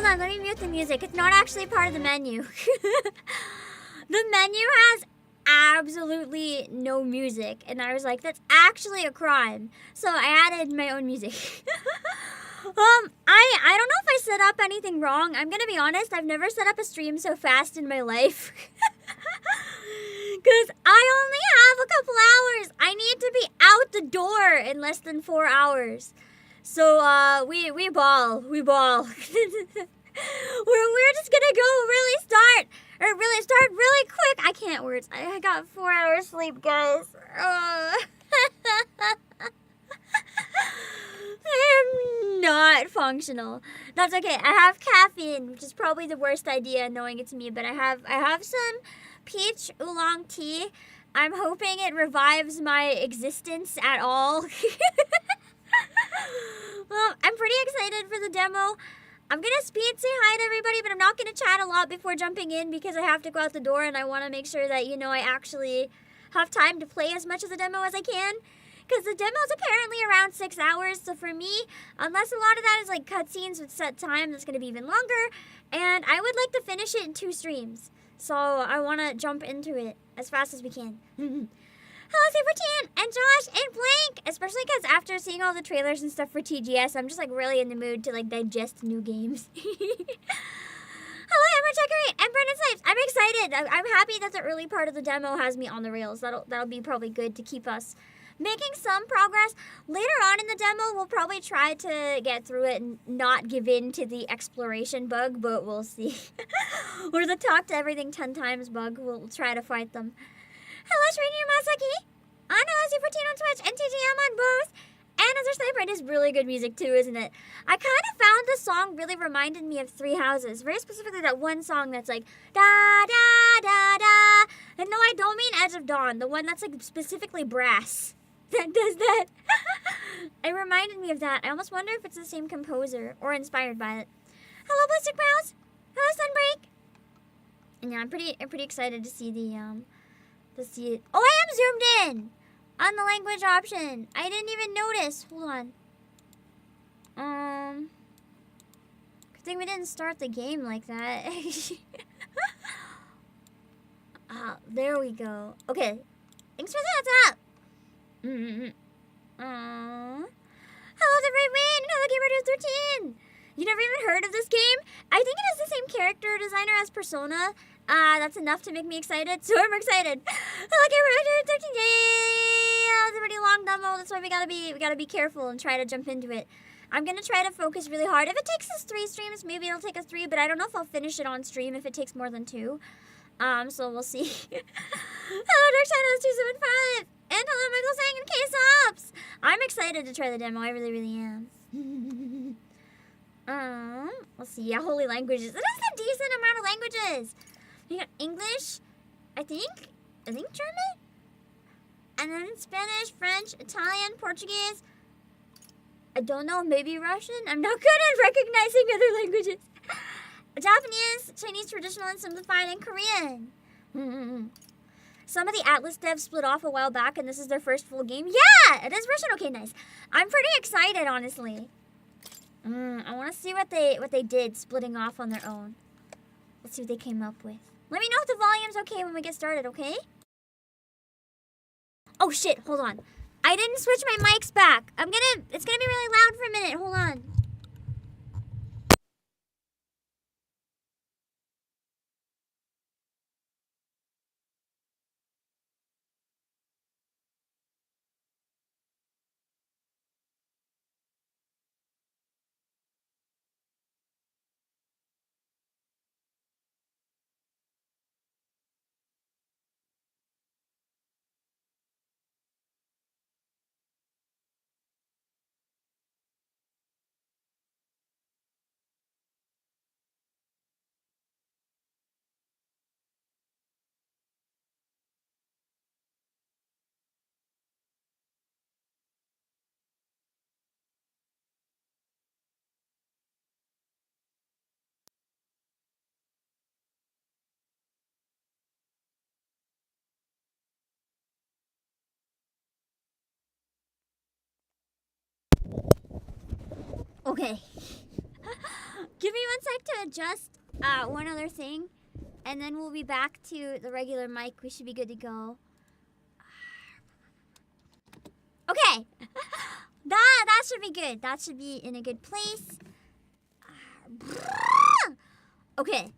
Hold on, let me mute the music. It's not actually part of the menu. The menu has absolutely no music, and I was like, that's actually a crime. So I added my own music. I don't know if I set up anything wrong. I'm gonna be honest, I've never set up a stream so fast in my life. Cause I only have a couple hours. I need to be out the door in less than 4 hours. So we ball. We're just gonna go really start really quick. I can't words. I got 4 hours sleep, guys. I am not functional. That's okay. I have caffeine, which is probably the worst idea knowing it's me, but I have some peach oolong tea. I'm hoping it revives my existence at all. Well, I'm pretty excited for the demo. I'm gonna speed say hi to everybody, but I'm not gonna chat a lot before jumping in because I have to go out the door and I want to make sure that, you know, I actually have time to play as much of the demo as I can. Because the demo's apparently around 6 hours, so for me, unless a lot of that is like cutscenes with set time, that's going to be even longer. And I would like to finish it in 2 streams. So I want to jump into it as fast as we can. Hello, Sabertan, and Josh, and Blank! Especially because after seeing all the trailers and stuff for TGS, I'm just like really in the mood to like digest new games. Hello, Ember Checkery, and Brendan Snipes. I'm excited. I'm happy that the early part of the demo has me on the rails. That'll be probably good to keep us making some progress. Later on in the demo, we'll probably try to get through it and not give in to the exploration bug, but we'll see. Or the talk to everything 10 times bug. We'll try to fight them. Hello, Srini Masaki. Anna, Super14 on Twitch, and TGM on both. And Another Sniper, it is really good music too, isn't it? I kind of found the song really reminded me of Three Houses. Very specifically that one song that's like, da da da da. And no, I don't mean Edge of Dawn. The one that's like specifically brass. That does that. It reminded me of that. I almost wonder if it's the same composer or inspired by it. Hello, Ballistic Brows. Hello, Sunbreak. And yeah, I'm pretty excited to see it. Oh, I am zoomed in on the language option. I didn't even notice. Hold on. Good thing we didn't start the game like that. There we go. Okay. Thanks for the heads up. Hello, the Red Wind! Hello, Gamer13! You never even heard of this game? I think it has the same character designer as Persona. That's enough to make me excited, so I'm excited. Hello, Gamer13! Yay! It's a pretty long demo, that's why we gotta be careful and try to jump into it. I'm gonna try to focus really hard. If it takes us 3 streams, maybe it'll take us 3, but I don't know if I'll finish it on stream if it takes more than 2. So we'll see. Hello, Dark Shadows 275! And hello, Michael Sang and K-Sops! I'm excited to try the demo. I really, really am. Let's see. Yeah, holy languages. It has a decent amount of languages. You got English, I think German, and then Spanish, French, Italian, Portuguese. I don't know, maybe Russian. I'm not good at recognizing other languages. Japanese, Chinese traditional and simplified, and Korean. Some of the ATLUS devs split off a while back, and this is their first full game. Yeah, it is Russian. Okay, nice. I'm pretty excited, honestly. I want to see what they did splitting off on their own. Let's see what they came up with. Let me know if the volume's okay when we get started, okay? Oh shit! Hold on. I didn't switch my mics back. It's gonna be really loud for a minute. Hold on. Okay. Give me 1 sec to adjust one other thing, and then we'll be back to the regular mic. We should be good to go. Okay. That should be good. That should be in a good place. Okay.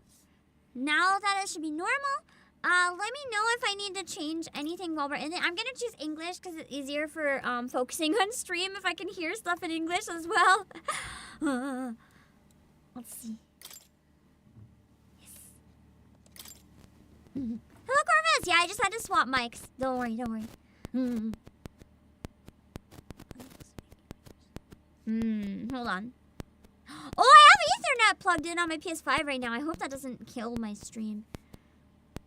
Now that it should be normal, let me know if I need to change anything while we're in it. I'm gonna choose English because it's easier for focusing on stream if I can hear stuff in English as well. Let's see. Yes. Hello, Corvus! Yeah, I just had to swap mics. Don't worry, don't worry. Hold on. Oh, I have Ethernet plugged in on my PS5 right now. I hope that doesn't kill my stream.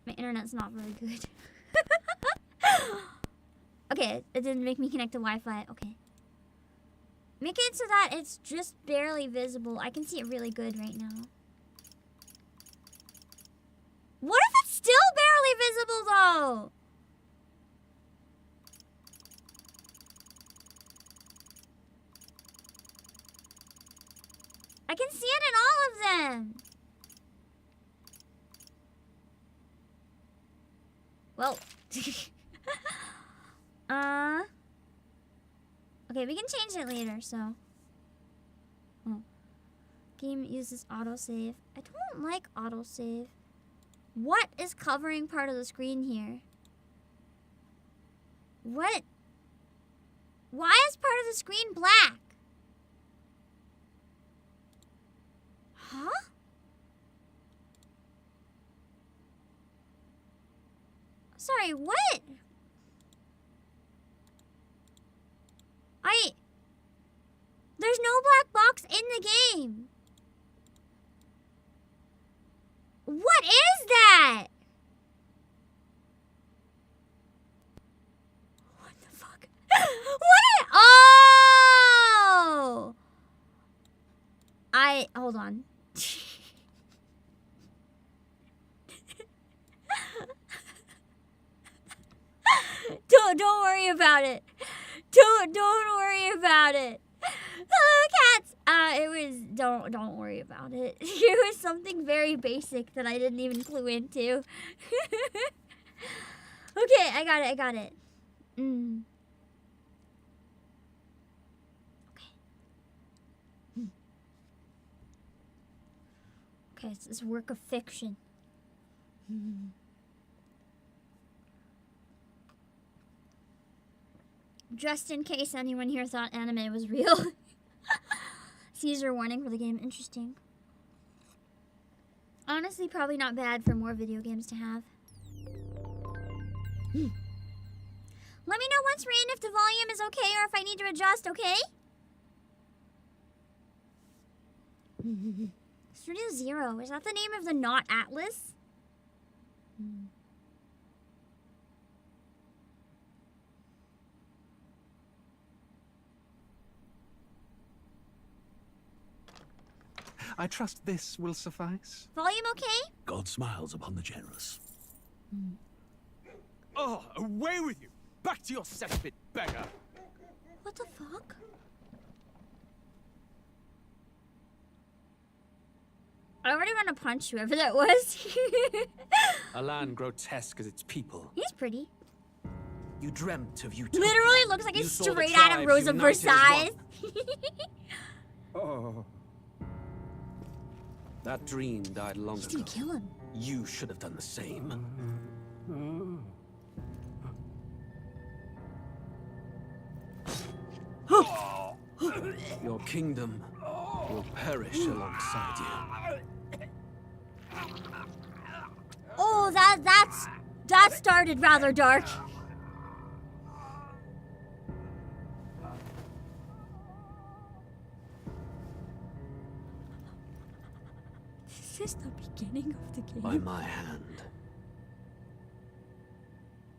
My internet's not very good. Okay, it didn't make me connect to Wi-Fi. Okay. Make it so that it's just barely visible. I can see it really good right now. What if it's still barely visible, though? I can see it in all of them. Well. Okay, we can change it later, so. Oh. Game uses autosave. I don't like autosave. What is covering part of the screen here? What? Why is part of the screen black? Huh? Sorry, what? There's no black box in the game. What is that? What the fuck? Oh! Hold on. Don't worry about it. Don't worry about it. Hello, cats. Don't worry about it. It was something very basic that I didn't even clue into. Okay, I got it. Okay, it's this work of fiction. Just in case anyone here thought anime was real. Seizure warning for the game. Interesting. Honestly, probably not bad for more video games to have. Let me know once we're in if the volume is okay or if I need to adjust, okay? Studio Zero. Is that the name of the not ATLUS? I trust this will suffice. Volume okay? God smiles upon the generous. Oh, away with you! Back to your cesspit, beggar! What the fuck? I already want to punch whoever that was. A land grotesque as its people. He's pretty. You dreamt of utopia. Literally looks like You he's saw the straight out of tribes Rose of united as Versailles. Oh. That dream died long He's ago. gonna kill him. You should have done the same. Your kingdom will perish alongside you. Oh, that started rather dark. This is the beginning of the game. By my hand.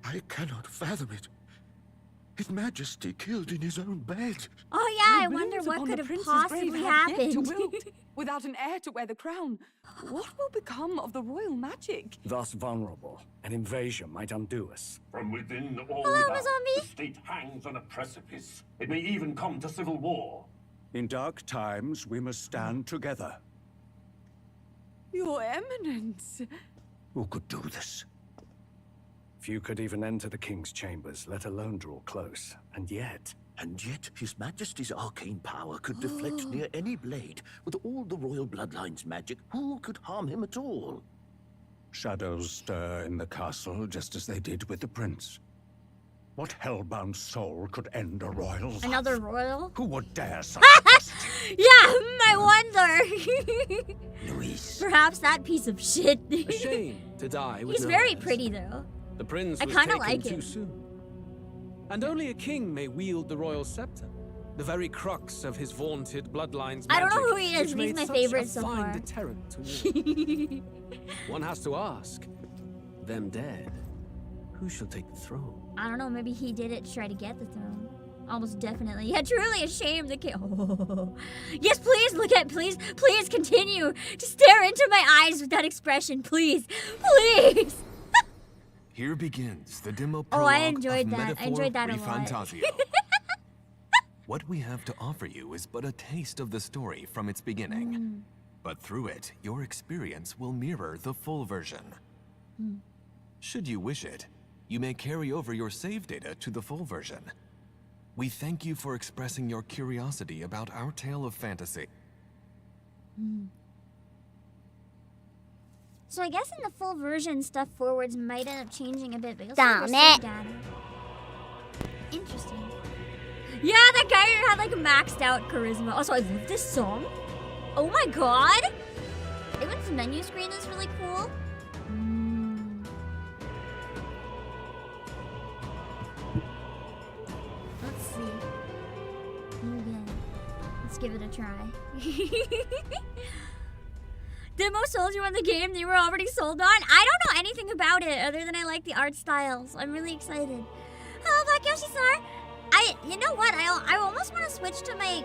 I cannot fathom it. His Majesty killed in his own bed. Oh yeah, I The wonder blooms what upon could the have prince's possibly grave have yet to happened. wilt. Without an heir to wear the crown, what will become of the royal magic? Thus vulnerable, an invasion might undo us. From within or Hello, without, zombie. the state hangs on a precipice. It may even come to civil war. In dark times, we must stand together. Your Eminence. Who could do this? Few could even enter the king's chambers, let alone draw close. And yet, His Majesty's arcane power could deflect near any blade. With all the royal bloodline's magic, who could harm him at all? Shadows stir in the castle just as they did with the prince. What hellbound soul could end a royal's Another life? royal? Who would dare such Yeah, I wonder. Luis. Perhaps that piece of shit. A shame to die with He's no very heirs. pretty though. The prince I was kinda taken like too him. soon. And only a king may wield the royal scepter. The very crux of his vaunted bloodline's magic. I don't know who he is, which but he's made my such favorite a so fine far. deterrent to war. One has to ask, them dead, who shall take the throne? I don't know, maybe he did it to try to get the throne. Almost definitely. Yeah, truly a shame the king. Oh. Yes, please continue to stare into my eyes with that expression, please. Please. Here begins the demo Oh, I prologue enjoyed of that. I Metaphor enjoyed that a lot. ReFantazio. What we have to offer you is but a taste of the story from its beginning. But through it, your experience will mirror the full version. Should you wish it, you may carry over your save data to the full version. We thank you for expressing your curiosity about our tale of fantasy. So I guess in the full version, stuff forwards might end up changing a bit, but you'll Damn still have it. your save data. Interesting. Yeah, that guy had like maxed out charisma. Also, I love this song. Oh my god! Everyone's menu screen is really cool. Let's see. Again. Let's give it a try. Demo sold you on the game they were already sold on? I don't know anything about it other than I like the art style, so I'm really excited. Hello, Black Yoshi-sar. You know what? I almost want to switch to my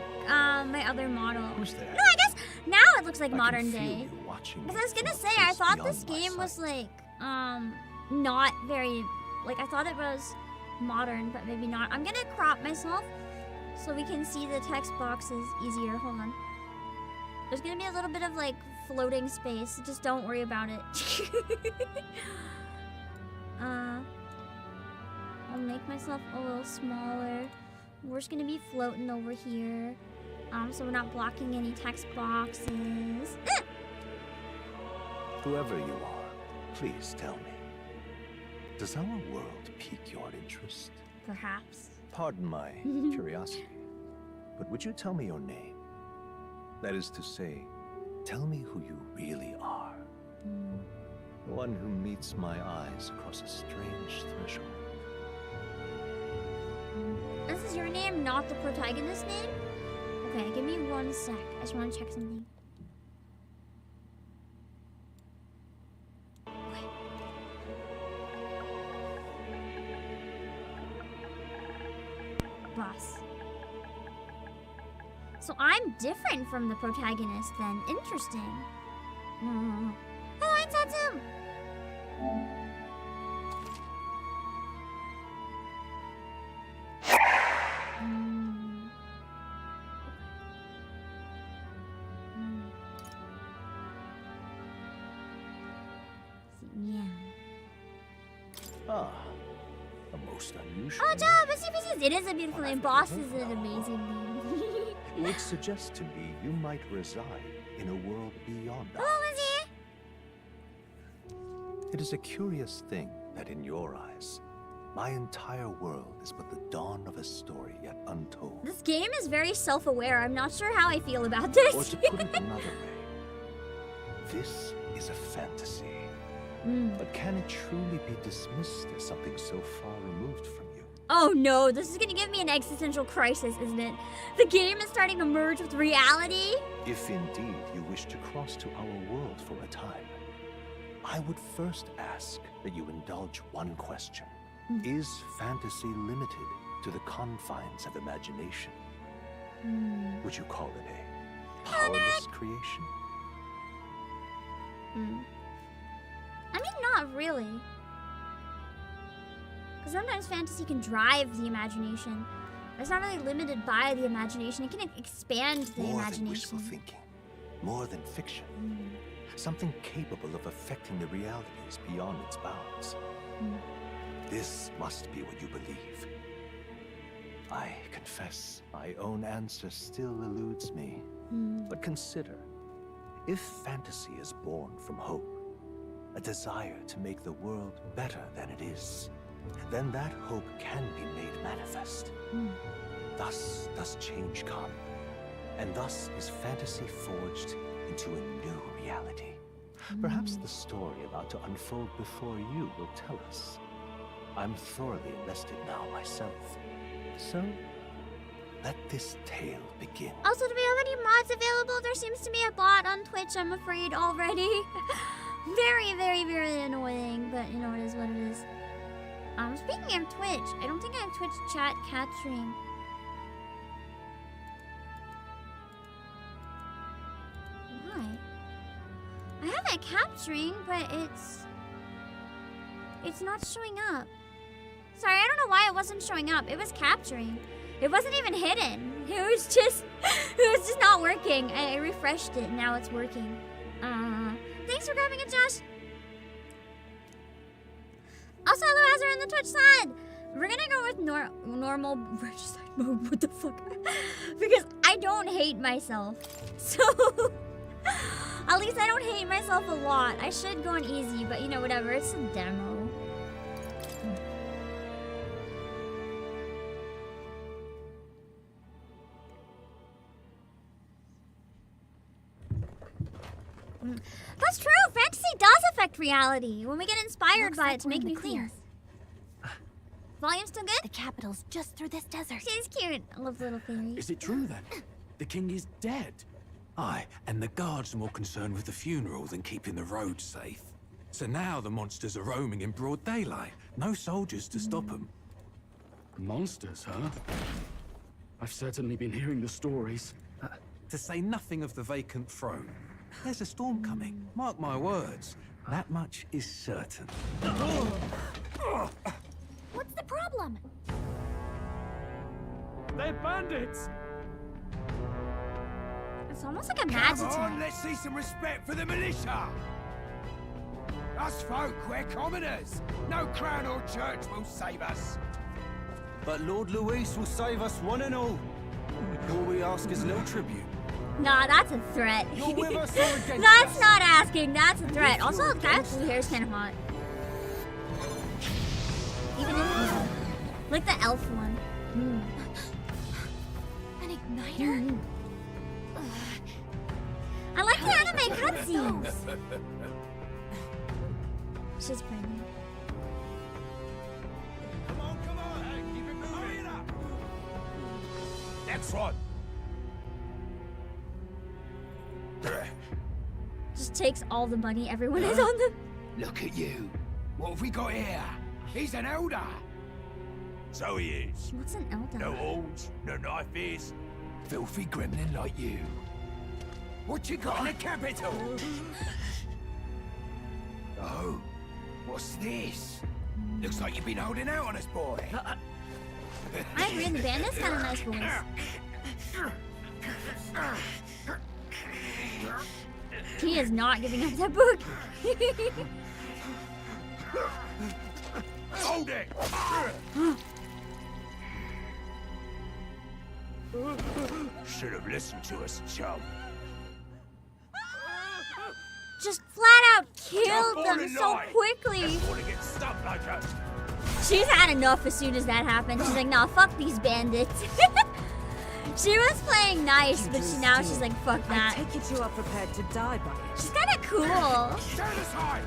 my other model. Who's there? No, I guess now it looks like I modern can feel day. you watching Because me I was gonna from a say, I place thought beyond this my game was sight. like, not very, like, I thought it was modern, but maybe not. I'm gonna crop myself so we can see the text boxes easier. Hold on. There's gonna be a little bit of, like, floating space. Just don't worry about it. I'll make myself a little smaller. We're just gonna be floating over here. So we're not blocking any text boxes. Whoever you are, please tell me. Does our world pique your interest? Perhaps. Pardon my curiosity, but would you tell me your name? That is to say, tell me who you really are. The one who meets my eyes across a strange threshold. This is your name, not the protagonist's name? Okay, give me 1 sec. I just want to check something. Boss. So I'm different from the protagonist then. Interesting. Hello, Tatsum! Yeah. Ah, a most unusual. Oh, job! It is a beautiful name. Boss is an amazing name. It would suggest to me you might reside in a world beyond ours. Hello, Lizzie! It is a curious thing that in your eyes, my entire world is but the dawn of a story yet untold. This game is very self-aware. I'm not sure how I feel about Or this. to put it another way, this is a fantasy. But can it truly be dismissed as something so far removed from you? Oh no, this is gonna give me an existential crisis, isn't it? The game is starting to merge with reality. If indeed you wish to cross to our world for a time, I would first ask that you indulge one question. Is fantasy limited to the confines of imagination? Would you call it a powerless creation? I mean, not really. Because sometimes fantasy can drive the imagination. It's not really limited by the imagination. It can expand the More than imagination. wishful thinking, more than fiction. something capable of affecting the realities beyond its bounds. This must be what you believe. I confess, my own answer still eludes me. But consider, if fantasy is born from hope, a desire to make the world better than it is, then that hope can be made manifest. Thus does change come, and thus is fantasy forged into a new reality. Perhaps the story about to unfold before you will tell us. I'm thoroughly invested now myself. So, let this tale begin. Also, do we have any mods available? There seems to be a bot on Twitch, I'm afraid, already. Very, very, very annoying, but you know, it is what it is. Speaking of Twitch, I don't think I have Twitch chat capturing. Why? I have it capturing, but it's not showing up. Sorry, I don't know why it wasn't showing up. It was capturing. It wasn't even hidden. It was just not working. I refreshed it, and now it's working. Thanks for grabbing it, Josh. Also, hello, Azure in the Twitch side. We're gonna go with normal regicide mode. What the fuck? Because I don't hate myself. So, at least I don't hate myself a lot. I should go on easy, but you know, whatever. It's a demo. That's true. Fantasy does affect reality when we get inspired by it to make new things. Volume still good? The capital's just through this desert. She's cute. I love little fairies. Is it true then? The king is dead? Aye, and the guards are more concerned with the funeral than keeping the roads safe. So now the monsters are roaming in broad daylight. No soldiers to stop them. Monsters, huh? I've certainly been hearing the stories. To say nothing of the vacant throne. There's a storm coming, mark my words. That much is certain. What's the problem? They're bandits! It's almost like a magic Come on, attack. let's see some respect for the militia. Us folk, we're commoners. No crown or church will save us. But Lord Luis will save us one and all. All we ask is no tribute. Nah, that's a threat. You're with us or against That's us? not asking, that's a threat. Also, that blue hair's kind of hot. Even if like the elf one. An igniter? I like the anime cutscenes. She's pretty. Come on, hey, keep it moving. Hurry it up. Next one. Just takes all the money everyone has on them. Look at you. What have we got here? He's an elder. So he is. What's an elder? No horns, no knife ears. Filthy gremlin like you. What you got in the capital? Oh, what's this? Looks like you've been holding out on us, boy. I agree, the bandit's got a nice voice. He is not giving up that book. Hold it! Should have listened to us, chum. Just flat out killed them so quickly. Get stuck like us. She's had enough as soon as that happened. She's like, nah, fuck these bandits. She was playing nice, but now she's like, fuck that. I take it you are prepared to die by it. She's kind of cool. Stand aside!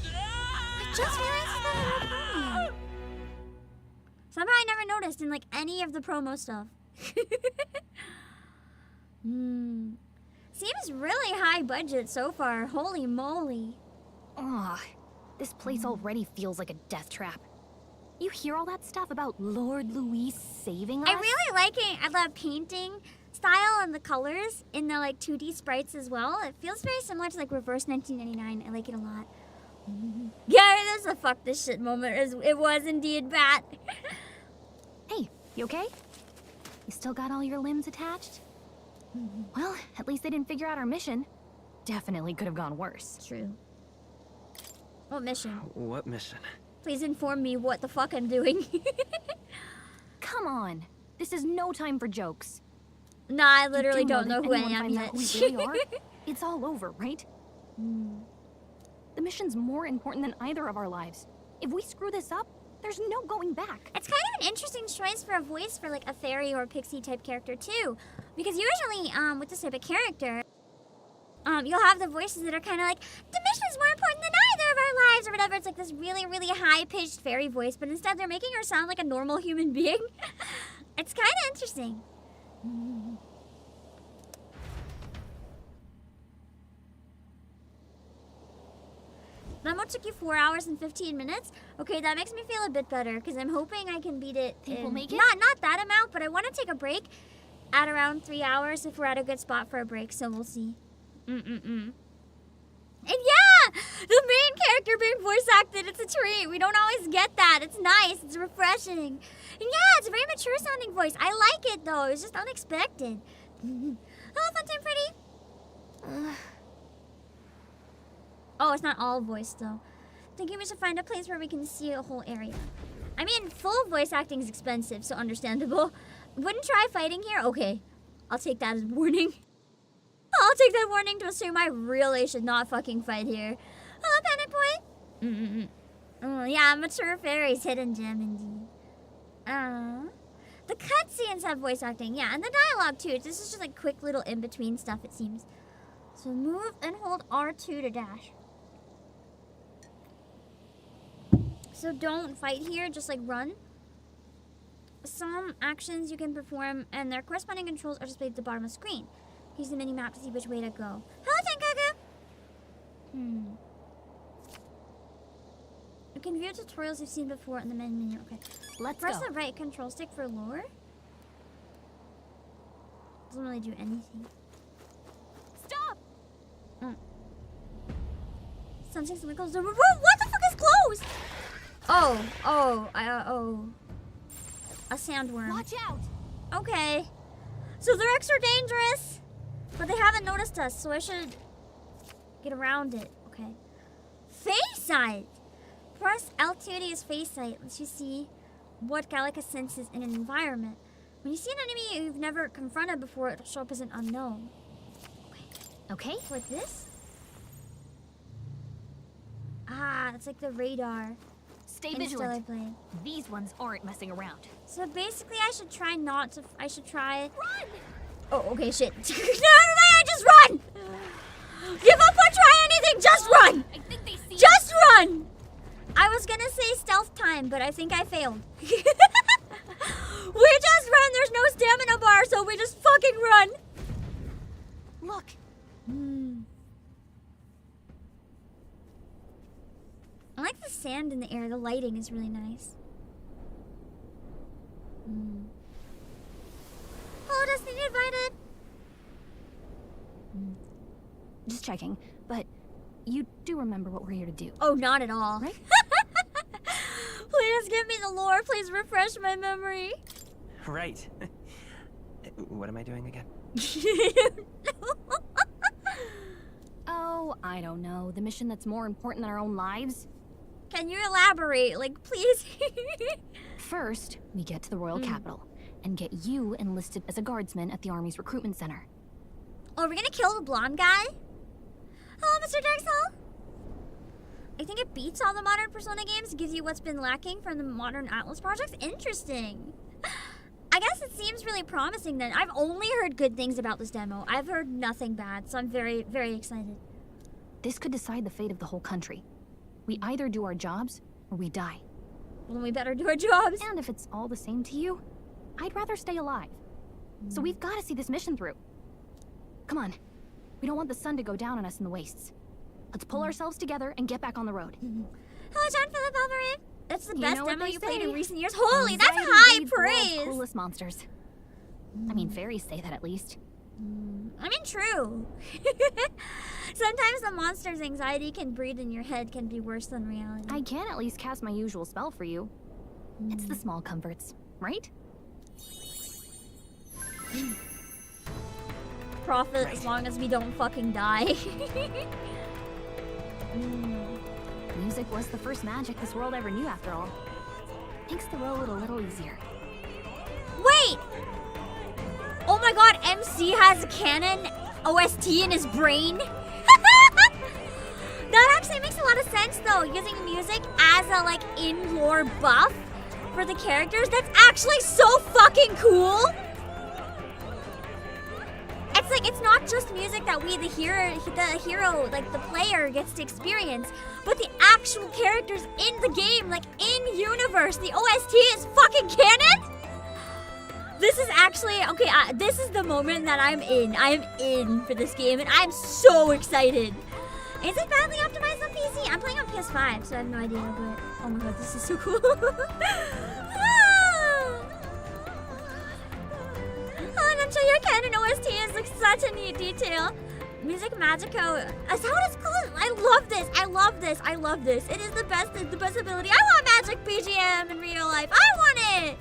I just realized that in the promo. Somehow I never noticed in like any of the promo stuff. Seems really high budget so far. Holy moly. Ugh, this place already feels like a death trap. You hear all that stuff about Lord Luis saving us? I really like the painting style and the colors in the like 2D sprites as well. It feels very similar to like Reverse 1999. I like it a lot. Yeah, it is a fuck this shit moment. It was indeed Bat. Hey, you okay? You still got all your limbs attached? Well, at least they didn't figure out our mission. Definitely could have gone worse. True. What mission? What mission? Please inform me what the fuck I'm doing. Come on. This is no time for jokes. Nah, I literally You don't know that who I if am anyone yet. finds out who we really are, it's all over, right? The mission's more important than either of our lives. If we screw this up, there's no going back. It's kind of an interesting choice for a voice for like a fairy or pixie type character too, because usually with this type of character, you'll have the voices that are kind of like, the mission's more important than either of our lives or whatever. It's like this really, really high pitched fairy voice, but instead they're making her sound like a normal human being. It's kind of interesting. Demo took you 4 hours and 15 minutes. Okay, that makes me feel a bit better because I'm hoping I can beat it. Think we'll make it? Not that amount, but I want to take a break at around 3 hours if we're at a good spot for a break. So we'll see. And yeah, the main character being voice acted. It's a treat. We don't always get that. It's nice. It's refreshing. And yeah, it's a very mature sounding voice. I like it though. It's just unexpected. Hello, Funtime Freddy. Oh, it's not all voice though. Thinking we should find a place where we can see a whole area. I mean, full voice acting is expensive, so understandable. Wouldn't try fighting here? Okay, I'll take that as warning. I'll take that warning to assume I really should not fucking fight here. Hello, Panic Boy. Oh, yeah, mature fairies, hidden gem indeed. The cutscenes have voice acting, yeah, and the dialogue too. This is just like quick little in-between stuff, it seems. So move and hold R2 to dash. So don't fight here, just like run. Some actions you can perform and their corresponding controls are displayed at the bottom of the screen. Use the mini-map to see which way to go. Hello, Tenkaku! You can view tutorials you've seen before in the main menu. Okay. Let's Press go. the right control stick for lore. Doesn't really do anything. Stop! Something closed. Whoa, what the fuck is closed? A sandworm. Watch out! Okay. So they're extra dangerous. But they haven't noticed us, so I should get around it. Okay. Face sight! Press L2 to use face sight. Lets you see what Gallica senses in an environment. When you see an enemy you've never confronted before, it'll show up as an unknown. Okay. Like this? Ah, it's like the radar. Stay in vigilant. Stellar Blade. These ones aren't messing around. So basically, I should try not to. I should try. Run! Oh, okay, shit. No, I just run! Give up or try anything, just run! I think they see Just run! I was gonna say stealth time, but I think I failed. We just run, there's no stamina bar, so we just fucking run. Look. I like the sand in the air, the lighting is really nice. Oh, Destiny invited. Just checking, but you do remember what we're here to do. Oh, not at all. Right? Please give me the lore. Please refresh my memory. Right. What am I doing again? Oh, I don't know. The mission that's more important than our own lives? Can you elaborate? Like, please? First, we get to the royal capital and get you enlisted as a guardsman at the army's recruitment center. Oh, we're gonna kill the blonde guy? Hello, Mr. Darksall. I think it beats all the modern Persona games, gives you what's been lacking from the modern ATLUS projects. Interesting. I guess it seems really promising then. I've only heard good things about this demo. I've heard nothing bad, so I'm very, very excited. This could decide the fate of the whole country. We either do our jobs or we die. Well, then we better do our jobs. And if it's all the same to you, I'd rather stay alive. So we've got to see this mission through. Come on. We don't want the sun to go down on us in the wastes. Let's pull ourselves together and get back on the road. Hello, John Philip Alvarez. That's the You best know what demo they you played say. in recent years. Holy, that's Anxiety high breeds the world's praise. Coolest monsters. I mean, fairies say that at least. I mean, true. Sometimes the monster's anxiety can breed in your head can be worse than reality. I can at least cast my usual spell for you. It's the small comforts, right? profit as long as we don't fucking die. Music was the first magic this world ever knew, after all. Makes the road a little easier. Wait! Oh my god, MC has a canon OST in his brain? That actually makes a lot of sense though, using music as a like in-lore buff for the characters. That's actually so fucking cool! It's like, it's not just music that we, the hero, like the player gets to experience, but the actual characters in the game, like in universe, the OST is fucking canon? This is actually, okay, this is the moment that I'm in. I am in for this game and I'm so excited. Is it badly optimized on PC? I'm playing on PS5, so I have no idea, but oh my god, this is so cool. Oh, and I'm sure your canon OST is like such a neat detail. Music Magico. Is that what it's called? I love this. I love this. I love this. It is the best ability. I want Magic BGM in real life. I want it.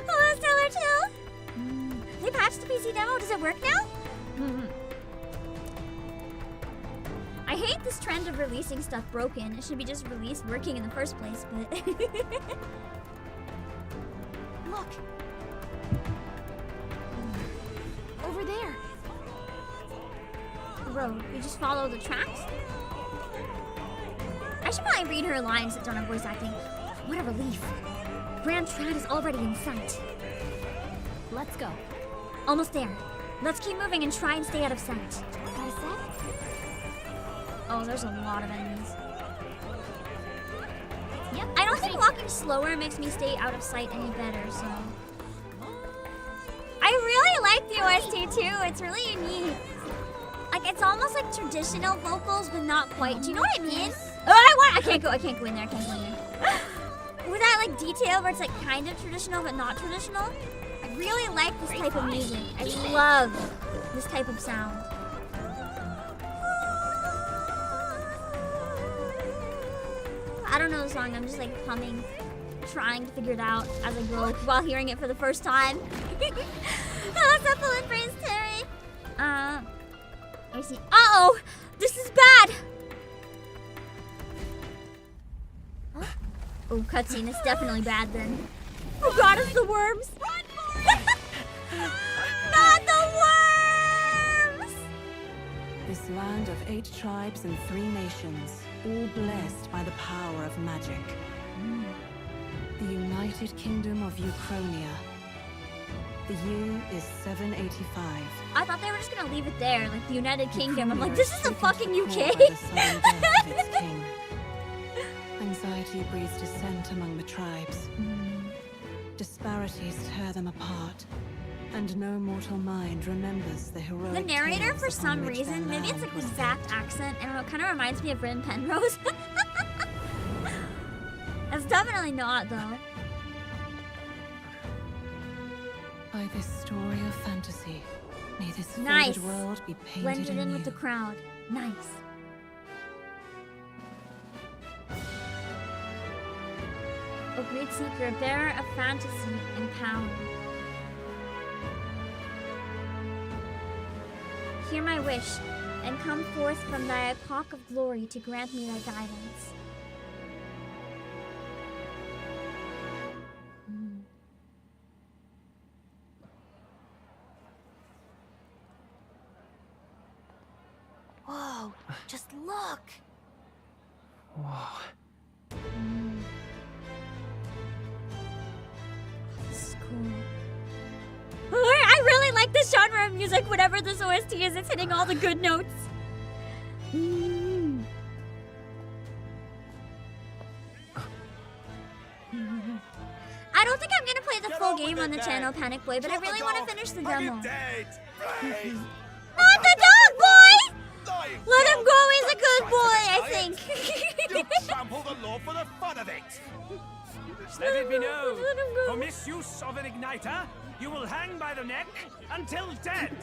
Oh, Stellar Chill. They patched the PC demo. Does it work now? I hate this trend of releasing stuff broken. It should be just released working in the first place, but... Look! Over there! The road. We just follow the tracks? I should probably read her lines that don't have voice acting. What a relief. Grand Trad is already in sight. Let's go. Almost there. Let's keep moving and try and stay out of sight. Got a set? Oh, there's a lot of enemies. Yep. I don't think walking slower makes me stay out of sight any better, so... I really like the OST too. It's really unique. Like, it's almost like traditional vocals, but not quite. Do you know what I mean? Oh, I can't go in there. With that, like, detail where it's, like, kind of traditional, but not traditional. I really like this type of music. I love this type of sound. I don't know the song. I'm just, like, humming, trying to figure it out as I go while hearing it for the first time. What's up, Full Brains Terry? Let me see. Uh-oh! This is bad! Huh? Oh, cutscene. It's definitely bad then. Oh god, it's the worms! Not the worms! This land of 8 tribes and 3 nations, all blessed by the power of magic. The United Kingdom of Uchronia. The year is 785. I thought they were just gonna leave it there, like the United Kingdom. I'm like, this is the fucking UK! Anxiety breeds dissent among the tribes. Disparities tear them apart. And no mortal mind remembers the heroic The narrator, tales for some upon which reason, their maybe it's like land the was exact accent. I don't know, it kind of reminds me of Bryn Penrose. It's definitely not, though. By this story of fantasy, may this Nice. faded world be painted Blended in anew. with the crowd. Nice. O great seeker, bearer of fantasy and power. Hear my wish, and come forth from thy epoch of glory to grant me thy guidance. Whoa, just look! Whoa. This is cool. I really like this genre of music, whatever this OST is, it's hitting all the good notes. I don't think I'm gonna play the full game on the channel, Panic Boy, but I really want to finish the demo. Not the dog boy! Let him go, he's a good boy, I think. You trample the law for the fun of it! Let it be known, for misuse of an igniter, you will hang by the neck until dead.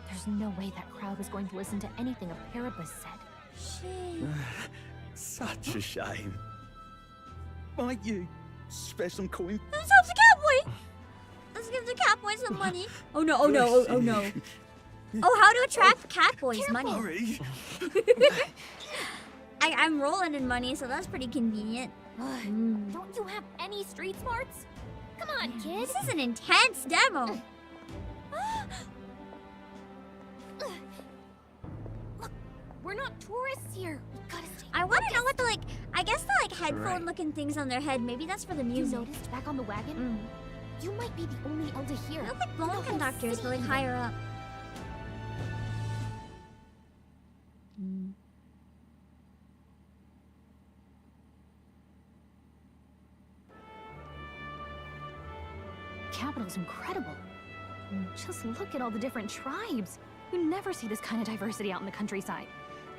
There's no way that crowd was going to listen to anything a Paribus said. Such a shame. Might you Spare some coin. Let's help the cowboy. Let's give the catboy some money. Oh no, oh no, oh no. Oh, how to attract catboys money. I'm rolling in money, so that's pretty convenient. Don't you have any street smarts? Come on, kid. This is an intense demo. Look, we're not tourists here. We gotta stay. I want to know what the I guess the headphone-looking things on their head. Maybe that's for the music. You noticed back on the wagon? You might be the only elder here. They look like bone conductors, but higher up. Capital's incredible. Just look at all the different tribes. You never see this kind of diversity out in the countryside.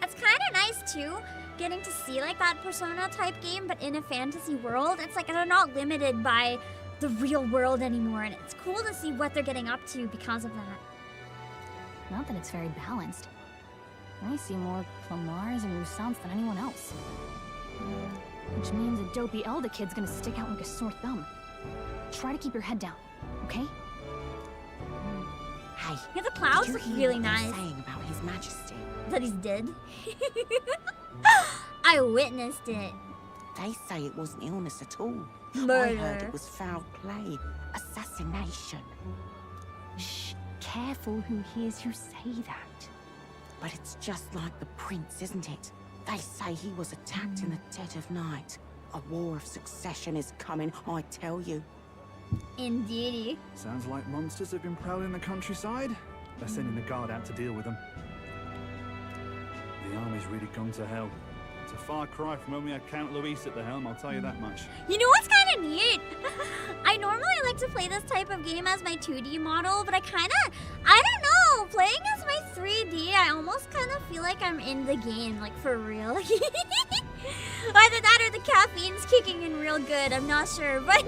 It's kind of nice too, getting to see that Persona type game, but in a fantasy world. It's they're not limited by the real world anymore, and it's cool to see what they're getting up to because of that. Not that it's very balanced. I see more Plamars and Roussants than anyone else. Which means a dopey elder kid's gonna stick out like a sore thumb. Try to keep your head down, okay? Hey, yeah, the clouds look really nice. Saying about His Majesty that he's dead. I witnessed it. They say it wasn't illness at all. Murder. I heard it was foul play, assassination. Shh, careful who hears you say that. But it's just like the prince, isn't it? They say he was attacked in the dead of night. A war of succession is coming, I tell you. Indeedy. Sounds like monsters have been prowling the countryside. They're sending the guard out to deal with them. The army's really gone to hell. It's a far cry from when we had Count Luis at the helm, I'll tell you that much. You know what's kind of neat? I normally like to play this type of game as my 2D model, but I don't know, playing as my 3D, I almost kind of feel like I'm in the game, for real. Either that or the caffeine's kicking in real good, I'm not sure, but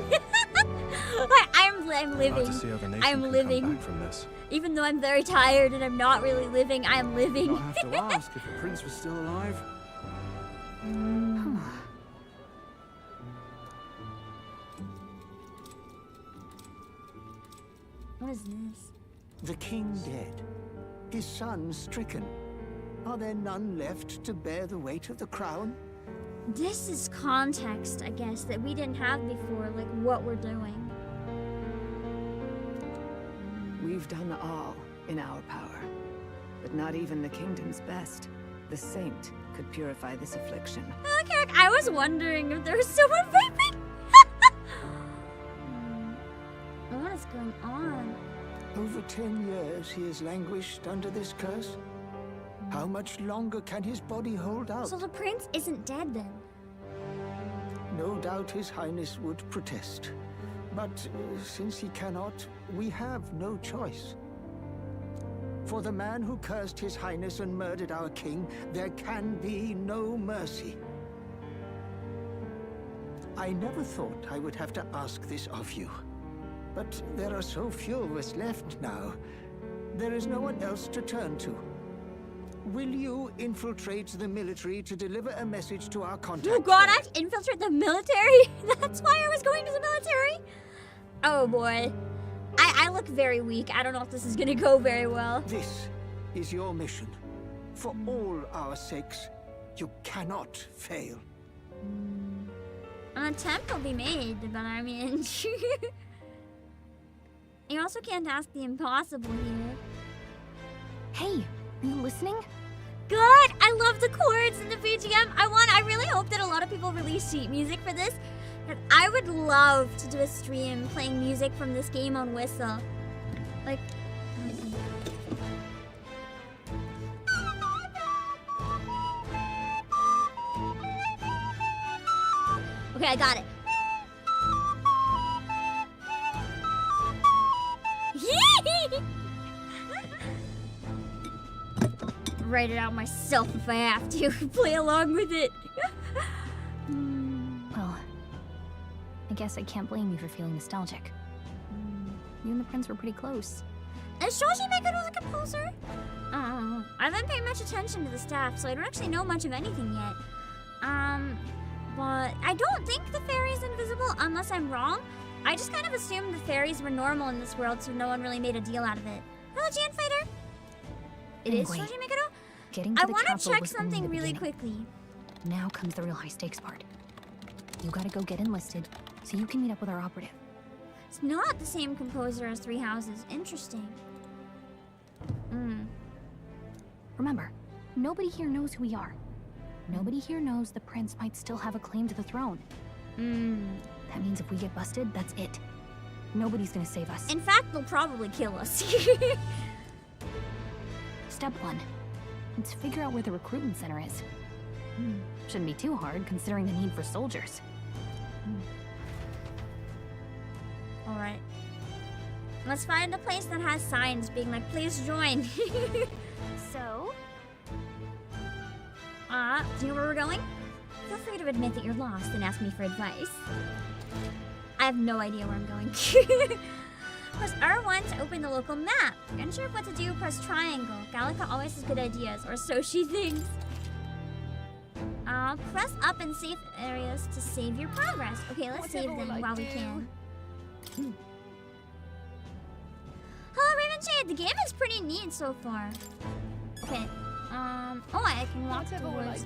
I'm living. I'm living. From this. Even though I'm very tired and I'm not really living, I'm living. You don't have to ask if the prince was still alive. What is this? The king dead, his son stricken. Are there none left to bear the weight of the crown? This is context, I guess, that we didn't have before, what we're doing. We've done all in our power, but not even the kingdom's best. The saint could purify this affliction. Look, Eric, I was wondering if there was someone vaping. What is going on? Over 10 years he has languished under this curse. How much longer can his body hold out? So the prince isn't dead then? No doubt his highness would protest. But since he cannot, we have no choice. For the man who cursed his highness and murdered our king, there can be no mercy. I never thought I would have to ask this of you. But there are so few of us left now. There is no one else to turn to. Will you infiltrate the military to deliver a message to our contacts? Oh god, I have to infiltrate the military? That's why I was going to the military? Oh boy. I look very weak. I don't know if this is gonna go very well. This is your mission. For all our sakes, you cannot fail. An attempt will be made, but I mean... You also can't ask the impossible here. Hey, are you listening? God, I love the chords in the BGM. I really hope that a lot of people release sheet music for this. I would love to do a stream playing music from this game on Whistle. Okay, I got it. Write it out myself if I have to. Play along with it. Well, I guess I can't blame you for feeling nostalgic. You and the prince were pretty close. Is Shoji good as a composer? I haven't paid much attention to the staff, so I don't actually know much of anything yet. But I don't think the fairy's invisible, unless I'm wrong. I just kind of assumed the fairies were normal in this world, so no one really made a deal out of it. Hello, Jan Fighter. It is Shoji Mikado. Getting to I the want to castle check was only something the really beginning. quickly. Now comes the real high stakes part. You gotta go get enlisted so you can meet up with our operative. It's not the same composer as Three Houses. Interesting. Remember, nobody here knows who we are. Nobody here knows the prince might still have a claim to the throne. That means if we get busted, that's it. Nobody's gonna save us. In fact, they'll probably kill us. Step 1. Let's figure out where the recruitment center is. Shouldn't be too hard, considering the need for soldiers. Alright. Let's find a place that has signs being like, please join. So? Do you know where we're going? Feel free to admit that you're lost and ask me for advice. I have no idea where I'm going. Press R1 to open the local map. If you're unsure of what to do, press triangle. Gallica always has good ideas, or so she thinks. Press up in safe areas to save your progress. Okay, let's save them while we can. Hello, Raven Shade. The game is pretty neat so far. Okay. Oh, I can walk towards.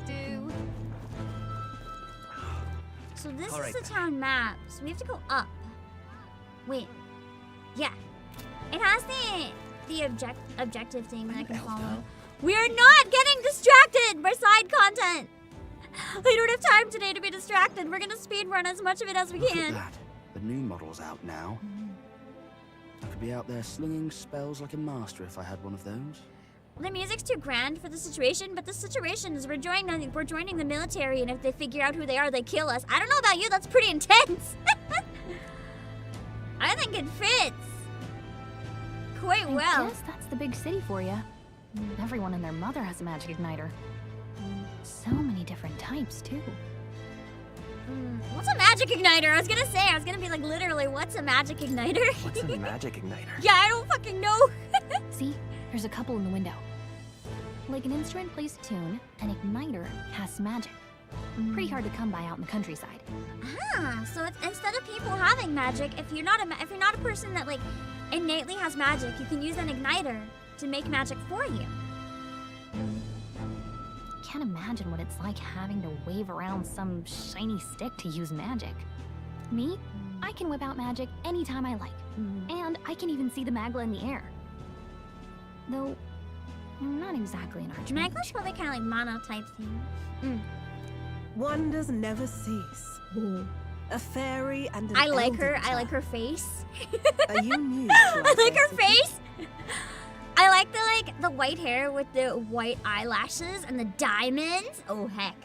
So this is the town map. So we have to go up. Wait. Yeah. It has the objective thing that I can follow. We are not getting distracted by side content. I don't have time today to be distracted. We're gonna speedrun as much of it as we can. Look at that. The new model's out now. I could be out there slinging spells like a master if I had one of those. The music's too grand for the situation, but the situation is we're joining the military, and if they figure out who they are, they kill us. I don't know about you, that's pretty intense. I think it fits quite well. I guess that's the big city for you. Everyone and their mother has a magic igniter. So many different types, too. What's a magic igniter? I was gonna be like, literally, what's a magic igniter? What's a magic igniter? Yeah, I don't fucking know. See, there's a couple in the window. Like an instrument plays a tune, an igniter casts magic. Pretty hard to come by out in the countryside. So it's, instead of people having magic, if you're not a person that like innately has magic, you can use an igniter to make magic for you. Can't imagine what it's like having to wave around some shiny stick to use magic. Me? I can whip out magic anytime I like. And I can even see the Magla in the air. Though, I'm not exactly an archmage. Magla's probably kind of like mono type thing. Wonders never cease. A fairy and an I like her. elder I like her face. Are you new? I like her face. I like the white hair with the white eyelashes and the diamonds. Oh heck.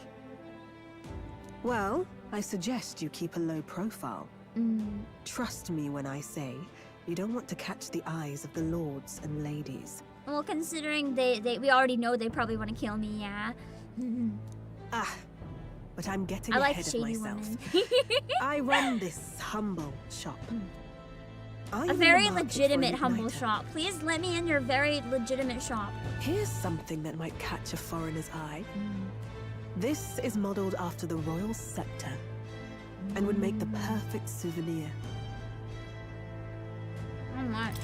Well, I suggest you keep a low profile. Trust me when I say you don't want to catch the eyes of the lords and ladies. Well, considering we already know they probably want to kill me, yeah. But I'm getting I like ahead of shady myself. women. I run this humble shop. Are you A in very the market for legitimate an humble igniter? shop. Please let me in your very legitimate shop. Here's something that might catch a foreigner's eye. This is modeled after the royal scepter and would make the perfect souvenir. How much?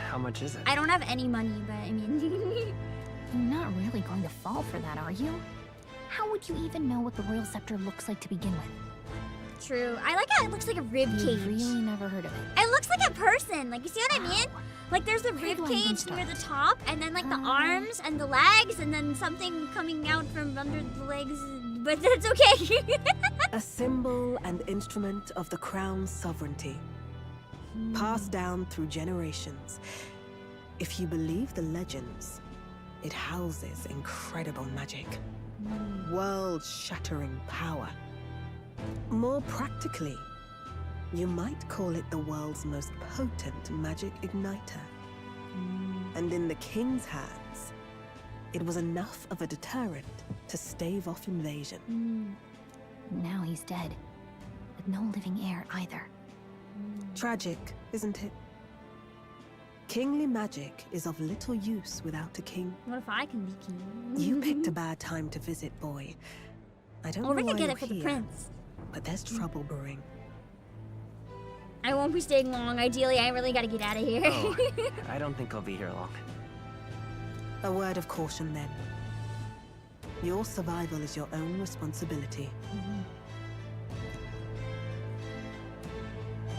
How much is it? I don't have any money, but I mean... You're not really going to fall for that, are you? How would you even know what the royal scepter looks like to begin with? True. I like how it looks like a rib cage. You've really never heard of it. It looks like a person. Like, you see what I mean? Like, there's the rib cage near the top, and then, like, the arms and the legs, and then something coming out from under the legs. But that's okay. A symbol and instrument of the crown's sovereignty, passed down through generations. If you believe the legends, it houses incredible magic, world-shattering power. More practically, you might call it the world's most potent magic igniter. And in the king's hands, it was enough of a deterrent to stave off invasion. Now he's dead, with no living heir either. Tragic, isn't it? Kingly magic is of little use without a king. What if I can be king? You picked a bad time to visit, boy. I don't Or know we why could get you're it for the here, prince. but there's trouble brewing. I won't be staying long. Ideally, I really gotta get out of here. Oh, I don't think I'll be here long. A word of caution then. Your survival is your own responsibility.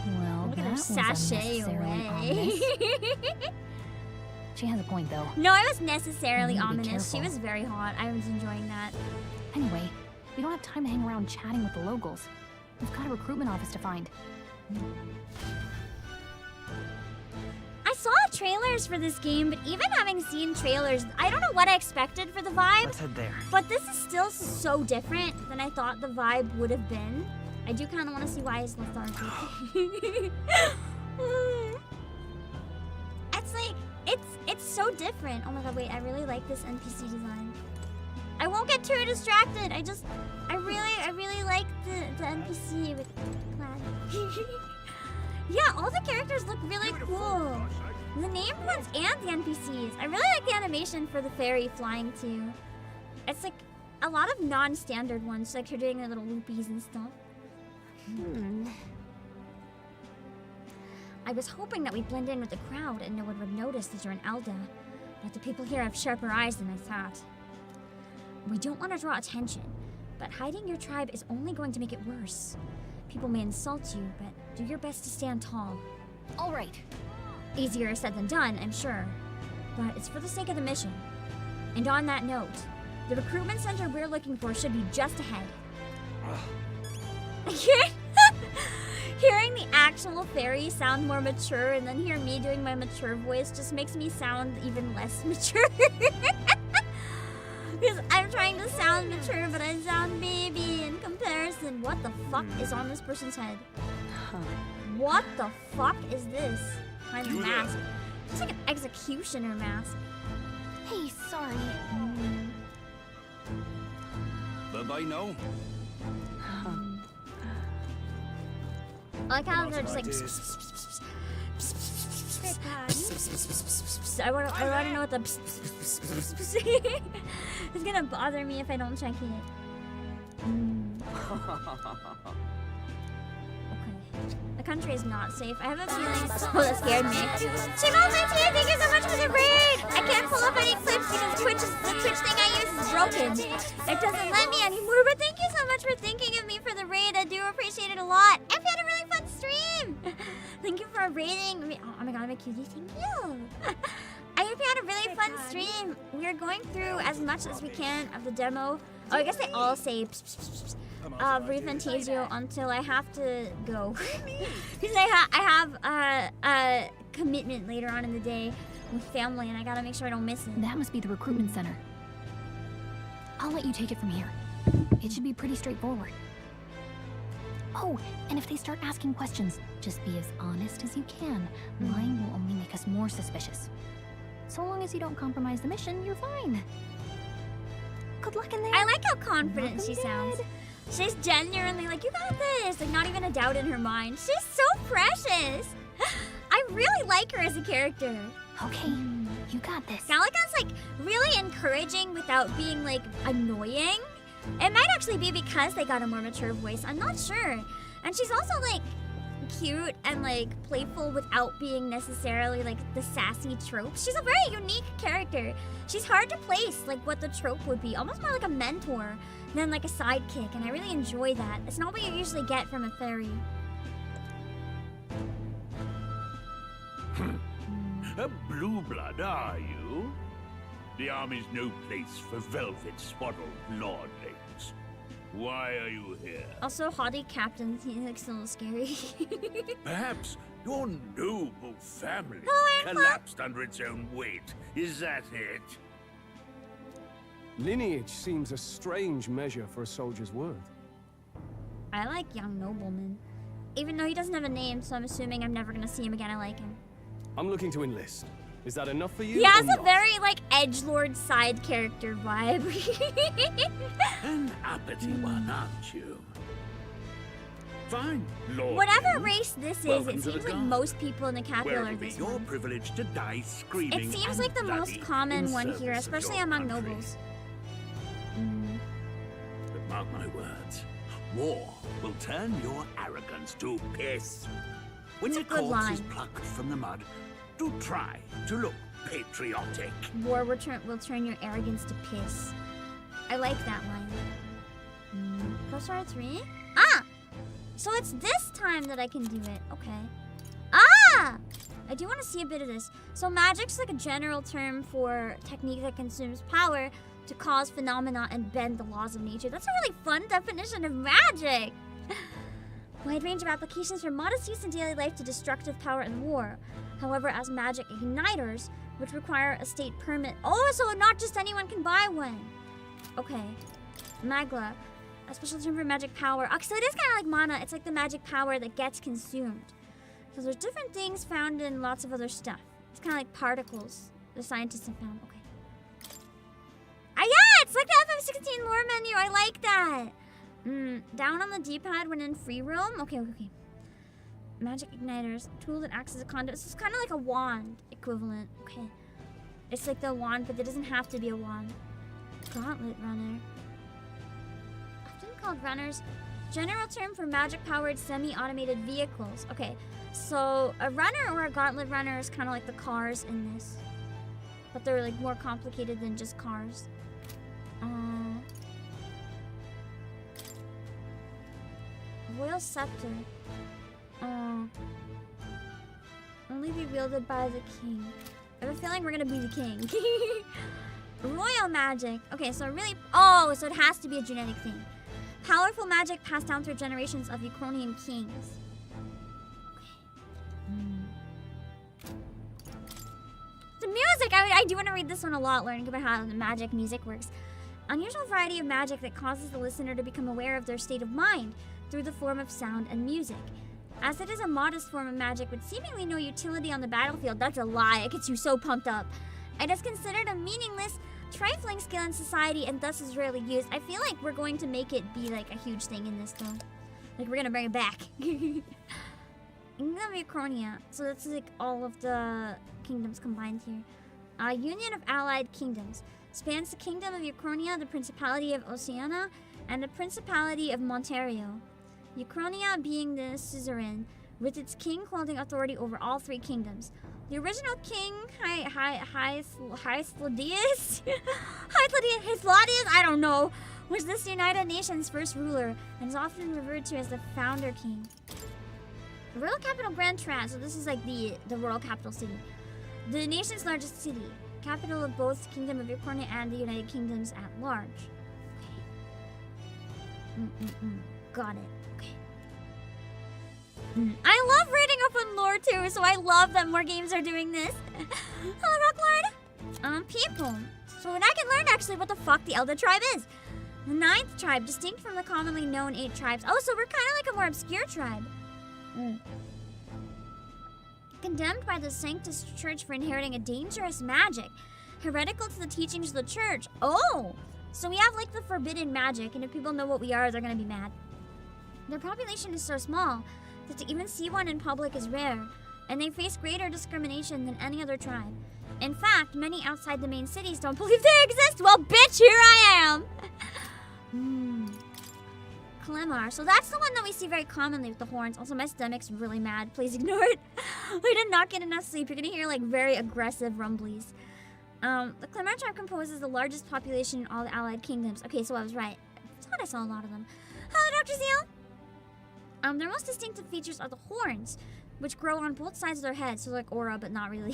Well, Look at that her was sashay unnecessarily away. ominous. She has a point, though. No, it was necessarily You need to be ominous. She careful. was very hot. I was enjoying that. Anyway, we don't have time to hang around chatting with the locals. We've got a recruitment office to find. I saw trailers for this game, but even having seen trailers, I don't know what I expected for the vibe. Let's head there. But this is still so different than I thought the vibe would have been. I do kind of want to see why it's lethargic. It's like, it's so different. Oh my god, wait, I really like this NPC design. I won't get too distracted. I really like the NPC with the plaid. Yeah, all the characters look really cool. The named ones and the NPCs. I really like the animation for the fairy flying too. It's like a lot of non-standard ones, like you're doing their little loopies and stuff. I was hoping that we'd blend in with the crowd and no one would notice that you're an Elda. But the people here have sharper eyes than I thought. We don't want to draw attention, but hiding your tribe is only going to make it worse. People may insult you, but do your best to stand tall. All right. Easier said than done, I'm sure. But it's for the sake of the mission. And on that note, the recruitment center we're looking for should be just ahead. Hearing the actual fairy sound more mature and then hear me doing my mature voice just makes me sound even less mature. Because I'm trying to sound mature, but I sound baby in comparison. What the fuck is on this person's head? What the fuck is this kind of mask? It's like an executioner mask. Hey, sorry. Bye-bye now. I like how they're just like. I want to know what the. It's gonna bother me if I don't check it. Okay. The country is not safe. I have a feeling. Oh, that scared me. Shimon, thank you so much for the raid. I can't pull up any clips because the Twitch thing I use is broken. It doesn't let me anymore. But thank you so much for thinking of me for the raid. I do appreciate it a lot. I've had a really fun stream. Thank you for raiding. Oh my god, I'm a cutie. Thank you. I hope you had a really fun stream. We are going through as much as we can of the demo. Oh, I guess they all say ReFantazio until I have to go. Because I have a commitment later on in the day with family and I gotta make sure I don't miss it. That must be the recruitment center. I'll let you take it from here. It should be pretty straightforward. Oh, and if they start asking questions, just be as honest as you can. Lying will only make us more suspicious. So long as you don't compromise the mission, you're fine. Good luck in there. I like how confident she sounds. She's genuinely like, you got this. Like, not even a doubt in her mind. She's so precious. I really like her as a character. Okay, you got this. Gallica's like really encouraging without being like annoying. It might actually be because they got a more mature voice. I'm not sure. And she's also like cute and like playful without being necessarily like the sassy trope. She's a very unique character. She's hard to place like what the trope would be. Almost more like a mentor than like a sidekick. And I really enjoy that. It's not what you usually get from a fairy. A blue blood, are you? The army's no place for velvet-swaddled lordlings. Why are you here? Also, haughty captain, he looks a little scary. Perhaps your noble family Hello, collapsed under its own weight. Is that it? Lineage seems a strange measure for a soldier's worth. I like young nobleman. Even though he doesn't have a name, so I'm assuming I'm never gonna see him again. I like him. I'm looking to enlist. Is that enough for you? He has a very like edgelord side character vibe. An uppity one, aren't you? Fine, Lord. Whatever race this is, Welcome it to the seems like guard. most people in the capital Where are it'll be this your one. privilege to die screaming. It seems and like the most bloody common in one here, service of especially your among country. nobles. But mark my words, War will turn your arrogance to piss. When That's your a good corpse is line. plucked from the mud, do try to look patriotic. War will turn your arrogance to piss. I like that line. Plus R3? Ah! So it's this time that I can do it. Okay. Ah! I do want to see a bit of this. So magic's like a general term for technique that consumes power to cause phenomena and bend the laws of nature. That's a really fun definition of magic. Wide range of applications from modest use in daily life to destructive power in war. However, as magic igniters, which require a state permit. Oh, so not just anyone can buy one. Okay. Magla, a special term for magic power. Oh, so it is kind of like mana. It's like the magic power that gets consumed. So there's different things found in lots of other stuff. It's kind of like particles the scientists have found. Okay. Ah, yeah, it's like the FF16 lore menu. I like that. Down on the D-pad when in free roam. Okay. Magic igniters, tool that acts as a conduit. This is kind of like a wand equivalent. Okay. It's like the wand, but it doesn't have to be a wand. Gauntlet runner. Often called runners. General term for magic-powered semi-automated vehicles. Okay, so a runner or a gauntlet runner is kind of like the cars in this. But they're like more complicated than just cars. Royal scepter. Only be wielded by the king. I have a feeling we're gonna be the king. Royal magic. Okay, so really... Oh, so it has to be a genetic thing. Powerful magic passed down through generations of Ukrainian kings. Okay. The music! I do want to read this one a lot, learning about how the magic music works. Unusual variety of magic that causes the listener to become aware of their state of mind through the form of sound and music. As it is a modest form of magic with seemingly no utility on the battlefield, that's a lie, it gets you so pumped up. It is considered a meaningless, trifling skill in society and thus is rarely used. I feel like we're going to make it be like a huge thing in this though. Like we're gonna bring it back. Kingdom of Uchronia. So that's like all of the kingdoms combined here. Union of Allied Kingdoms. Spans the Kingdom of Uchronia, the Principality of Oceania, and the Principality of Monterio. Uchronia being the suzerain, with its king holding authority over all three kingdoms. The original king, Hyslodius, I don't know, was this United Nations' first ruler, and is often referred to as the founder king. The royal capital Grand Trans, so this is like the royal capital city. The nation's largest city, capital of both the Kingdom of Uchronia and the United Kingdoms at large. Okay. Got it. I love reading up on lore too, so I love that more games are doing this. Hello, Rocklord. People. So I can learn actually what the fuck the Elder tribe is. The 9th tribe, distinct from the commonly known 8 tribes. Oh, so we're kind of like a more obscure tribe. Condemned by the Sanctus Church for inheriting a dangerous magic, heretical to the teachings of the church. Oh, so we have like the forbidden magic, and if people know what we are, they're gonna be mad. Their population is so small that to even see one in public is rare, and they face greater discrimination than any other tribe. In fact, many outside the main cities don't believe they exist. Well, bitch, here I am! Clemar. So that's the one that we see very commonly with the horns. Also, my stomach's really mad. Please ignore it. We did not get enough sleep. You're gonna hear like very aggressive rumblies. The Clemar tribe composes the largest population in all the allied kingdoms. Okay, so I was right. I thought I saw a lot of them. Hello, Dr. Zeal! Their most distinctive features are the horns, which grow on both sides of their heads, so like aura, but not really.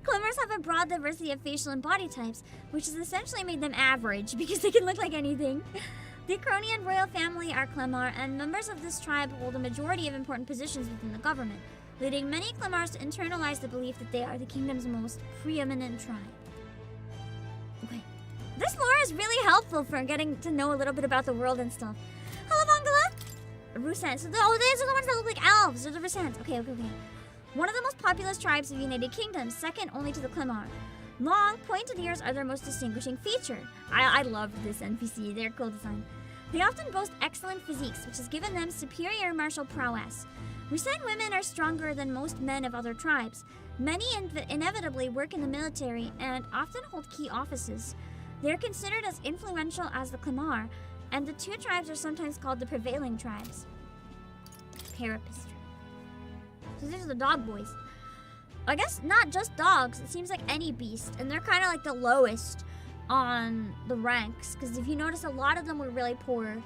Clemars have a broad diversity of facial and body types, which has essentially made them average, because they can look like anything. The Uchronian royal family are Clemar, and members of this tribe hold a majority of important positions within the government, leading many Clemars to internalize the belief that they are the kingdom's most preeminent tribe. Okay. This lore is really helpful for getting to know a little bit about the world and stuff. Hello, Vongala! Rusans. So these are the ones that look like elves. They're the Rusans. Okay. One of the most populous tribes of the United Kingdom, second only to the Clemar. Long, pointed ears are their most distinguishing feature. I love this NPC. They're cool design. They often boast excellent physiques, which has given them superior martial prowess. Rusan women are stronger than most men of other tribes. Many inevitably work in the military and often hold key offices. They are considered as influential as the Clemar, and the two tribes are sometimes called the prevailing tribes. Parapist. So these are the dog boys. I guess not just dogs, it seems like any beast, and they're kind of like the lowest on the ranks, because if you notice, a lot of them were really poor.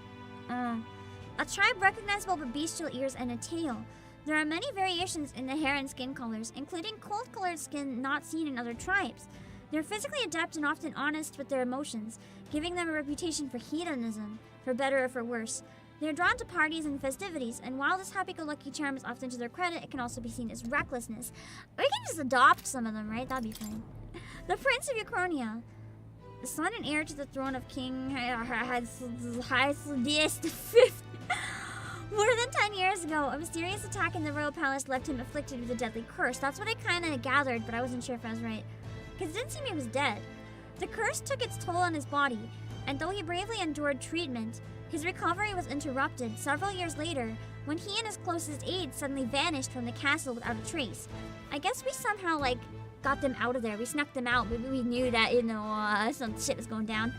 A tribe recognizable by bestial ears and a tail. There are many variations in the hair and skin colors, including cold-colored skin not seen in other tribes. They're physically adept and often honest with their emotions, giving them a reputation for hedonism, for better or for worse. They're drawn to parties and festivities, and while this happy-go-lucky charm is often to their credit, it can also be seen as recklessness. We can just adopt some of them, right? That'd be fine. The Prince of Uchronia, the son and heir to the throne of King Hysldius V. More than 10 years ago, a mysterious attack in the royal palace left him afflicted with a deadly curse. That's what I kind of gathered, but I wasn't sure if I was right. Because it didn't seem he was dead. The curse took its toll on his body, and though he bravely endured treatment, his recovery was interrupted several years later when he and his closest aides suddenly vanished from the castle without a trace. I guess we somehow, like, got them out of there. We snuck them out. Maybe we knew that, you know, some shit was going down.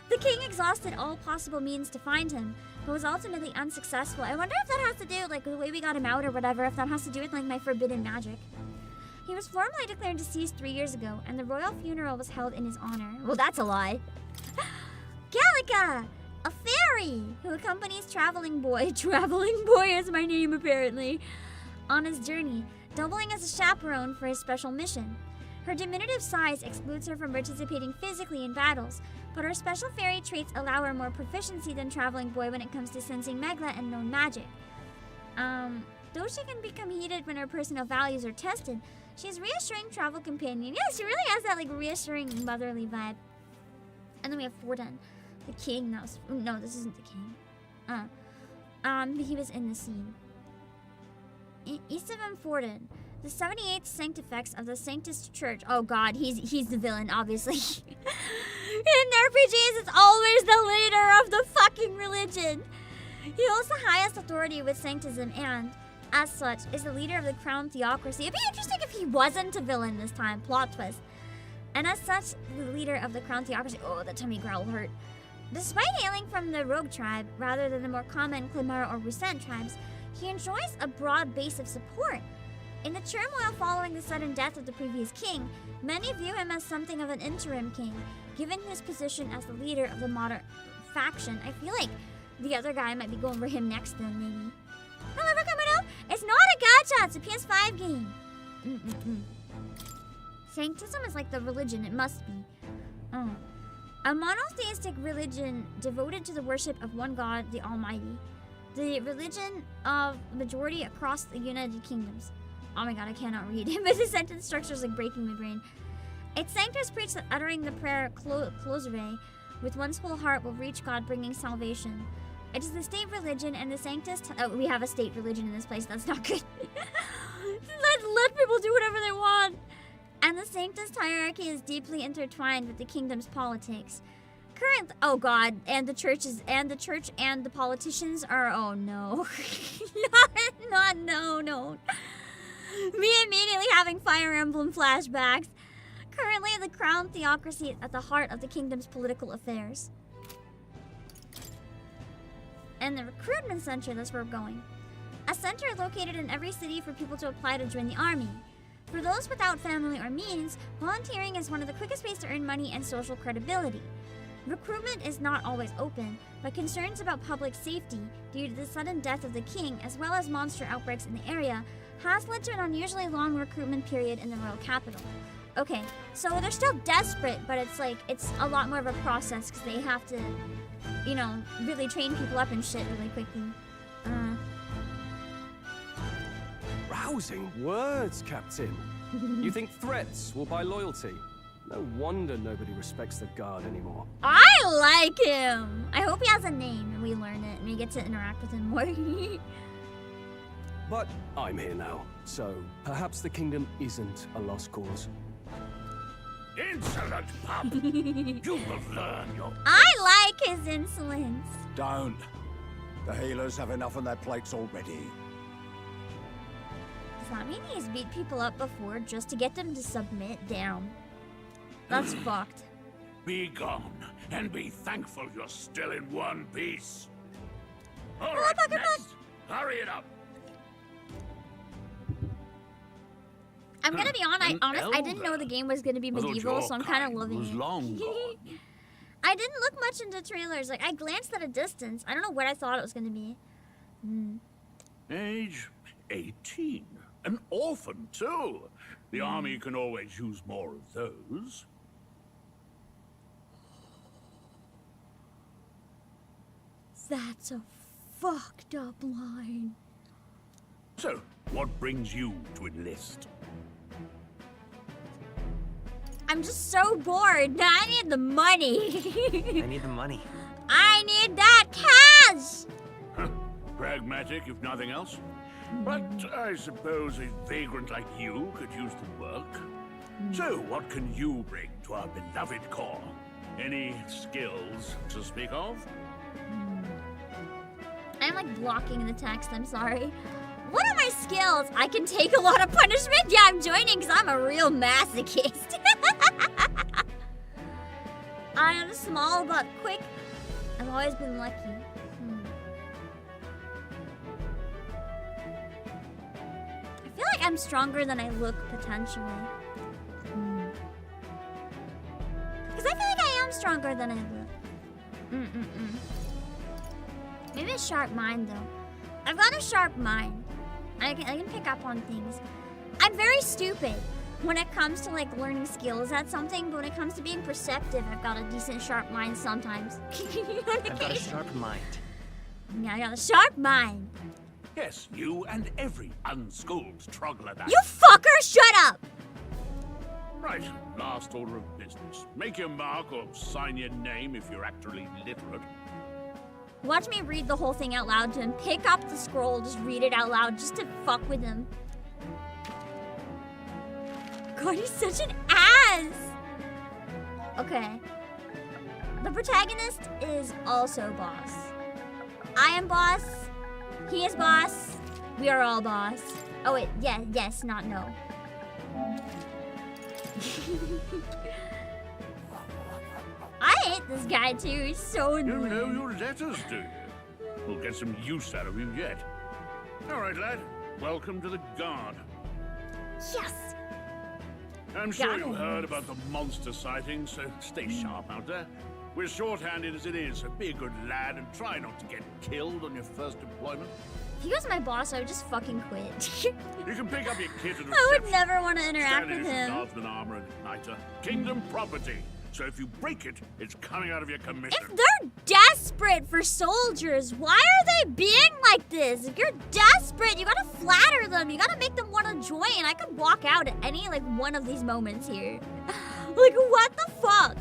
The king exhausted all possible means to find him, but was ultimately unsuccessful. I wonder if that has to do, like, the way we got him out or whatever, if that has to do with, like, my forbidden magic. He was formally declared deceased 3 years ago, and the royal funeral was held in his honor. Well, that's a lie. Gallica! A fairy who accompanies Traveling Boy. Traveling Boy is my name, apparently. On his journey, doubling as a chaperone for his special mission. Her diminutive size excludes her from participating physically in battles, but her special fairy traits allow her more proficiency than Traveling Boy when it comes to sensing Megla and known magic. Though she can become heated when her personal values are tested, she's a reassuring travel companion. Yeah, she really has that, like, reassuring motherly vibe. And then we have Forden, the king. No, this isn't the king. He was in the scene. Istvan Forden, the 78th Sanctifex of the Sanctus Church. Oh god, he's the villain, obviously. In RPGs, it's always the leader of the fucking religion. He holds the highest authority with sanctism and, as such, is the leader of the crown theocracy. It'd be interesting if he wasn't a villain this time. Plot twist. And as such, the leader of the crown theocracy. Oh, the tummy growl hurt. Despite hailing from the rogue tribe, rather than the more common Clamara or Rusent tribes, he enjoys a broad base of support. In the turmoil following the sudden death of the previous king, many view him as something of an interim king, given his position as the leader of the modern faction. I feel like the other guy might be going for him next then, maybe. Hello, coming out? It's not a gacha, it's a PS5 game. Sanctism is like the religion, it must be. A monotheistic religion devoted to the worship of one God, the Almighty. The religion of majority across the United Kingdoms. Oh my god, I cannot read. But the sentence structure is like breaking my brain. Its sanctors preach that uttering the prayer Closere with one's whole heart will reach God, bringing salvation. It is the state religion and the sanctus... Oh, we have a state religion in this place. That's not good. let people do whatever they want. And the sanctus hierarchy is deeply intertwined with the kingdom's politics. Oh god, and the church and the politicians are... Oh no. No. Me immediately having Fire Emblem flashbacks. Currently, the crown theocracy is at the heart of the kingdom's political affairs. And the recruitment center, that's where we're going. A center located in every city for people to apply to join the army. For those without family or means, volunteering is one of the quickest ways to earn money and social credibility. Recruitment is not always open, but concerns about public safety due to the sudden death of the king, as well as monster outbreaks in the area, has led to an unusually long recruitment period in the royal capital. Okay, so they're still desperate, but it's a lot more of a process because they have to, you know, really train people up and shit really quickly. Rousing words, Captain. You think threats will buy loyalty? No wonder nobody respects the guard anymore. I like him! I hope he has a name and we learn it and we get to interact with him more. But I'm here now, so perhaps the kingdom isn't a lost cause. Insolent pup! You will learn your... I like his insolence. Don't. The healers have enough on their plates already. Does that mean he's beat people up before just to get them to submit? Damn. That's fucked. Be gone, and be thankful you're still in one piece. All Hello, right, Pokemon. next. Hurry it up. I'm gonna be honest, I didn't know the game was gonna be I thought medieval, your so I'm kind of kind loving was it. long gone. I didn't look much into trailers. Like, I glanced at a distance. I don't know what I thought it was gonna be. Age 18. An orphan, too. The army can always use more of those. That's a fucked up line. So, what brings you to enlist? I'm just so bored. I need the money. I need the money. I need that cash. Pragmatic, if nothing else. But I suppose a vagrant like you could use the work. So, what can you bring to our beloved corps? Any skills to speak of? I'm like blocking the text, I'm sorry. What are my skills? I can take a lot of punishment? Yeah, I'm joining because I'm a real masochist. I am small but quick. I've always been lucky. I feel like I'm stronger than I look, potentially. Because I feel like I am stronger than I look. Maybe a sharp mind, though. I've got a sharp mind. I can pick up on things. I'm very stupid when it comes to like learning skills at something, but when it comes to being perceptive, I've got a decent sharp mind sometimes. I've got a sharp mind. Yeah, I got a sharp mind. Yes, you and every unschooled troglodyte. You fucker, shut up! Right, last order of business. Make your mark or sign your name if you're actually literate. Watch me read the whole thing out loud to him. Pick up the scroll, just read it out loud, just to fuck with him. God, he's such an ass! Okay. The protagonist is also boss. I am boss. He is boss. We are all boss. Oh wait, yeah, yes, not no. I hate this guy too, he's so annoying. You know your letters, do you? We'll get some use out of you yet. All right, lad. Welcome to the Guard. Yes! I'm sure you heard about the monster sighting, so stay sharp out there. We're short-handed as it is, so be a good lad and try not to get killed on your first deployment. If he was my boss, I would just fucking quit. You can pick up your kit at reception. I would never want to interact Standard with issue him. Guardsman armor and igniter. Kingdom property. So if you break it, it's coming out of your commission. If they're desperate for soldiers, why are they being like this? If you're desperate, you gotta flatter them. You gotta make them want to join. I could walk out at any, like, one of these moments here. Like, what the fuck?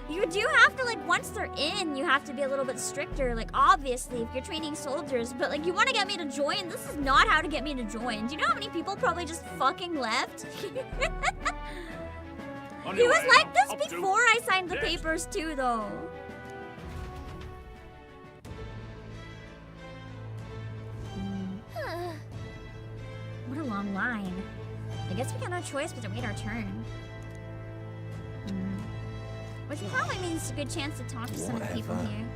You do have to, like, once they're in, you have to be a little bit stricter. Like, obviously, if you're training soldiers. But, like, you want to get me to join? This is not how to get me to join. Do you know how many people probably just fucking left? He was like this before I signed the papers too, though. What a long line. I guess we got no choice but to wait our turn. Which probably means it's a good chance to talk to some of the people here.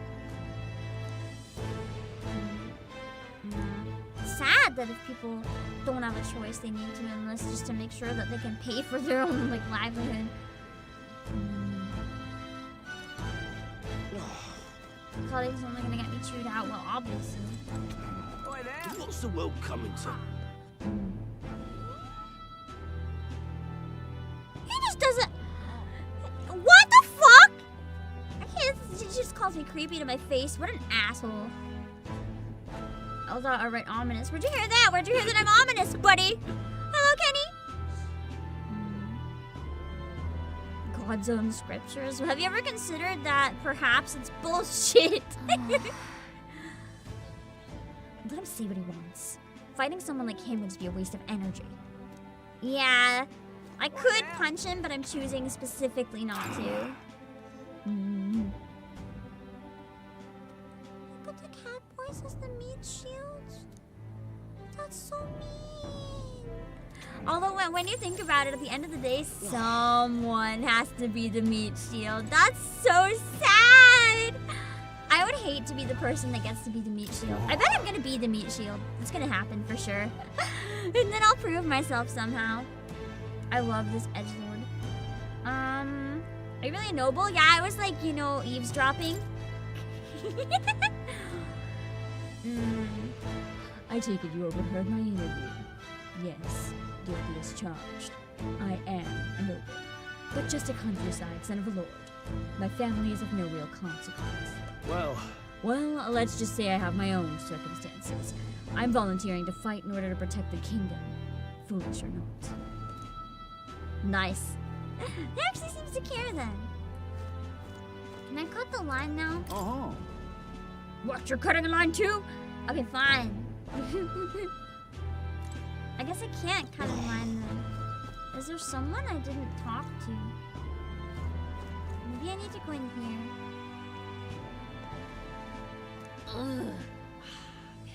Sad that if people don't have a choice, they need to enlist just to make sure that they can pay for their own, like, livelihood. Colleagues only gonna get me chewed out, well, obviously. What's the world coming to? He just doesn't. What the fuck? He just calls me creepy to my face. What an asshole. Although, alright, ominous. Where'd you hear that? Where'd you hear that I'm ominous, buddy? Hello, Kenny? God's own scriptures. Have you ever considered that perhaps it's bullshit? Let him say what he wants. Fighting someone like him would just be a waste of energy. Yeah, I could punch him, but I'm choosing specifically not to. But the cat voice is the meat shield? That's so mean. Although when you think about it, at the end of the day, someone has to be the meat shield. That's so sad. I would hate to be the person that gets to be the meat shield. I bet I'm gonna be the meat shield. It's gonna happen for sure. And then I'll prove myself somehow. I love this edgelord. Are you really noble? Yeah, I was like, you know, eavesdropping. I take it you overheard my interview. Yes, guilty as charged. I am a noble, but just a countryside son of a lord. My family is of no real consequence. Well, let's just say I have my own circumstances. I'm volunteering to fight in order to protect the kingdom, foolish or not. Nice. He actually seems to care then. Can I cut the line now? Uh-huh. What, you're cutting a line too? Okay, fine. I guess I can't cut a line then. Is there someone I didn't talk to? Maybe I need to go in here. Ugh.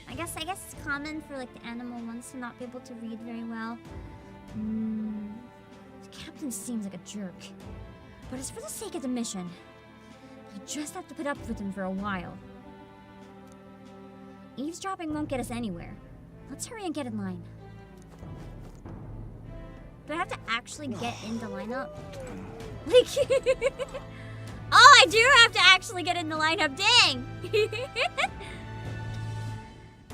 I guess it's common for like the animal ones to not be able to read very well. The captain seems like a jerk. But it's for the sake of the mission. You just have to put up with him for a while. Eavesdropping won't get us anywhere. Let's hurry and get in line. Do I have to actually get in the lineup? Like, oh, I do have to actually get in the lineup. Dang!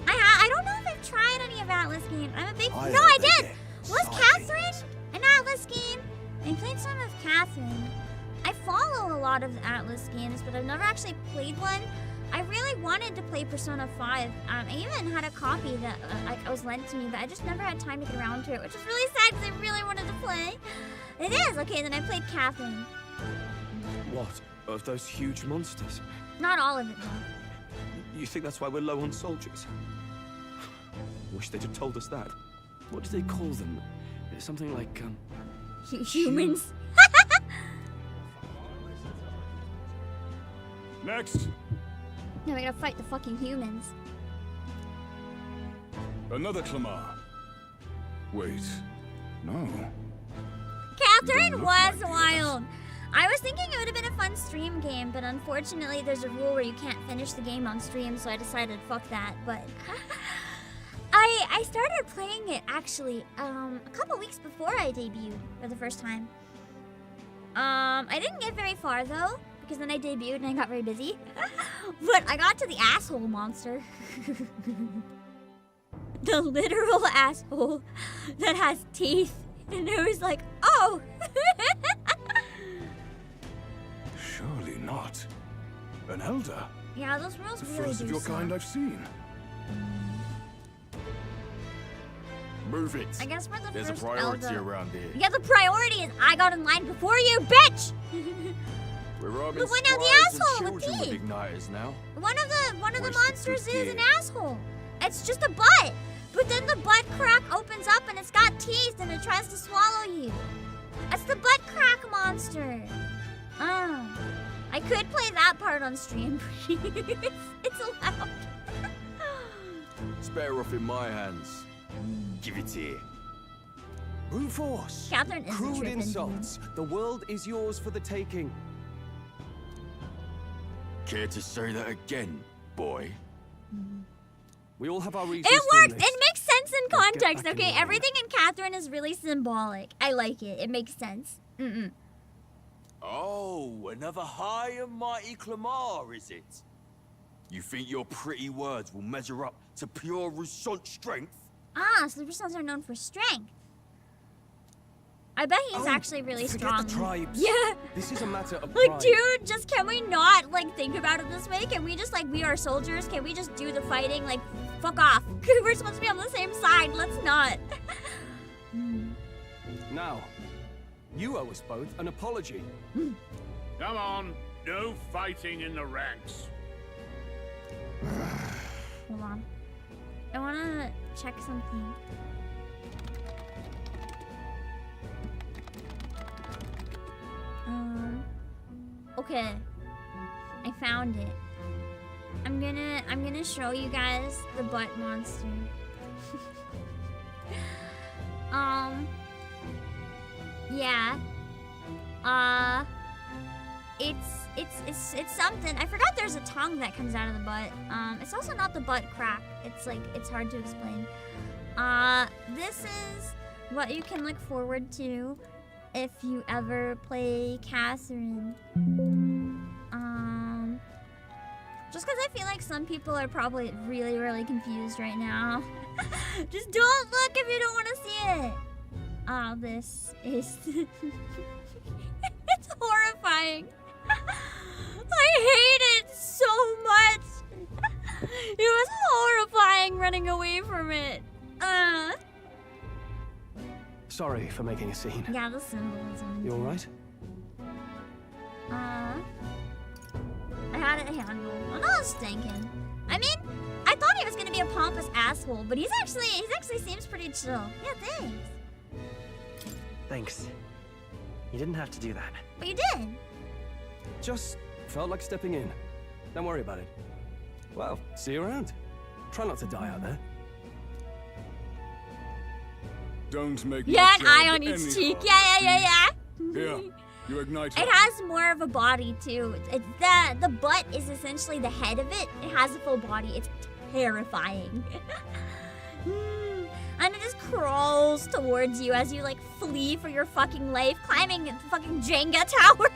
I don't know if I've tried any of ATLUS games. I'm a big... No, I did! Was Catherine an ATLUS game? I played some of Catherine. I follow a lot of the ATLUS games, but I've never actually played one. I really wanted to play Persona 5. I even had a copy that was lent to me, but I just never had time to get around to it, which is really sad because I really wanted to play. It is! Okay, then I played Catherine. what? Of those huge monsters? Not all of it, though. You think that's why we're low on soldiers? Wish they'd have told us that. What do they call them? Something like, Humans? Next! No, we gotta fight the fucking humans. Another Clamar. Wait. No. Catherine was wild! I was thinking it would have been a fun stream game, but unfortunately there's a rule where you can't finish the game on stream, so I decided fuck that, but... I started playing it, actually, a couple weeks before I debuted for the first time. I didn't get very far, though, because then I debuted and I got very busy. But I got to the asshole monster. The literal asshole that has teeth. And it was like, oh! Surely not. An elder? Yeah, those rules The really first do of your suck. kind I've seen. Move it. I guess we're the There's first a priority elder. around here. Yeah, the priority is I got in line before you, bitch! We're arming But why now the squires and asshole with children teeth? igniters now. One of the Wasted monsters good is an gear. asshole. It's just a butt. But then the butt crack opens up and it's got teeth and it tries to swallow you. That's the butt crack monster. Oh. I could play that part on stream. It's allowed. It's better off in my hands. Give it here. Brute force! Catherine is Crude tripping. insults! The world is yours for the taking. Care to say that again, boy? We all have our reasons. It for works. this. It makes sense in Let's get context. back in Okay, line. everything in Catherine is really symbolic. I like it. It makes sense. Oh, another high and mighty Clamar, is it? You think your pretty words will measure up to pure Rousseau strength? Ah, so the Rousseaus are known for strength. I bet he's actually really Forget strong. the tribes. Yeah. This is a matter of Like, pride. dude, just can we not, like, think about it this way? Can we just, like, we are soldiers? Can we just do the fighting? Like, fuck off. We're supposed to be on the same side. Let's not. Now, you owe us both an apology. Come on, no fighting in the ranks. Hold on. I want to check something. Okay. I found it. I'm gonna show you guys the butt monster. Yeah. It's something. I forgot there's a tongue that comes out of the butt. It's also not the butt crack. It's like, it's hard to explain. This is what you can look forward to if you ever play Catherine. Just because I feel like some people are probably really, really confused right now. Just don't look if you don't want to see it. This is... It's horrifying. I hate it so much. It was horrifying running away from it. Sorry for making a scene. Yeah, the symbolism. You alright? I had it handled. I'm not stinking. I mean, I thought he was gonna be a pompous asshole, but he actually seems pretty chill. Yeah, thanks. Thanks. You didn't have to do that. But you did. Just felt like stepping in. Don't worry about it. Well, see you around. Try not to die out there. Don't make Yeah, an eye on each cheek. Yeah. Here, you ignite It has more of a body too. It's the butt is essentially the head of it. It has a full body. It's terrifying. And it just crawls towards you as you like flee for your fucking life, climbing the fucking Jenga tower.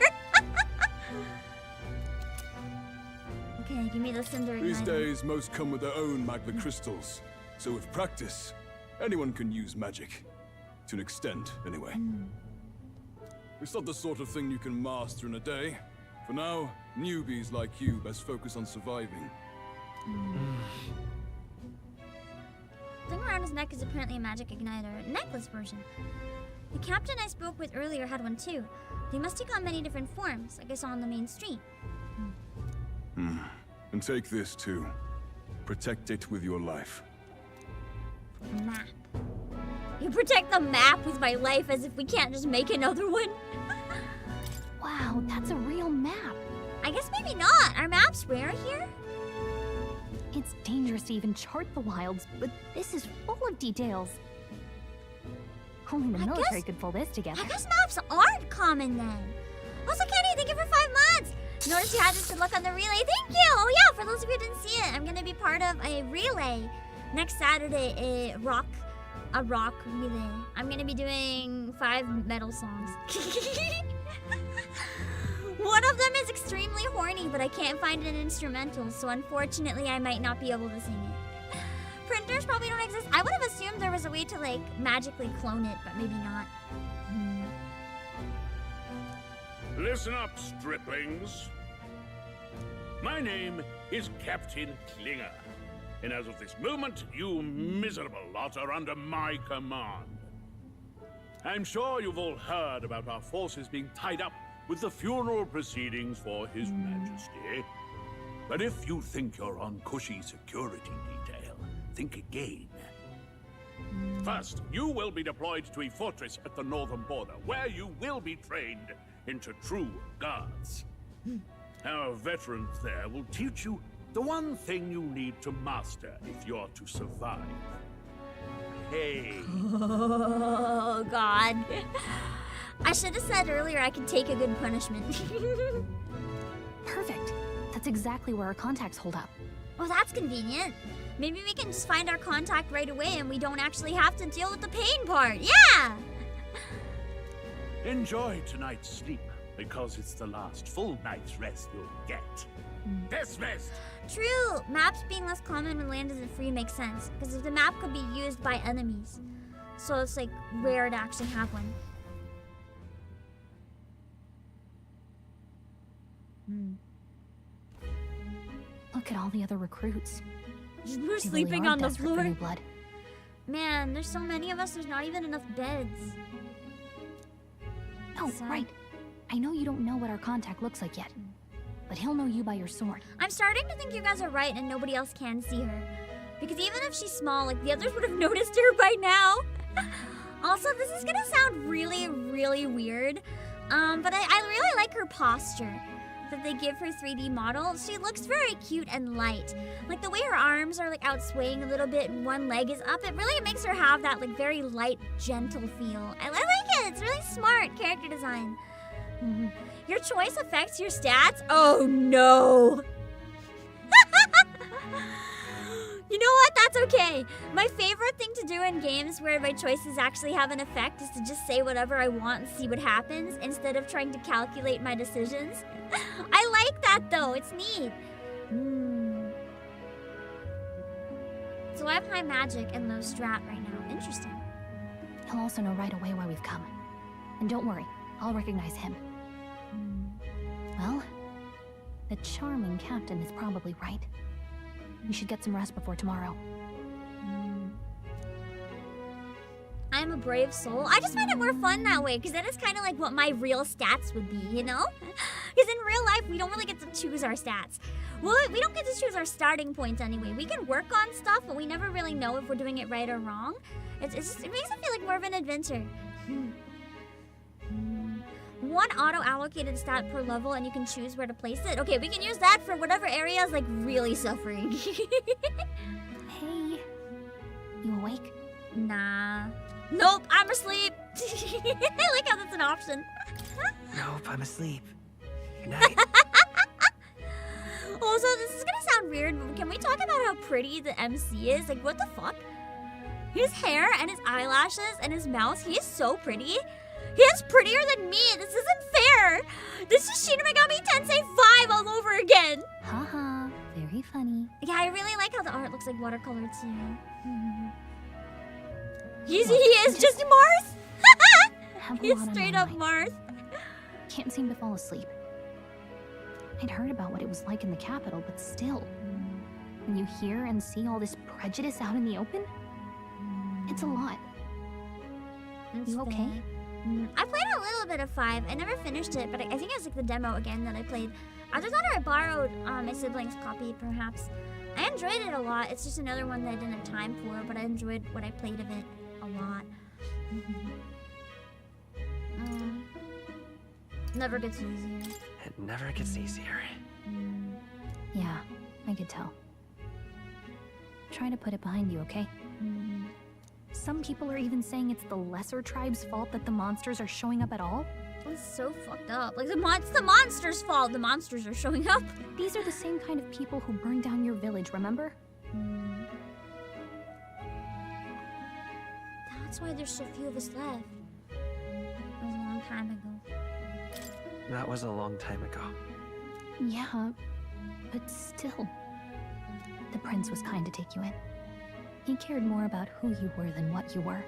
Okay, give me the cinder These igniter. days, most come with their own magma crystals. So with practice, anyone can use magic. To an extent, anyway. It's not the sort of thing you can master in a day. For now, newbies like you best focus on surviving. The thing around his neck is apparently a magic igniter, a necklace version. The captain I spoke with earlier had one too. They must take on many different forms, like I saw on the main street. And take this too. Protect it with your life. A map. You protect the map with my life as if we can't just make another one. Wow, that's a real map. I guess maybe not. Are maps rare here? It's dangerous to even chart the wilds, but this is full of details. Only the military could pull this together. I guess maps aren't common then. Also, Kenny, thank you for 5 months. Notice you had this good luck on the relay. Thank you. Oh yeah, for those of you who didn't see it, I'm gonna be part of a relay next Saturday. A rock relay. I'm gonna be doing 5 metal songs. One of them is extremely horny, but I can't find an instrumental, so unfortunately I might not be able to sing it. Printers probably don't exist. I would have assumed there was a way to like magically clone it, but maybe not. Listen up, striplings. My name is Captain Klinger, and as of this moment, you miserable lot are under my command. I'm sure you've all heard about our forces being tied up with the funeral proceedings for His Majesty. But if you think you're on cushy security detail, think again. First, you will be deployed to a fortress at the northern border, where you will be trained into true guards. Our veterans there will teach you the one thing you need to master if you're to survive. Hey. Oh, God. I should have said earlier I could take a good punishment. Perfect. That's exactly where our contacts hold up. Well, that's convenient. Maybe we can just find our contact right away and we don't actually have to deal with the pain part. Yeah! Enjoy tonight's sleep, because it's the last full night's rest you'll get. Dismissed! True. Maps being less common when land isn't free makes sense, because if the map could be used by enemies. So it's like rare to actually have one. Look at all the other recruits. We're sleeping on the floor. Man, there's so many of us, there's not even enough beds. Oh, right. I know you don't know what our contact looks like yet, but he'll know you by your sword. I'm starting to think you guys are right and nobody else can see her. Because even if she's small, like the others would have noticed her by now. Also, this is gonna sound really, really weird. But I really like her posture that they give her 3D model. She looks very cute and light. Like the way her arms are like out swaying a little bit and one leg is up, it really makes her have that like very light, gentle feel. I like it. It's really smart character design. Your choice affects your stats? Oh no. You know what? That's okay. My favorite thing to do in games where my choices actually have an effect is to just say whatever I want and see what happens instead of trying to calculate my decisions. I like that though. It's neat. So I have high magic and low strat right now. Interesting. He'll also know right away why we've come. And don't worry, I'll recognize him. Well, the charming captain is probably right. We should get some rest before tomorrow. I'm a brave soul. I just find it more fun that way, because that is kind of like what my real stats would be, you know? Because in real life, we don't really get to choose our stats. Well, we don't get to choose our starting points anyway. We can work on stuff, but we never really know if we're doing it right or wrong. It makes it feel like more of an adventure. One auto-allocated stat per level, and you can choose where to place it. Okay, we can use that for whatever area is like really suffering. Hey, you awake? Nah. Nope, I'm asleep. I like how that's an option. Nope, I'm asleep. Good night. Also, this is gonna sound weird, but can we talk about how pretty the MC is? Like, what the fuck? His hair and his eyelashes and his mouth, he is so pretty. He is prettier than me. This isn't fair. This is Shin Megami Tensei 5 all over again. Haha, very funny. Yeah, I really like how the art looks like watercolor too. He is just Marth. He's straight up Marth. Can't seem to fall asleep. I'd heard about what it was like in the capital, but still. When you hear and see all this prejudice out in the open, it's a lot. You okay? I played a little bit of 5. I never finished it, but I think it was like the demo again that I played. I just thought I borrowed my sibling's copy, perhaps. I enjoyed it a lot. It's just another one that I didn't have time for, but I enjoyed what I played of it a lot. Never gets easier. It never gets easier. Yeah, I could tell. Try to put it behind you, okay? Some people are even saying it's the lesser tribe's fault that the monsters are showing up at all. That's so fucked up. Like, it's the monsters' fault the monsters are showing up. These are the same kind of people who burned down your village, remember? That's why there's so few of us left. That was a long time ago. That was a long time ago. Yeah, but still. The prince was kind to take you in. He cared more about who you were than what you were.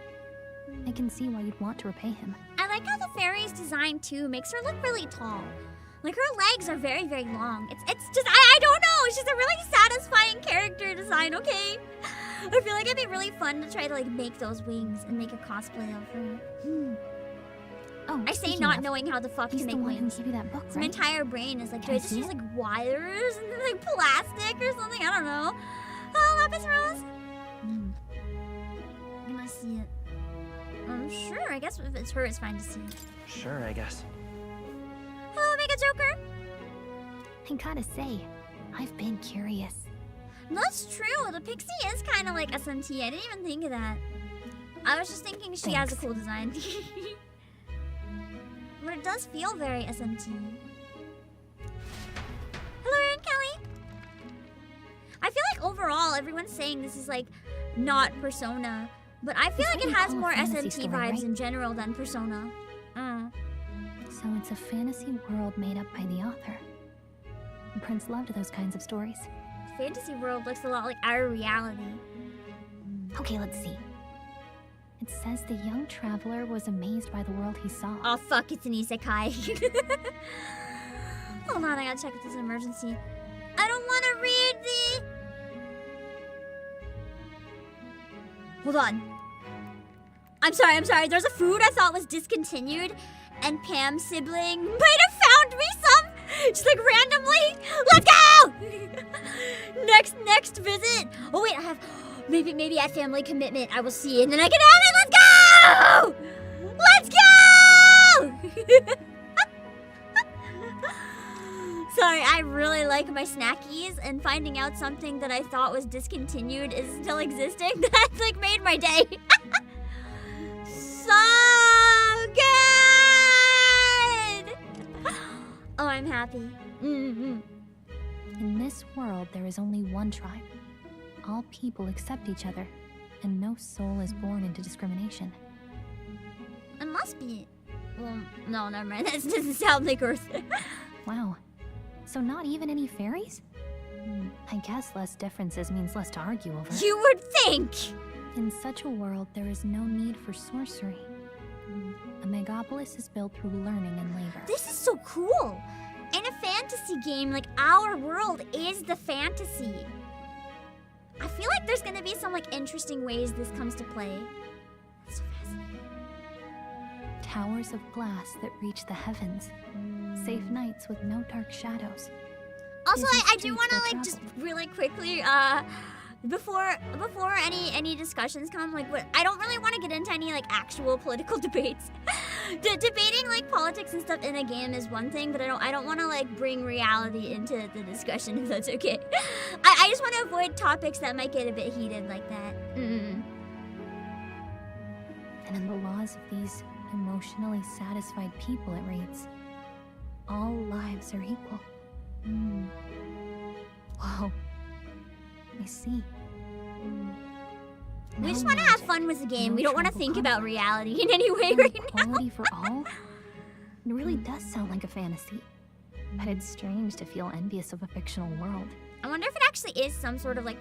I can see why you'd want to repay him. I like how the fairy's design too makes her look really tall. Like, her legs are very, very long. It's just, I don't know. It's just a really satisfying character design, okay? I feel like it'd be really fun to try to, like, make those wings and make a cosplay of her. Oh, I say not knowing how the fuck to make wings. Who gave you that book, So my entire brain is like, do I just use, like, wires and, like, plastic or something? I don't know. Oh, Lapis Rose. I'm gonna see it. Sure, I guess if it's her, it's fine to see. Sure, I guess. Hello, Mega Joker. I gotta say, I've been curious. No, that's true. The pixie is kind of like SMT. I didn't even think of that. I was just thinking she has a cool design. But it does feel very SMT. Hello, Aaron Kelly. I feel like overall, everyone's saying this is like not Persona. But I feel like it has more SMT vibes in general than Persona. So it's a fantasy world made up by the author. The prince loved those kinds of stories. Fantasy world looks a lot like our reality. Okay, let's see. It says the young traveler was amazed by the world he saw. Oh fuck, it's an isekai. Hold on, I gotta check if there's an emergency. I don't want to read the... Hold on. I'm sorry. There's a food I thought was discontinued, and Pam's sibling might have found me some, just like randomly. Let's go! Next visit. Oh wait, I have, maybe I have family commitment. I will see, and then I can have it. Let's go! Sorry, I really like my snackies, and finding out something that I thought was discontinued is still existing, that's like made my day. So good! happy. In this world, there is only one tribe. All people accept each other, and no soul is born into discrimination. It must be. Well, no, never mind. That doesn't sound like Earth. Wow. So not even any fairies? I guess less differences means less to argue over. You would think! In such a world, there is no need for sorcery. A megapolis is built through learning and labor. This is so cool! In a fantasy game, like, our world is the fantasy. I feel like there's gonna be some, like, interesting ways this comes to play. That's so fascinating. Towers of glass that reach the heavens. Safe nights with no dark shadows. Also, Busy I do streets want to, will like, travel. just really quickly, before any discussions come, like, I don't really want to get into any, like, actual political debates. Debating, like, politics and stuff in a game is one thing, but I don't want to, like, bring reality into the discussion, if that's okay. I just want to avoid topics that might get a bit heated like that. And in the laws of these emotionally satisfied people, it reads, all lives are equal. Whoa. I see. We just want to have fun with the game. We don't want to think about reality in any way right now. Equality for all? It really does sound like a fantasy. But it's strange to feel envious of a fictional world. I wonder if it actually is some sort of, like,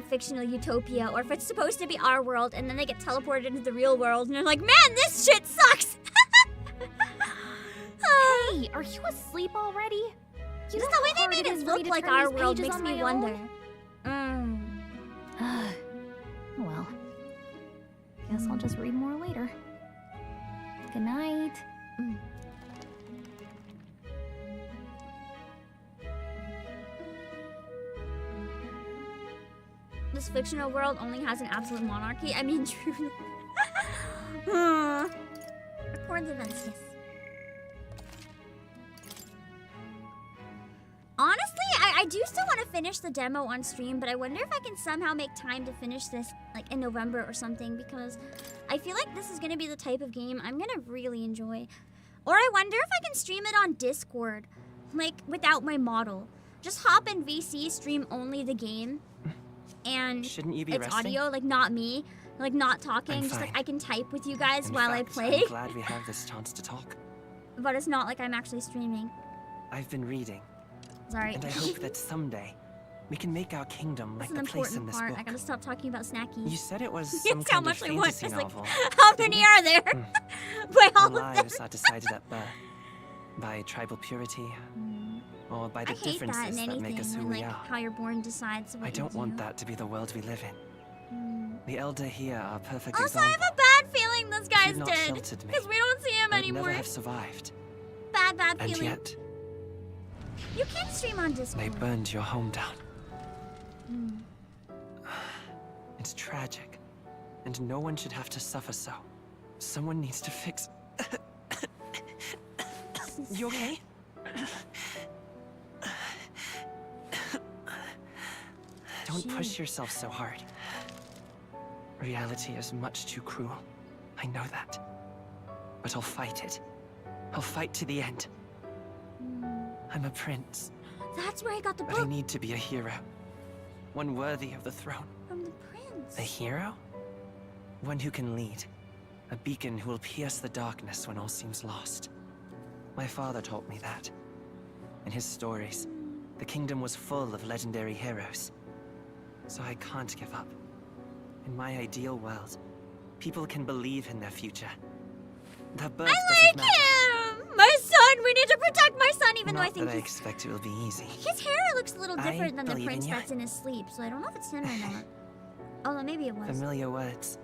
fictional utopia, or if it's supposed to be our world, and then they get teleported into the real world, and they're like, man, this shit sucks! Hey, are you asleep already? You Just know the way how they hard made is it for me look to like turn our these world pages makes on me my wonder. own? Well, guess I'll just read more later. Good night. This fictional world only has an absolute monarchy. I mean, truly. Record the events, yes. Honestly, I do still want to finish the demo on stream, but I wonder if I can somehow make time to finish this, like, in November or something, because I feel like this is going to be the type of game I'm going to really enjoy. Or I wonder if I can stream it on Discord, like, without my model. Just hop in VC, stream only the game, and Shouldn't you be it's resting? audio, like, not me, like, not talking, I'm just, like, fine. I can type with you guys In while fact, I play, I'm glad we have this chance to talk. but it's not like I'm actually streaming. I've been reading. Sorry. And I hope that someday we can make our kingdom like That's an the place in important this part. book. I gotta stop talking about snackies. You said it was It's some how kind much of I want. fantasy It's like, novel. how many are there? By Our all of them. lives are decided at birth by tribal purity, or by the I hate that differences in that make us who anything, when, we like, are. how you're born decides what I don't you want do. that to be the world we live in. The elder here are a perfect Also, I example. have a bad feeling this guy's Could not dead. sheltered me. Because we don't see him I'd anymore. never have survived. Bad And feeling. yet, You can stream on Discord. they burned your home down. Mm. It's tragic, and no one should have to suffer so. Someone needs to fix... You okay? Don't push yourself so hard. Reality is much too cruel. I know that. But I'll fight it. I'll fight to the end. I'm a prince. That's where I got the But I book need to be a hero. One worthy of the throne. from the prince. A hero? One who can lead. A beacon who will pierce the darkness when all seems lost. My father taught me that. In his stories, the kingdom was full of legendary heroes. So I can't give up. In my ideal world, people can believe in their future. Their birth doesn't matter. Him! My son! We need to protect my son, even though I Not think that I he's... expect it will be easy. His hair looks a little I different than the believe in prince you. that's in his sleep, so I don't know if it's him or not. Although maybe it was. Familiar words.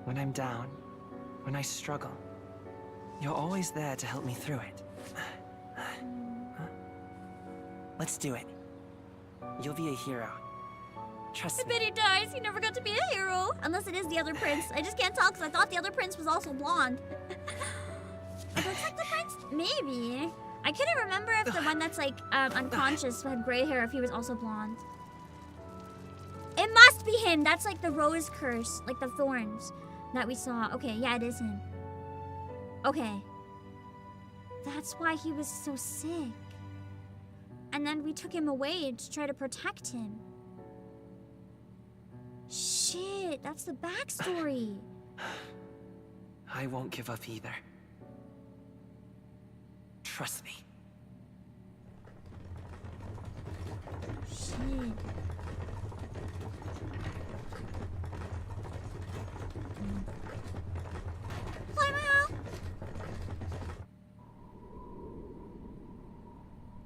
When I'm down, when I struggle, you're always there to help me through it. Let's do it. You'll be a hero. Trust I me. bet he dies. He never got to be a hero. Unless it is the other prince. I just can't tell because I thought the other prince was also blonde. It looks like the prince? Maybe. I couldn't remember if the one that's like unconscious had gray hair, if he was also blonde. It must be him. That's like the rose curse, like the thorns that we saw. Okay, yeah, it is him. Okay. That's why he was so sick. and then we took him away to try to protect him. Shit, that's the backstory. I won't give up either. Trust me. Shit. Fly me out.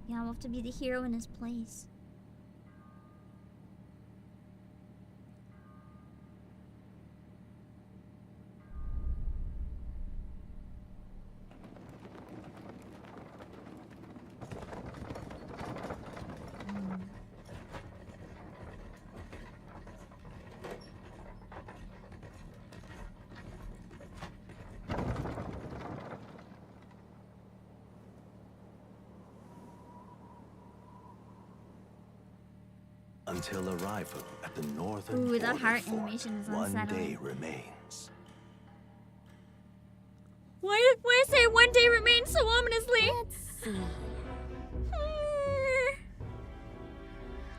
Yeah, I'll have to be the hero in his place. Until arrival at the northern Ooh, that border heart fort, animation is one unsettling. day remains. Why say one day remains so ominously? Let's see.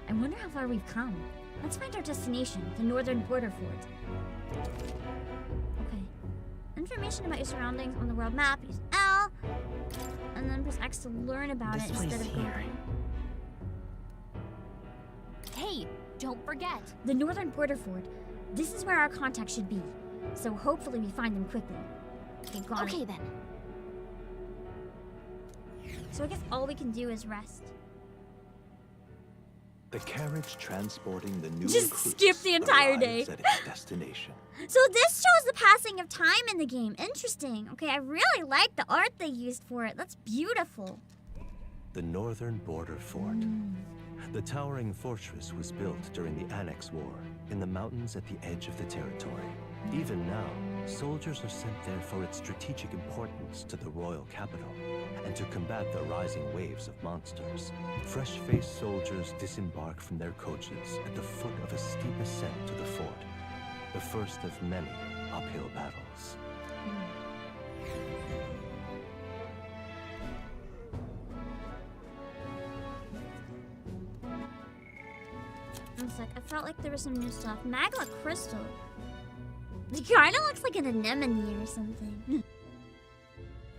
I wonder how far we've come. Let's find our destination, the northern border fort. Okay. Information about your surroundings on the world map. Use L. And then press X to learn about This it instead place of here. Googling. Hey, don't forget. The northern border fort. This is where our contact should be. So hopefully we find them quickly. Okay, got it. Okay then. So I guess all we can do is rest. The carriage transporting the new Just recruits skip the entire day. arrives at its destination. So this shows the passing of time in the game. Interesting. Okay, I really like the art they used for it. That's beautiful. The northern border fort. The towering fortress was built during the Annex War in the mountains at the edge of the territory. Even now, soldiers are sent there for its strategic importance to the royal capital and to combat the rising waves of monsters. Fresh-faced soldiers disembark from their coaches at the foot of a steep ascent to the fort, the first of many uphill battles. One sec, I felt like there was some new stuff. Magma crystal. It kinda looks like an anemone or something.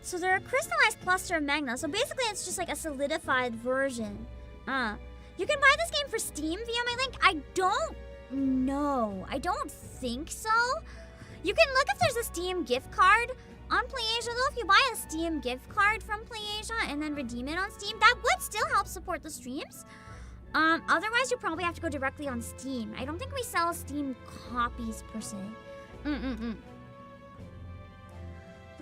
So they're a crystallized cluster of magma. So basically it's just like a solidified version. You can buy this game for Steam via my link. I don't know. I don't think so. You can look if there's a Steam gift card on PlayAsia though. If you buy a Steam gift card from PlayAsia and then redeem it on Steam, that would still help support the streams. Otherwise you probably have to go directly on Steam. I don't think we sell Steam copies per se. The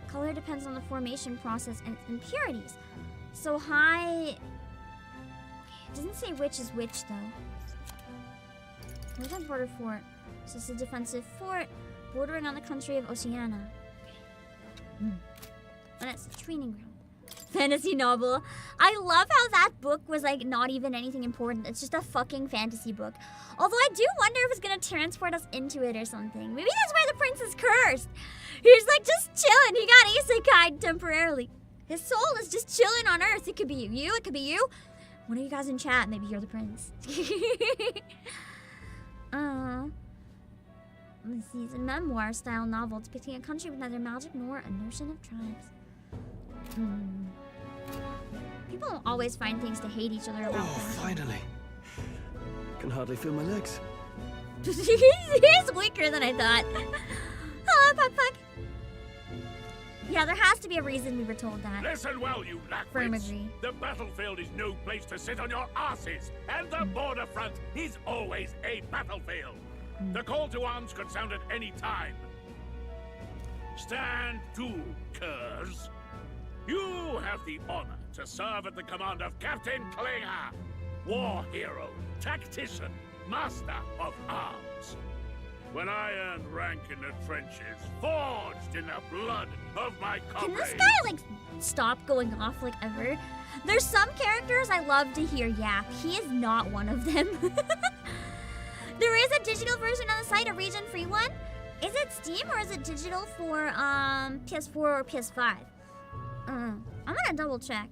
color depends on the formation process and its impurities. So high... Okay, it doesn't say which is which though. Northern border fort. So it's a defensive fort bordering on the country of Oceania. Okay. And it's a training ground. Fantasy novel. I love how that book was like not even anything important. It's just a fucking fantasy book. Although I do wonder if it's gonna transport us into it or something. Maybe that's why the prince is cursed. He's like just chilling. He got isekai'd temporarily. His soul is just chilling on Earth. It could be you. It could be you. One of you guys in chat. Maybe you're the prince. Let's see. It's a memoir-style novel depicting a country with neither magic nor a notion of tribes. People always find things to hate each other about. Oh, finally. Can hardly feel my legs. He's weaker than I thought. Hello, Puck Puck. Yeah, there has to be a reason we were told that. Listen well, you Firm lackwits. agree. The battlefield is no place to sit on your asses, and the border front is always a battlefield. The call to arms could sound at any time. Stand to, curs. You have the honor to serve at the command of Captain Klinger, war hero, tactician, master of arms. When I earned rank in the trenches, forged in the blood of my Can comrades. this guy, like, stop going off, like, ever? There's some characters I love to hear yap. He is not one of them. There is a digital version on the site, a region-free one. Is it Steam or is it digital for, PS4 or PS5? I'm gonna double check.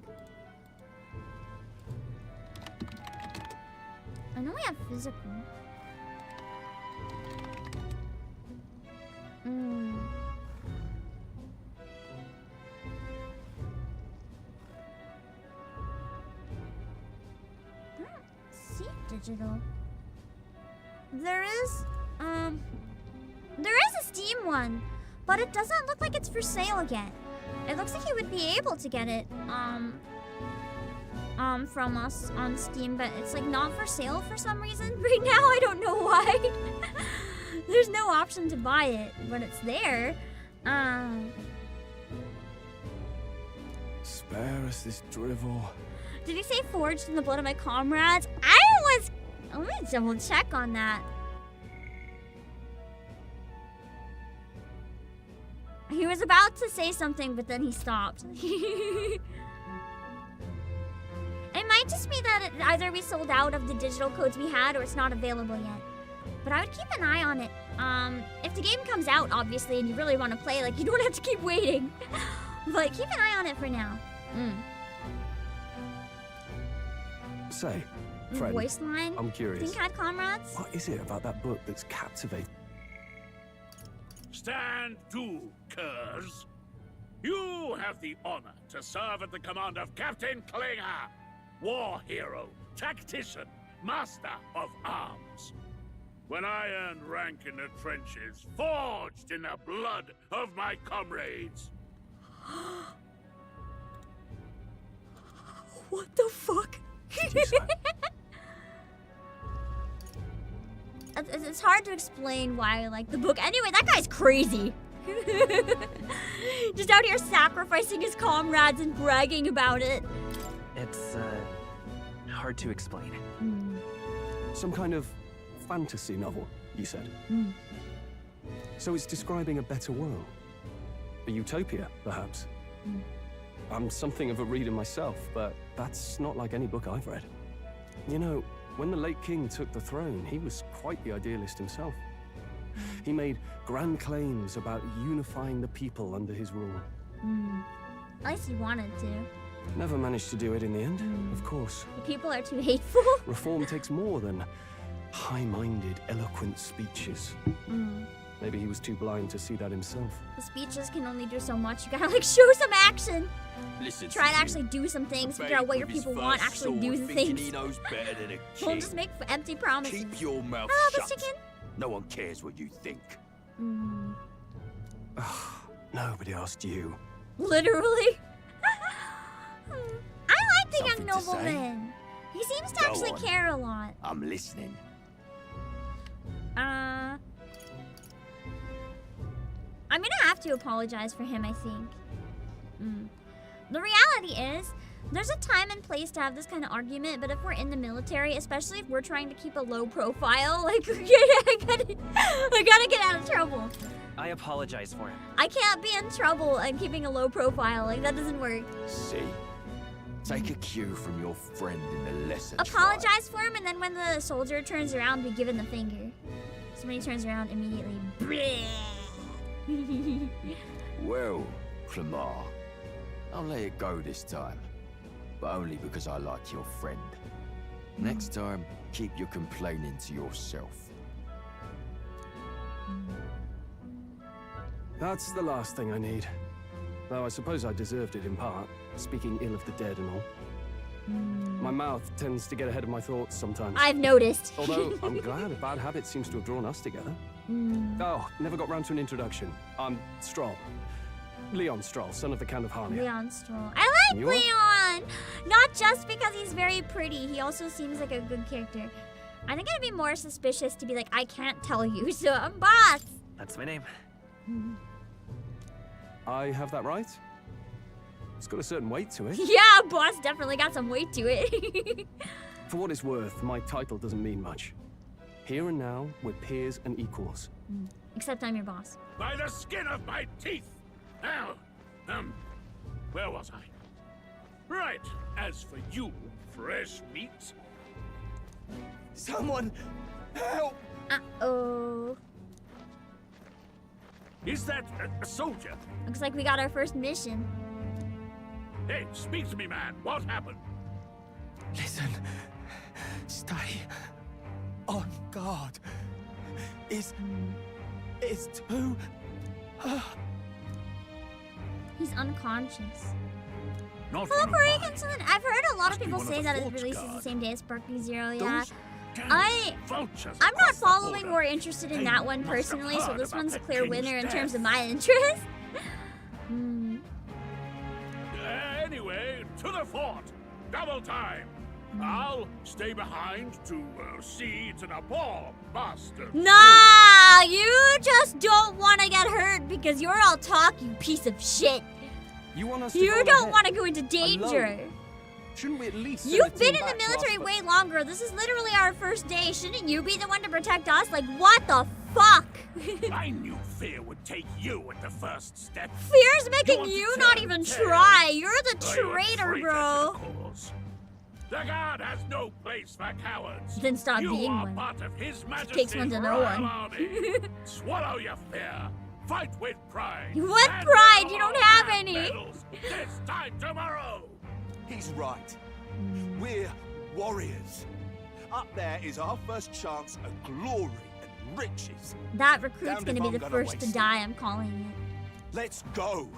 I know we have physical. I don't see digital. There is a Steam one, but it doesn't look like it's for sale yet. It looks like you would be able to get it, from us on Steam, but it's like not for sale for some reason right now. I don't know why. There's no option to buy it, but it's there. Spare us this drivel. Did he say forged in the blood of my comrades? Let me double check on that. He was about to say something, but then he stopped. It might just be that either we sold out of the digital codes we had or it's not available yet. But I would keep an eye on it. If the game comes out, obviously, and you really want to play, like, you don't have to keep waiting. But keep an eye on it for now. Say, friend, Voice line? I'm curious. Think had comrades? What is it about that book that's captivating? Stand to, curs. You have the honor to serve at the command of Captain Klinger, war hero, tactician, master of arms. When I earned rank in the trenches, forged in the blood of my comrades. What the fuck? It's hard to explain why I like the book. Anyway, that guy's crazy. Just out here sacrificing his comrades and bragging about it. It's, hard to explain. Some kind of fantasy novel, you said? So it's describing a better world? A utopia, perhaps? I'm something of a reader myself, but that's not like any book I've read. You know, when the late king took the throne, he was quite the idealist himself. He made grand claims about unifying the people under his rule. At least he wanted to. Never managed to do it in the end, of course. The people are too hateful. Reform takes more than high-minded, eloquent speeches. Maybe he was too blind to see that himself. The speeches can only do so much. You gotta, like, show some action. Listen, try to actually do some things, figure out what your people want, actually do the things. He knows better than a king. Don't just make empty promises. Keep your mouth shut. Chicken. No one cares what you think. Nobody asked you. Literally. I like the Something young to say? nobleman. He seems to Go actually on. care a lot. I'm listening. I'm gonna have to apologize for him, I think. The reality is, there's a time and place to have this kind of argument, but if we're in the military, especially if we're trying to keep a low profile, like, I gotta get out of trouble. I apologize for him. I can't be in trouble and keeping a low profile, like, that doesn't work. See? Take a cue from your friend in the lesser Apologize for him, and then when the soldier turns around, be given the finger. So when he turns around, immediately, Well, Clamar, I'll let it go this time. But only because I like your friend. Next time, keep your complaining to yourself. That's the last thing I need. Though I suppose I deserved it in part, speaking ill of the dead and all. My mouth tends to get ahead of my thoughts sometimes. I've noticed. Although, I'm glad a bad habit seems to have drawn us together. Oh, never got round to an introduction. I'm Stroll. Leon Stroll, son of the Count of Harnia. Leon Stroll. I like You are? Leon! Not just because he's very pretty, he also seems like a good character. I think it'd be more suspicious to be like, I can't tell you, so I'm boss! That's my name. I have that right? It's got a certain weight to it. Yeah, boss definitely got some weight to it. For what it's worth, my title doesn't mean much. Here and now, we're peers and equals. Except I'm your boss. By the skin of my teeth! Now, where was I? Right, as for you, fresh meat. Someone help! Uh-oh. Is that a soldier? Looks like we got our first mission. Hey, speak to me, man. What happened? Listen. Stay on guard. It's too... He's unconscious. Not Hello, one of Corey mine. Kinson. I've heard a lot of Must be people one of say the that it Forge releases the Guard. same day as Sparky Zero, yeah. Those damn vultures I'm not across the following border. or interested in They that one must have personally, so heard this about one's a the clear king's winner in terms death. of my interest. Hmm. Anyway, to the fort. Double time. I'll stay behind to see to the poor bastards. Nah, you just don't want to get hurt because you're all talk, you piece of shit. You want us to You go don't ahead? want to go into danger. Alone? Shouldn't we at least send You've a team been in the back to military us way longer. This is literally our first day. Shouldn't you be the one to protect us? Like, what the fuck? I knew fear would take you at the first step. Fear's making want to you not turn even tail? try. You're the Are you a traitor, traitor bro. to the cause? The guard has no place for cowards. Then stop you being are one. part of His Majesty's Takes one to know Royal one. Army. Swallow your fear. Fight with pride. What And pride? we'll You don't all have any. medals this time tomorrow. He's right. We're warriors. Up there is our first chance at glory and riches. That recruit's Damned gonna if be I'm the gonna first to waste die, I'm calling it. Let's go.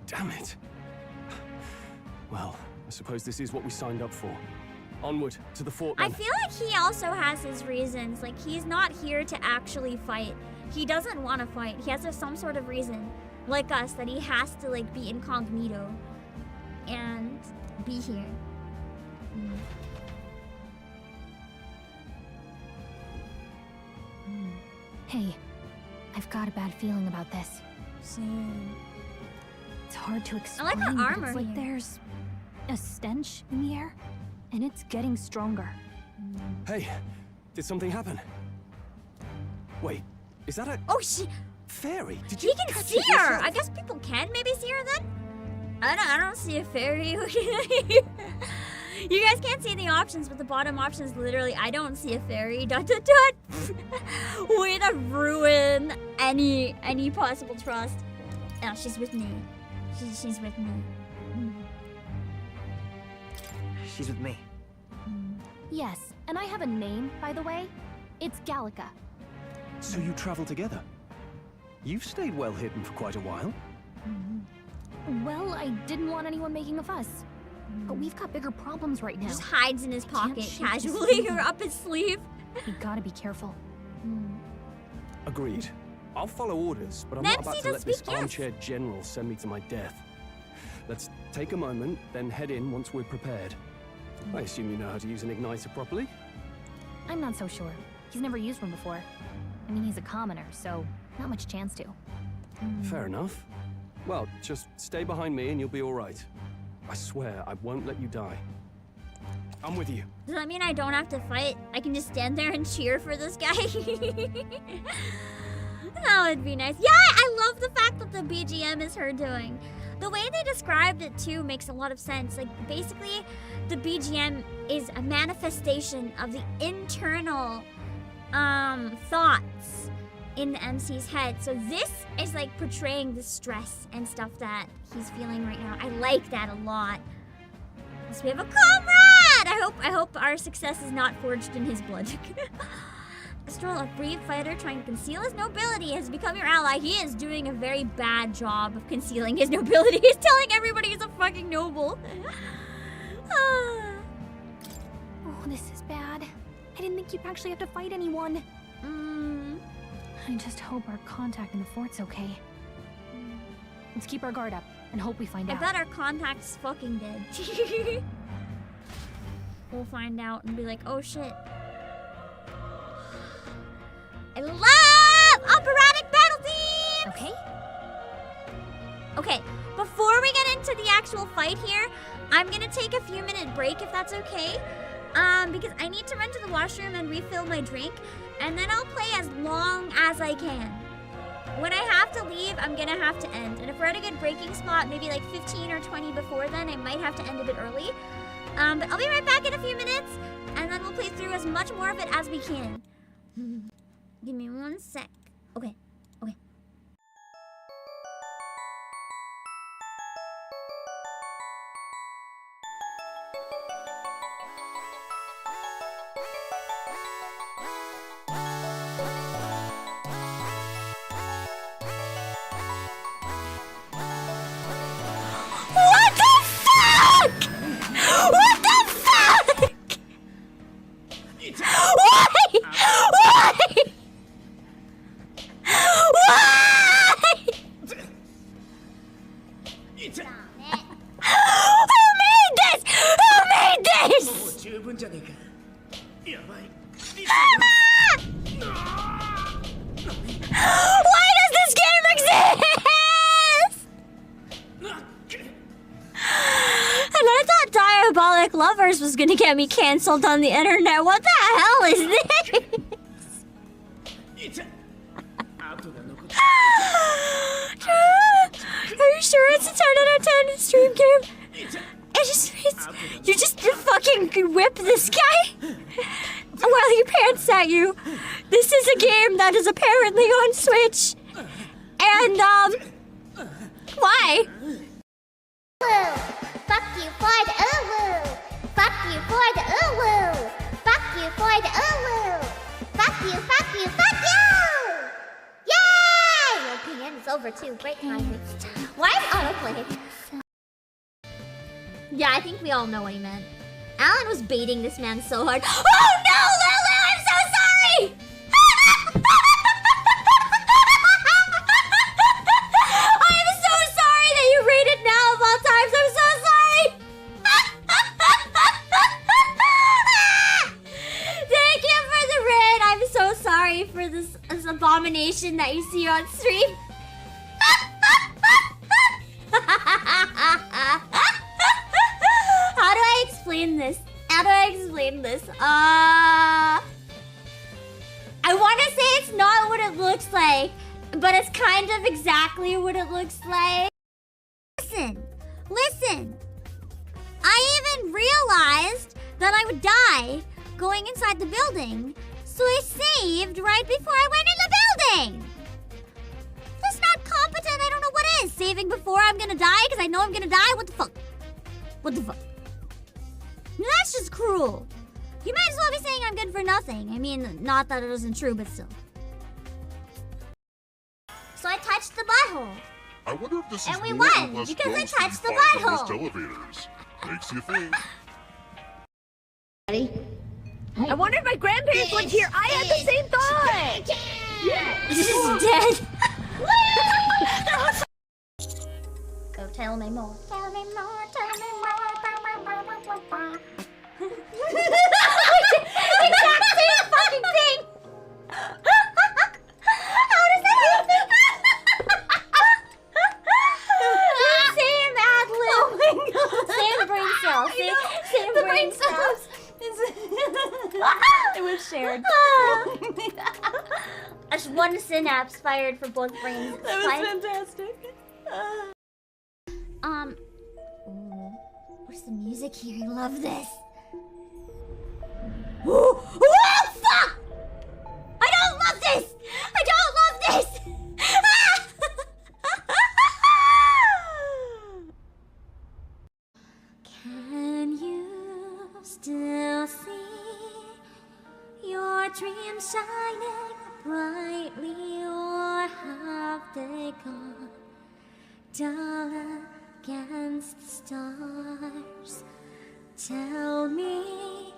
Damn it. Well, I suppose this is what we signed up for. Onward to the fort I then. feel like he also has his reasons. Like, he's not here to actually fight. He doesn't want to fight. He has some sort of reason, like us, that he has to, like, be incognito and be here. Hey, I've got a bad feeling about this. Same. It's hard to I explain. like her but armor it's like here. there's a stench in the air, and it's getting stronger. Hey, did something happen? Wait, is that a Oh, she... fairy? Did He you can catch see it her! yourself? I guess people can maybe see her then? I don't see a fairy. You guys can't see the options, but the bottom option is literally, I don't see a fairy, ... Way to ruin any possible trust. Oh, she's with me. She's with me. She's with me. Yes, and I have a name, by the way. It's Gallica. So you travel together? You've stayed well hidden for quite a while. Well, I didn't want anyone making a fuss. But we've got bigger problems right now. Just hides in his Can't pocket shake this casually or feeling. up his sleeve. We gotta be careful. Agreed. I'll follow orders, but I'm Nancy not about to does let this speak, yes. armchair general send me to my death. Let's take a moment, then head in once we're prepared. I assume you know how to use an igniter properly? I'm not so sure. He's never used one before. I mean, he's a commoner, so not much chance to. Fair enough. Well, just stay behind me and you'll be all right. I swear I won't let you die. I'm with you. Does that mean I don't have to fight? I can just stand there and cheer for this guy? That would be nice. Yeah, I love the fact that the BGM is her doing. The way they described it too makes a lot of sense. Like, basically, the BGM is a manifestation of the internal thoughts in the MC's head. So this is like portraying the stress and stuff that he's feeling right now. I like that a lot. So we have a comrade! I hope our success is not forged in his blood. Stroll, a brave fighter trying to conceal his nobility, has become your ally. He is doing a very bad job of concealing his nobility. He's telling everybody he's a fucking noble. Oh, this is bad. I didn't think you'd actually have to fight anyone. I just hope our contact in the fort's okay. Let's keep our guard up and hope we find I out. bet our contact's fucking dead. We'll find out and be like, oh shit. I love operatic battle themes! Okay. Okay, before we get into the actual fight here, I'm gonna take a few minute break if that's okay. Because I need to run to the washroom and refill my drink, and then I'll play as long as I can. When I have to leave, I'm gonna have to end. And if we're at a good breaking spot, maybe like 15 or 20 before then, I might have to end a bit early. But I'll be right back in a few minutes, and then we'll play through as much more of it as we can. Give me 1 sec. Okay, okay. is gonna get me canceled on the internet. What the hell is this? Are you sure it's a 10 out of 10 stream game? You just fucking whip this guy while he pants at you. This is a game that is apparently on Switch. And, why? Fuck you for the uwu. Fuck you for the uwu. Fuck you for the uwu. Fuck you, fuck you, fuck you! Yay! Your opinion is over too. Great timing. Why is autoplay? Yeah, I think we all know what he meant. Alan was baiting this man so hard. Oh no, Lulu! I'm so sorry! I'm so sorry that you rated now of all times. I'm so sorry! Thank you for the raid. I'm so sorry for this abomination that you see on stream. How do I explain this? How do I explain this? I want to say it's not what it looks like, but it's kind of exactly what it looks like. Listen. I even realized that I would die going inside the building, so I saved right before I went in the building. That's not competent. I don't know what is. Saving before I'm gonna die because I know I'm gonna die? What the fuck? What the fuck? That's just cruel. You might as well be saying I'm good for nothing. I mean, not that it isn't true, but still. So I touched the butthole. I wonder if this And is we more or won, less because I gross touched than the you find on most butthole. elevators. Makes you think. I wonder if my grandparents lived here. I had the same thought. This is dead. Go tell me more. Tell me more. Tell me more. Exact same fucking thing. How does that happen? Same ad-lib. Oh my god. Same brain cell. Same brain cells. It was shared. That's one synapse fired for both brains. That was fantastic. What's the music here? I love this. Oh, fuck! I don't love this! I don't love this! Can you still see your dreams shining brightly, or have they gone dull against the stars? Tell me,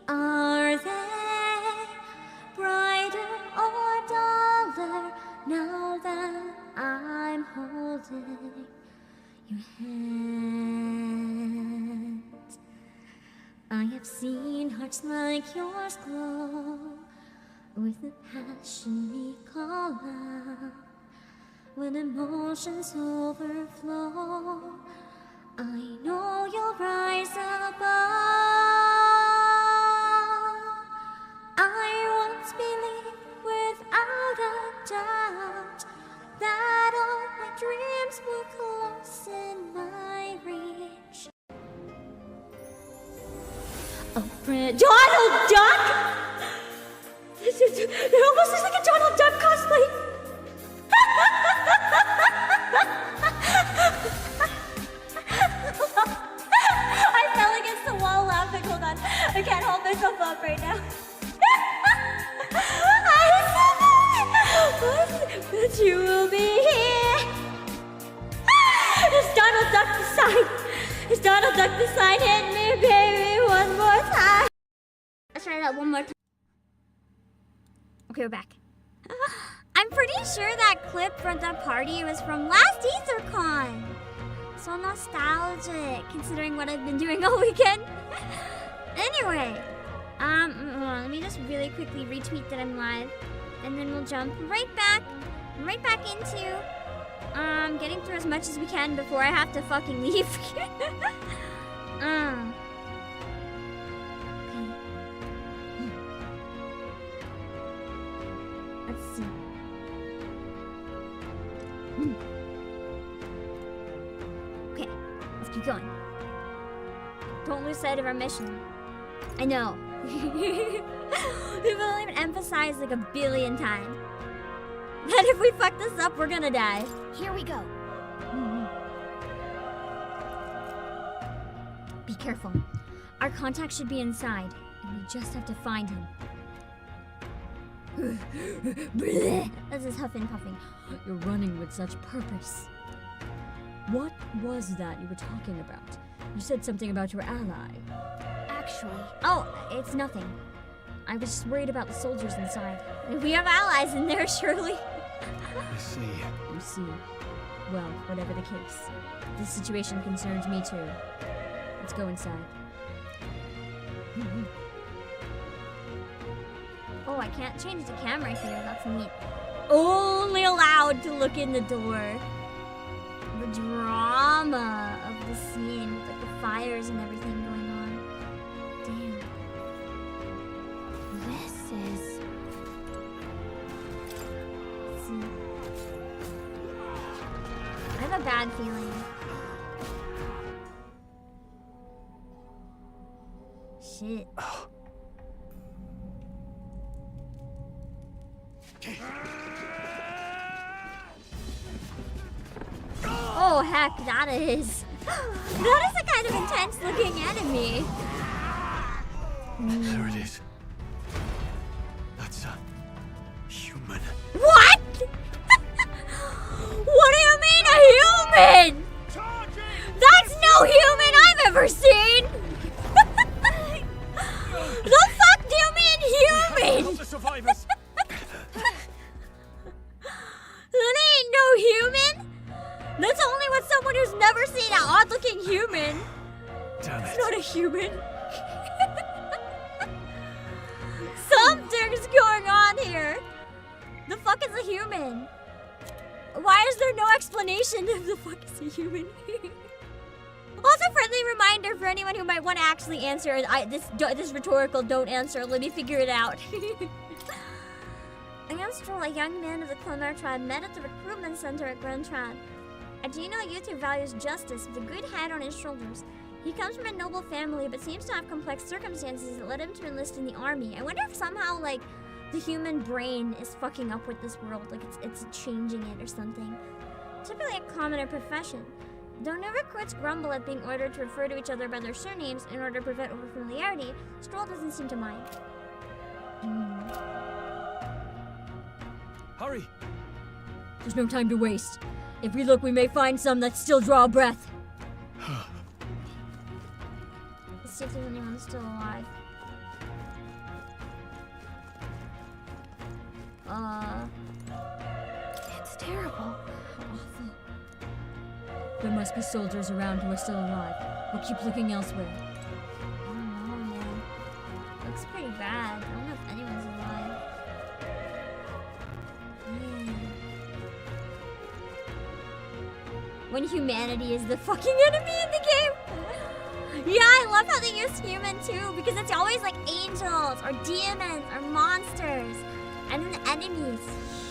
are they brighter or duller now that I'm holding your hand? I have seen hearts like yours glow with the passion we call love. When emotions overflow, I know you'll rise above. I once believed without a doubt that all my dreams were close in my reach. Oh, Donald Duck! It almost looks like a Donald Duck cosplay. I fell against the wall laughing. Hold on. I can't hold myself up right now. But you will be here. It's Donald Duck the sign. It's Donald Duck the sign. Hit me, baby, one more time. Let's try that one more time. Okay, we're back. I'm pretty sure that clip from the party was from last EtherCon. So nostalgic, considering what I've been doing all weekend. Anyway, let me just really quickly retweet that I'm live, and then we'll jump right back into getting through as much as we can before I have to fucking leave. Keep going. Don't lose sight of our mission. I know. We've only even emphasized like a billion times that if we fuck this up, we're gonna die. Here we go. Be careful. Our contact should be inside, and we just have to find him. This is huffing puffing. You're running with such purpose. What was that you were talking about? You said something about your ally. Actually... Oh, it's nothing. I was just worried about the soldiers inside. We have allies in there, surely. I see. You see. Well, whatever the case. This situation concerns me too. Let's go inside. Oh, I can't change the camera here. That's neat. Only allowed to look in the door. The drama of the scene with like the fires and everything going on. Damn. This is... Let's see. I have a bad feeling. Shit. Oh heck, that is. That is a kind of intense looking enemy. There it is. That's a human. What? What do you mean a human? That's no human I've ever seen. The fuck do you mean human? Help the survivors. That ain't no human. That's only what someone who's never seen an odd-looking human. Damn it. It's not a human. Something's going on here. The fuck is a human? Why is there no explanation of the fuck is a human? Also, friendly reminder for anyone who might want to actually answer this rhetorical don't answer. Let me figure it out. I am Stroll, a young man of the Clonmar tribe, met at the recruitment center at Grand Trad. A Geno youth who values justice with a good head on his shoulders. He comes from a noble family, but seems to have complex circumstances that led him to enlist in the army. I wonder if somehow, like, the human brain is fucking up with this world, like it's changing it or something. Typically a commoner profession. Though no recruits grumble at being ordered to refer to each other by their surnames in order to prevent overfamiliarity, Stroll doesn't seem to mind. Hurry! There's no time to waste. If we look, we may find some that still draw a breath. Let's see if there's anyone still alive. It's terrible. Awful. There must be soldiers around who are still alive. We'll keep looking elsewhere. I don't know, man. Looks pretty bad. I don't know if anyone's alive. When humanity is the fucking enemy in the game. Yeah, I love how they use human too, because it's always like angels or demons or monsters. And then the enemy's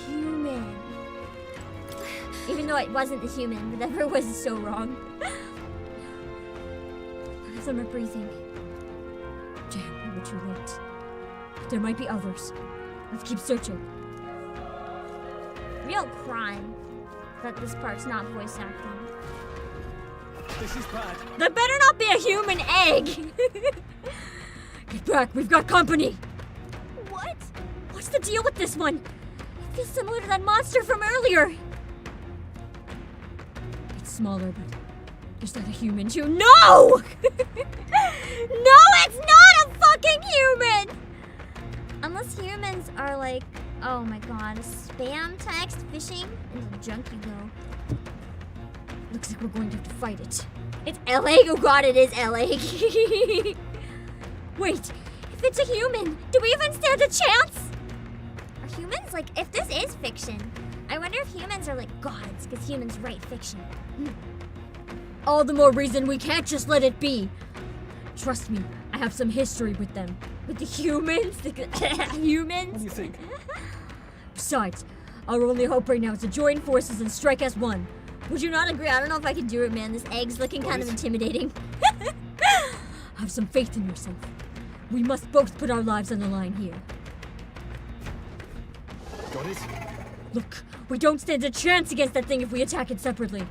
human. Even though it wasn't the human, whatever was so wrong. None of them are breathing. Damn, we were too late. But there might be others. Let's keep searching. Real crime that this part's not voice acting. This is bad. That better not be a human egg! Get back, we've got company! What? What's the deal with this one? It feels similar to that monster from earlier. It's smaller, but is that a human too? No! No, it's not a fucking human! Unless humans are like, oh my god, a spam text phishing into the junk you go. Looks like we're going to have to fight it. It's LA? Oh god, it is LA. Wait, if it's a human, do we even stand a chance? Are humans like, if this is fiction, I wonder if humans are like gods, because humans write fiction. All the more reason we can't just let it be. Trust me, I have some history with them. With the humans? The humans? What do you think? Besides, our only hope right now is to join forces and strike as one. Would you not agree? I don't know if I can do it, man. This egg's looking kind of intimidating. Have some faith in yourself. We must both put our lives on the line here. Got it? Look, we don't stand a chance against that thing if we attack it separately.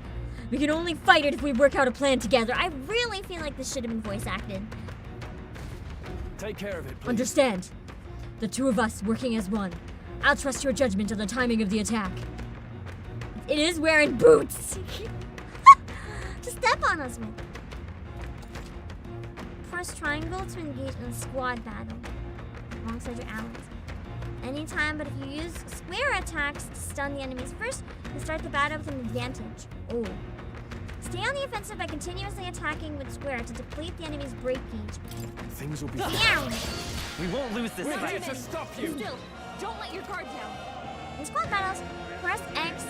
We can only fight it if we work out a plan together. I really feel like this should have been voice acted. Take care of it, please. Understand? The two of us working as one. I'll trust your judgment on the timing of the attack. It is wearing boots. Just step on us, man. Press triangle to engage in a squad battle alongside your allies. Anytime, but if you use square attacks to stun the enemies first, you start the battle with an advantage. Oh. Stay on the offensive by continuously attacking with square to deplete the enemy's break gauge. Things will be Down! We won't lose this We're fight. here to stop you. Still, don't let your guard down. In squad battles, press X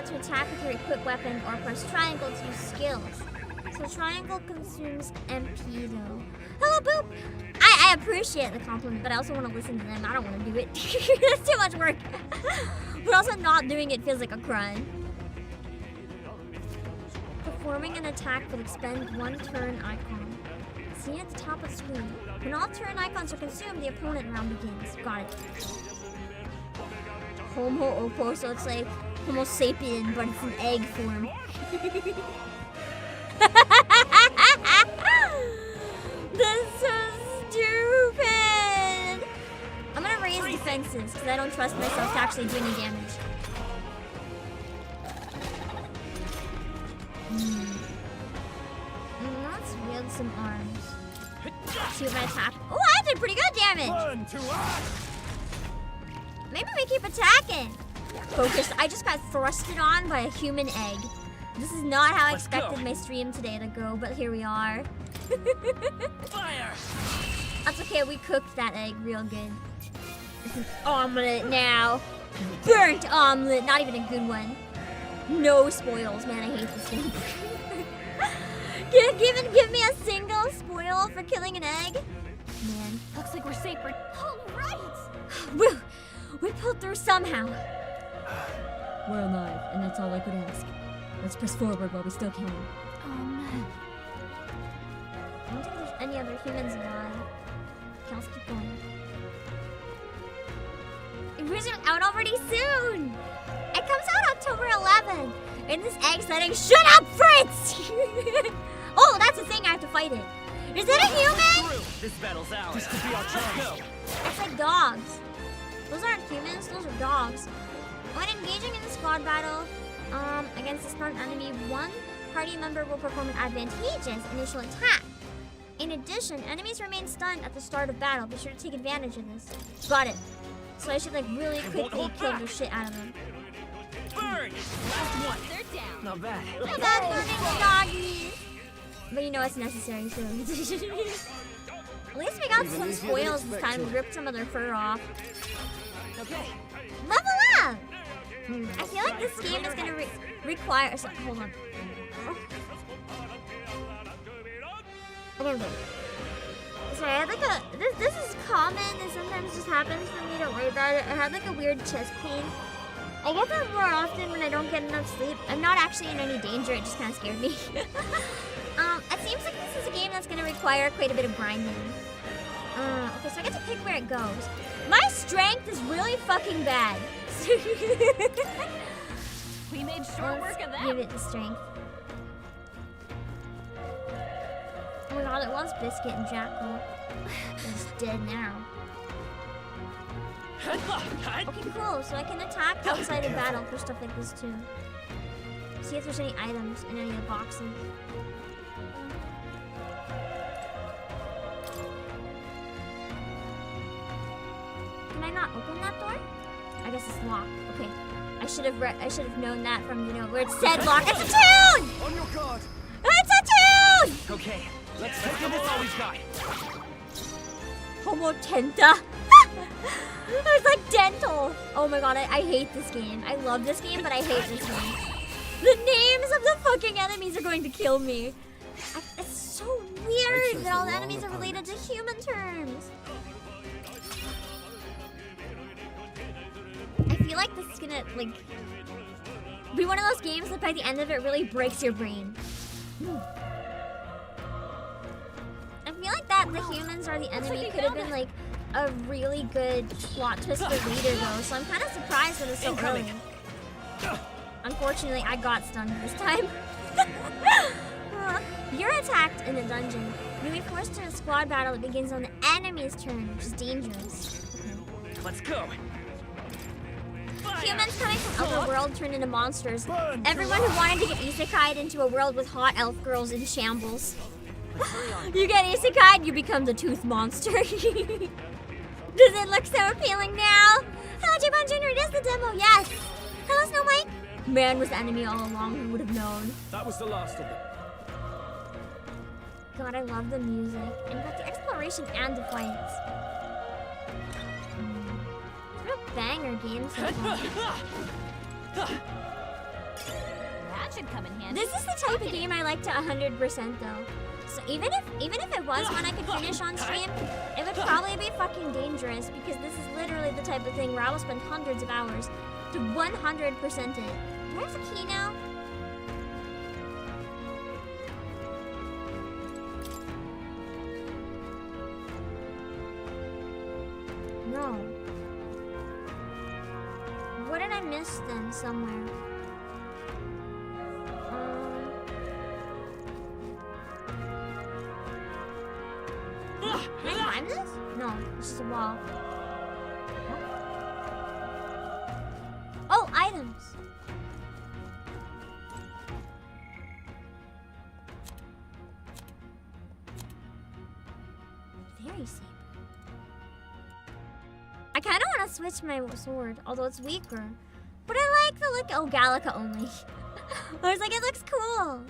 to attack with your equipped weapon, or press triangle to use skills. So triangle consumes MP though. Hello, Boop! I appreciate the compliment, but I also want to listen to them. I don't want to do it. That's too much work. But also not doing it feels like a crime. Performing an attack will expend one turn icon. See at the top of the screen. When all turn icons are consumed, the opponent round begins. Got it. Homo Oppo, so it's like Homo sapien, but it's an egg form. This is so stupid! I'm gonna raise defenses, because I don't trust myself to actually do any damage. Let's wield some arms. Shoot my attack. Oh, I did pretty good damage! Maybe we keep attacking. Focus. I just got thrusted on by a human egg. This is not how I expected my stream today to go, but here we are. Fire! That's okay, we cooked that egg real good. It's an omelet now. Burnt omelet, not even a good one. No spoils, man, I hate this game. Give me a single spoil for killing an egg? Man. Looks like we're safe for... All right! We pulled through somehow. We're alive, and that's all I could ask. Let's press forward while we still can. I don't think there's any other humans alive. Okay, let's keep going. It was out already soon! It comes out October 11th! In this egg setting, shut up, Fritz! Oh, that's the thing, I have to fight it. Is it a human? This battle's ours. This could be our chance. It's like dogs. Those aren't humans, those are dogs. When engaging in the squad battle against a stunned enemy, one party member will perform an advantageous initial attack. In addition, enemies remain stunned at the start of battle. Be sure to take advantage of this. Got it. So I should like really quickly kill the shit out of them. Burn! Last one. They're down. Not bad. Not bad, burning doggies. But you know it's necessary, so. At least we got some spoils this time. We ripped some of their fur off. Okay. Level up! I feel like this game is gonna require. So, hold on. Okay. Sorry, I had like a. This is common. It sometimes just happens for me. Don't worry about it. I had like a weird chest pain. I get that more often when I don't get enough sleep. I'm not actually in any danger. It just kind of scared me. It seems like this is a game that's gonna require quite a bit of grinding. Okay, so I get to pick where it goes. My strength is really fucking bad. We made short work of that. Give it the strength. Oh my god, it was Biscuit and Jackal. It's dead now. Okay, cool. So I can attack outside of battle for stuff like this too. See if there's any items in any of the boxes. Can I not open that door? I guess it's locked. Okay. I should have known that from, you know, where it said lock. It's a tune! On your guard. It's a tune! Okay, let's take this all we've got. Homo Tenta. It's like dental. Oh my god, I hate this game. I love this game, but I hate this game. The names of the fucking enemies are going to kill me. It's so weird that all the enemies are related to human terms. I feel like this is gonna, like, Be one of those games that by the end of it really breaks your brain. I feel like that the humans are the enemy could have been like a really good plot twist for later though, so I'm kind of surprised that it's so early. Unfortunately, I got stunned this time. You're attacked in a dungeon. You'll be forced to a squad battle that begins on the enemy's turn, which is dangerous. Okay. Let's go. Humans coming from other world turned into monsters. Everyone who wanted to get isekai'd into a world with hot elf girls in shambles. You get isekai'd, you become the tooth monster. Does it look so appealing now? Hello, J-Bon Jr., it is the demo, yes. Hello, Snow White. Man was the enemy all along, who would have known? That was the last of them. God, I love the music. And both the exploration and the fights. It's a real banger game so far. That should come in handy. This is the type of game I like to 100% though. So even if it was one I could finish on stream, it would probably be fucking dangerous because this is literally the type of thing where I will spend hundreds of hours to 100% it. Do I have a key now? No. What did I miss then somewhere? Can I climb this? No, it's just a wall. Oh, items. Very saber. I kind of want to switch my sword, although it's weaker. But I like the look. Oh, Gallica only. I was like, it looks cool.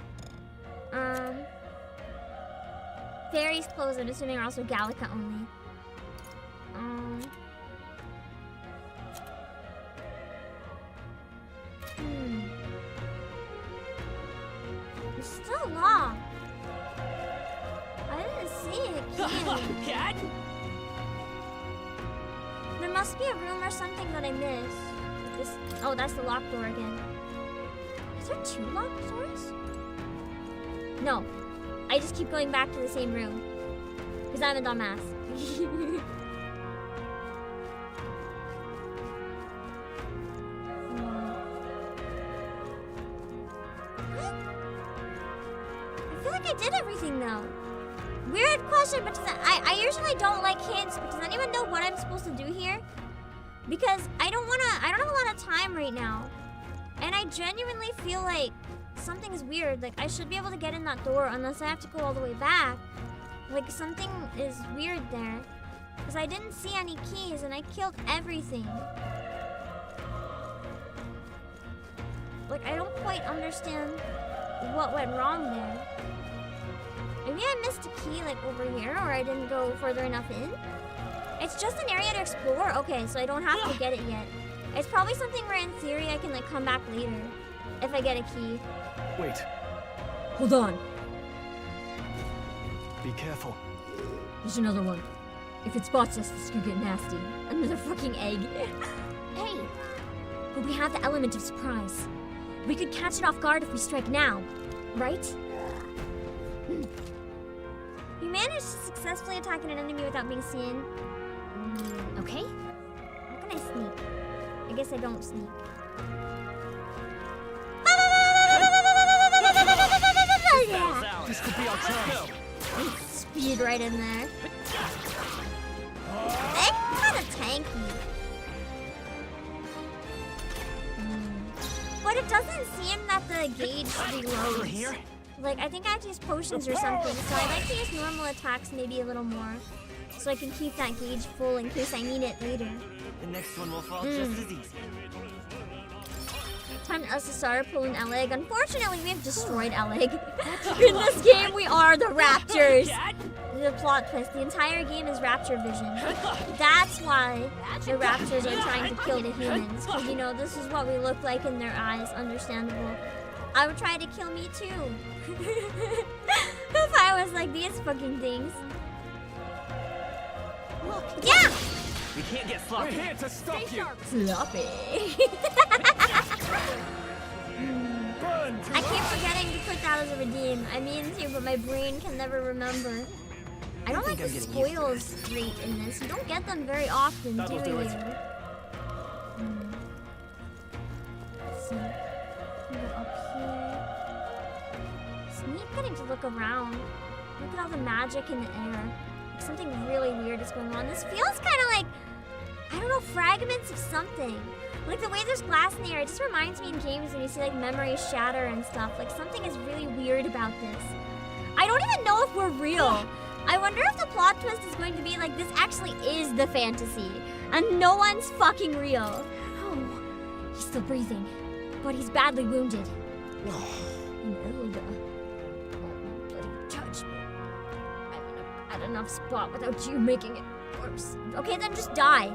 Fairy's clothes, I'm assuming, are also Gallica only. It's still locked. I didn't see it. Cat? There must be a room or something that I missed. Oh, that's the locked door again. Is there 2 locked doors? No. I just keep going back to the same room. Because I'm a dumbass. I feel like I did everything though. Weird question, but I usually don't like hints, but does anyone know what I'm supposed to do here? Because I don't have a lot of time right now. And I genuinely feel like something's weird. Like, I should be able to get in that door unless I have to go all the way back. Like, something is weird there. Because I didn't see any keys and I killed everything. Like, I don't quite understand what went wrong there. Maybe I missed a key, like, over here, or I didn't go further enough in. It's just an area to explore. Okay, so I don't have to get it yet. It's probably something where, in theory, I can, like, come back later if I get a key. Wait. Hold on. Be careful. There's another one. If it spots us, this could get nasty. Another fucking egg. Hey! But we have the element of surprise. We could catch it off guard if we strike now, right? You managed to successfully attack an enemy without being seen. Okay. How can I sneak? I guess I don't sneak. This could be our chance. Speed right in there. They're kind of tanky. But it doesn't seem that the gauge reloads. Like, I think I have to use potions or something, so I like to use normal attacks maybe a little more. So I can keep that gauge full in case I need it later. The next one will fall just as easy. Time to SSR, pull an Eleg. Unfortunately, we have destroyed Eleg. In this game, we are the Raptors. The plot twist, the entire game is Rapture Vision. That's why the Raptors are trying to kill the humans. Because, you know, this is what we look like in their eyes. Understandable. I would try to kill me too. If I was like these fucking things. Look. Yeah! We can't get sloppy. We're here to stop you. Sloppy. I keep forgetting to put that as a redeem. I mean to, but my brain can never remember. I don't like the spoils rate in this. You don't get them very often, do you? Let's see. Go up here. It's neat getting to look around. Look at all the magic in the air. Like something really weird is going on. This feels kind of like, I don't know, fragments of something. Like the way there's glass in the air, it just reminds me in games when you see like memories shatter and stuff. Like something is really weird about this. I don't even know if we're real. I wonder if the plot twist is going to be like this actually is the fantasy and no one's fucking real. Oh, he's still breathing, but he's badly wounded. Imelda, don't touch me. I'm in a bad enough spot without you making it worse. Okay, then just die.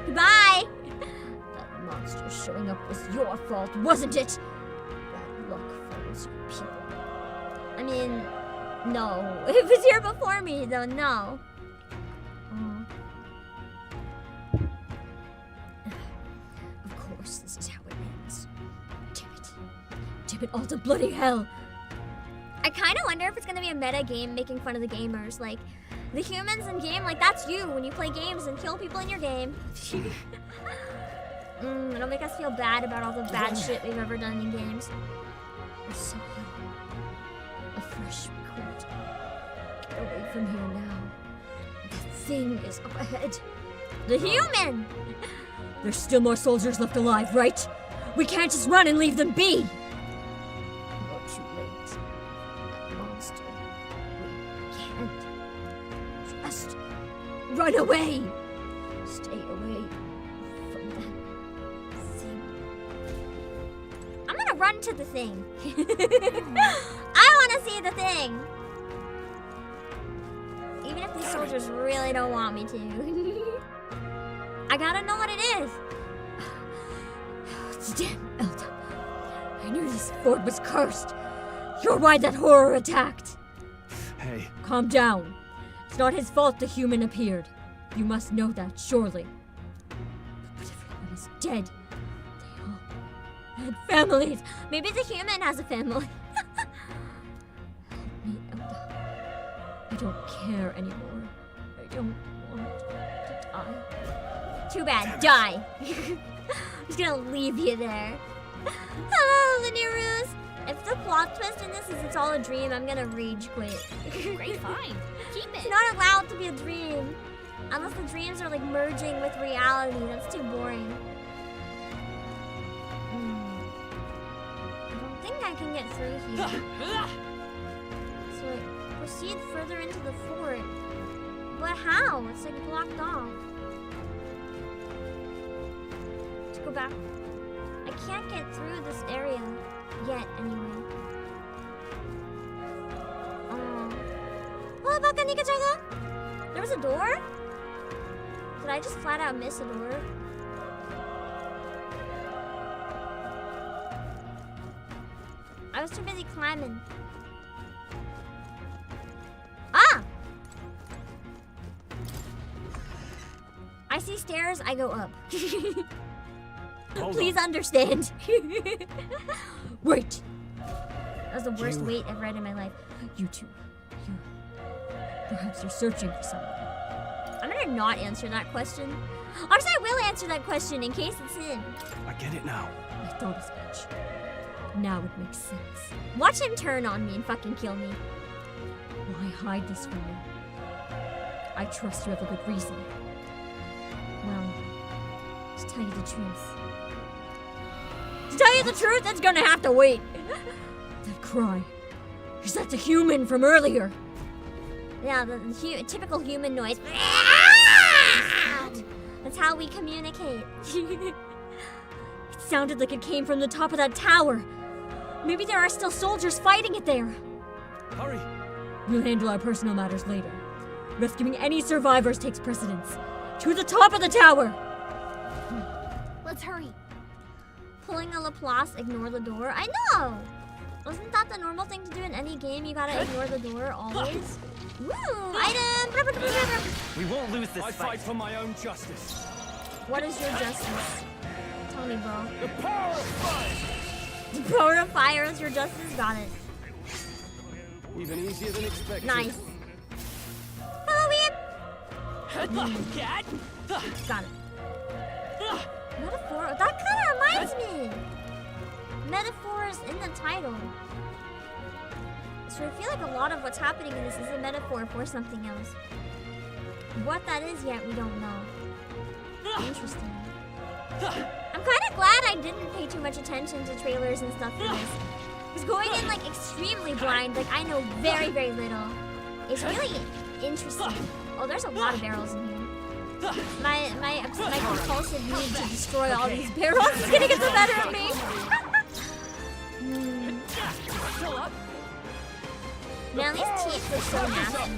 Goodbye. That monster showing up was your fault, wasn't it? Bad luck follows you people. I mean, no. It was here before me, though, no. Of course, this is how it ends. Damn it. Damn it all to bloody hell. I kind of wonder if it's going to be a meta game making fun of the gamers. Like, the humans in game, like, that's you when you play games and kill people in your game. It'll make us feel bad about all the bad shit we've ever done in games. We're so young. A fresh recruit. Get away from here now. The thing is up ahead. The human! There's still more soldiers left alive, right? We can't just run and leave them be! You're too late. That monster. We can't. Just run away! Stay away from that thing. I'm gonna run to the thing. I wanna see the thing! Even if these soldiers really don't want me to. I gotta know what it is. It's damn Elda. I knew this fort was cursed. You're why that horror attacked. Hey. Calm down. It's not his fault the human appeared. You must know that, surely. But everyone is dead. They all had families. Maybe the human has a family. Help me, Elda. I don't care anymore. I don't want to die. Too bad. Die. I'm just gonna leave you there. Hello, Linear Ruse. If the plot twist in this is it's all a dream, I'm gonna rage quit. Great find. Keep it. It's not allowed to be a dream. Unless the dreams are like merging with reality. That's too boring. I don't think I can get through here. So I proceed further into the fort. But how? It's like blocked off. Let's go back. I can't get through this area yet, anyway. Oh, baka ni kachaga? There was a door? Did I just flat out miss a door? I was too busy climbing. Ah! I see stairs, I go up. Please understand. Wait! That was the worst wait I've read in my life. You two. Perhaps you're searching for someone. I'm gonna not answer that question. Actually, I will answer that question in case it's in. I get it now. I thought as much. Now it makes sense. Watch him turn on me and fucking kill me. Why hide this from me? I trust you have a good reason. Well, to tell you the truth. To tell you the truth, it's gonna have to wait. That cry. Is that the human from earlier? Yeah, the typical human noise. That's how we communicate. It sounded like it came from the top of that tower. Maybe there are still soldiers fighting it there. Hurry. We'll handle our personal matters later. Rescuing any survivors takes precedence. To the top of the tower! Let's hurry. Pulling a Laplace, ignore the door. I know! Wasn't that the normal thing to do in any game? You gotta ignore the door always. Woo! Item! We won't lose this I fight for my own justice. What is your justice? Tell me, bro. The power of fire! Proto fires your justice. Got it. Even easier than expected. Nice. Hello, Weeb. Got it. Metaphor. That kind of reminds me. Metaphors in the title. So I feel like a lot of what's happening in this is a metaphor for something else. What that is yet, we don't know. Interesting. I'm kind of glad I didn't pay too much attention to trailers and stuff for this. Because going in like extremely blind, like I know very, very little. It's really interesting. Oh, there's a lot of barrels in here. My compulsive need to destroy all these barrels is gonna get the better of me. Man, these teeth look so nasty.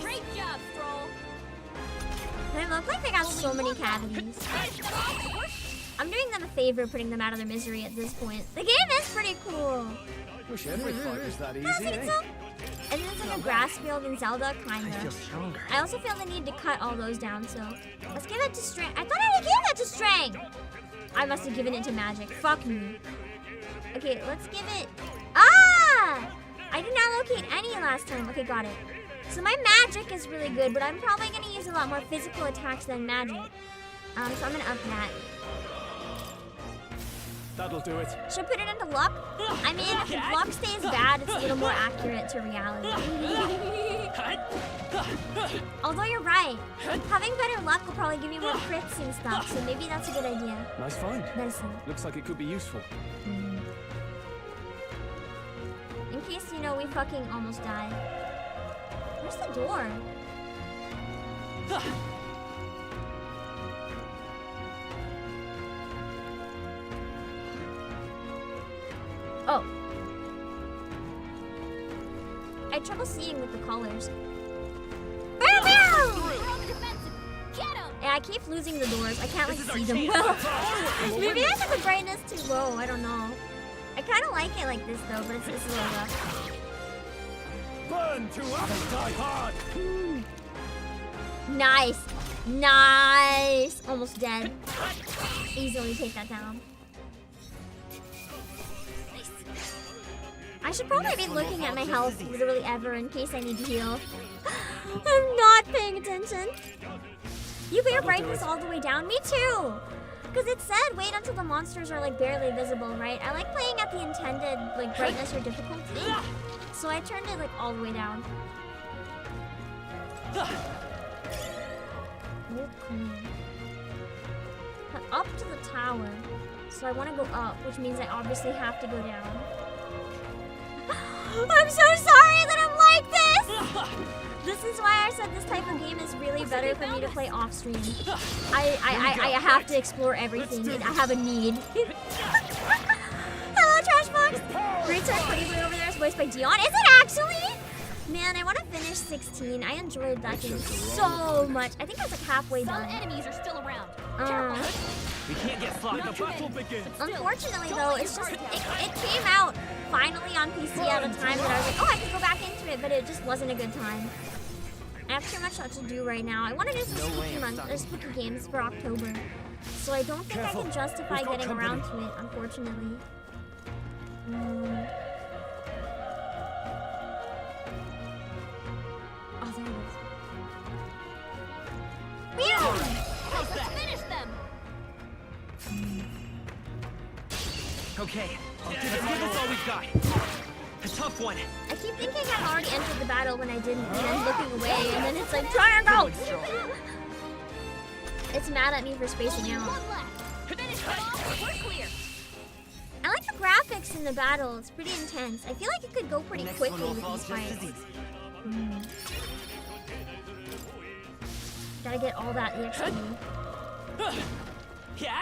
Great job, Stroll. They look like they got so many cavities. I'm doing them a favor putting them out of their misery at this point. The game is pretty cool. Wish every fight was that easy, I think eh? so. And it's like a grass field in Zelda, kinda. I feel stronger. I also feel the need to cut all those down, so let's give it to strength. I thought I would give it to strength. I must have given it to magic. Fuck me. Okay, let's give it. Ah! I didn't allocate any last time. Okay, got it. So my magic is really good, but I'm probably gonna use a lot more physical attacks than magic. So I'm gonna up that. That'll do it. Should I put it into luck? I mean, if luck stays bad, it's a little more accurate to reality. Although you're right. Having better luck will probably give you more crits and stuff, so maybe that's a good idea. Nice find. Medicine. Looks like it could be useful. In case you know we fucking almost died. Where's the door? Oh. I had trouble seeing with the colors. Yeah, I keep losing the doors. I can't like see them well. Maybe I have the brightness too low. I don't know. I kind of like it like this though, but it's a little rough. Burn to us, die hard. Nice. Nice. Almost dead. Easily take that down. I should probably be looking at my health literally ever in case I need to heal. I'm not paying attention. You put your brightness all the way down? Me too! Because it said wait until the monsters are like barely visible, right? I like playing at the intended like brightness or difficulty. So I turned it like all the way down. But up to the tower. So I want to go up, which means I obviously have to go down. I'm so sorry that I'm like this! This is why I said this type of game is really better for me to play off stream. I have to explore everything. I have a need. Hello, Trashbox! Great start, Pretty Blue over there is voiced by Dion. Is it actually? Man, I want to finish 16. I enjoyed that game so much. I think I was like halfway done. Some enemies are still around. We can't get fucked up. Unfortunately, though, it's just it came out finally on PC at a time that I was like, oh, I could go back into it, but it just wasn't a good time. I have too much to do right now. I want to do some spooky games for October, so I don't think I can justify getting around to it, unfortunately. Oh, there it is. Meow! Let's finish them. Okay, let's give this all we've got. A tough one. I keep thinking I've already entered the battle when I didn't, and then looking away, and then it's like, triangle! It's mad at me for spacing out. We're clear. I like the graphics in the battle. It's pretty intense. I feel like it could go pretty quickly with these fights. Gotta get all that EXP.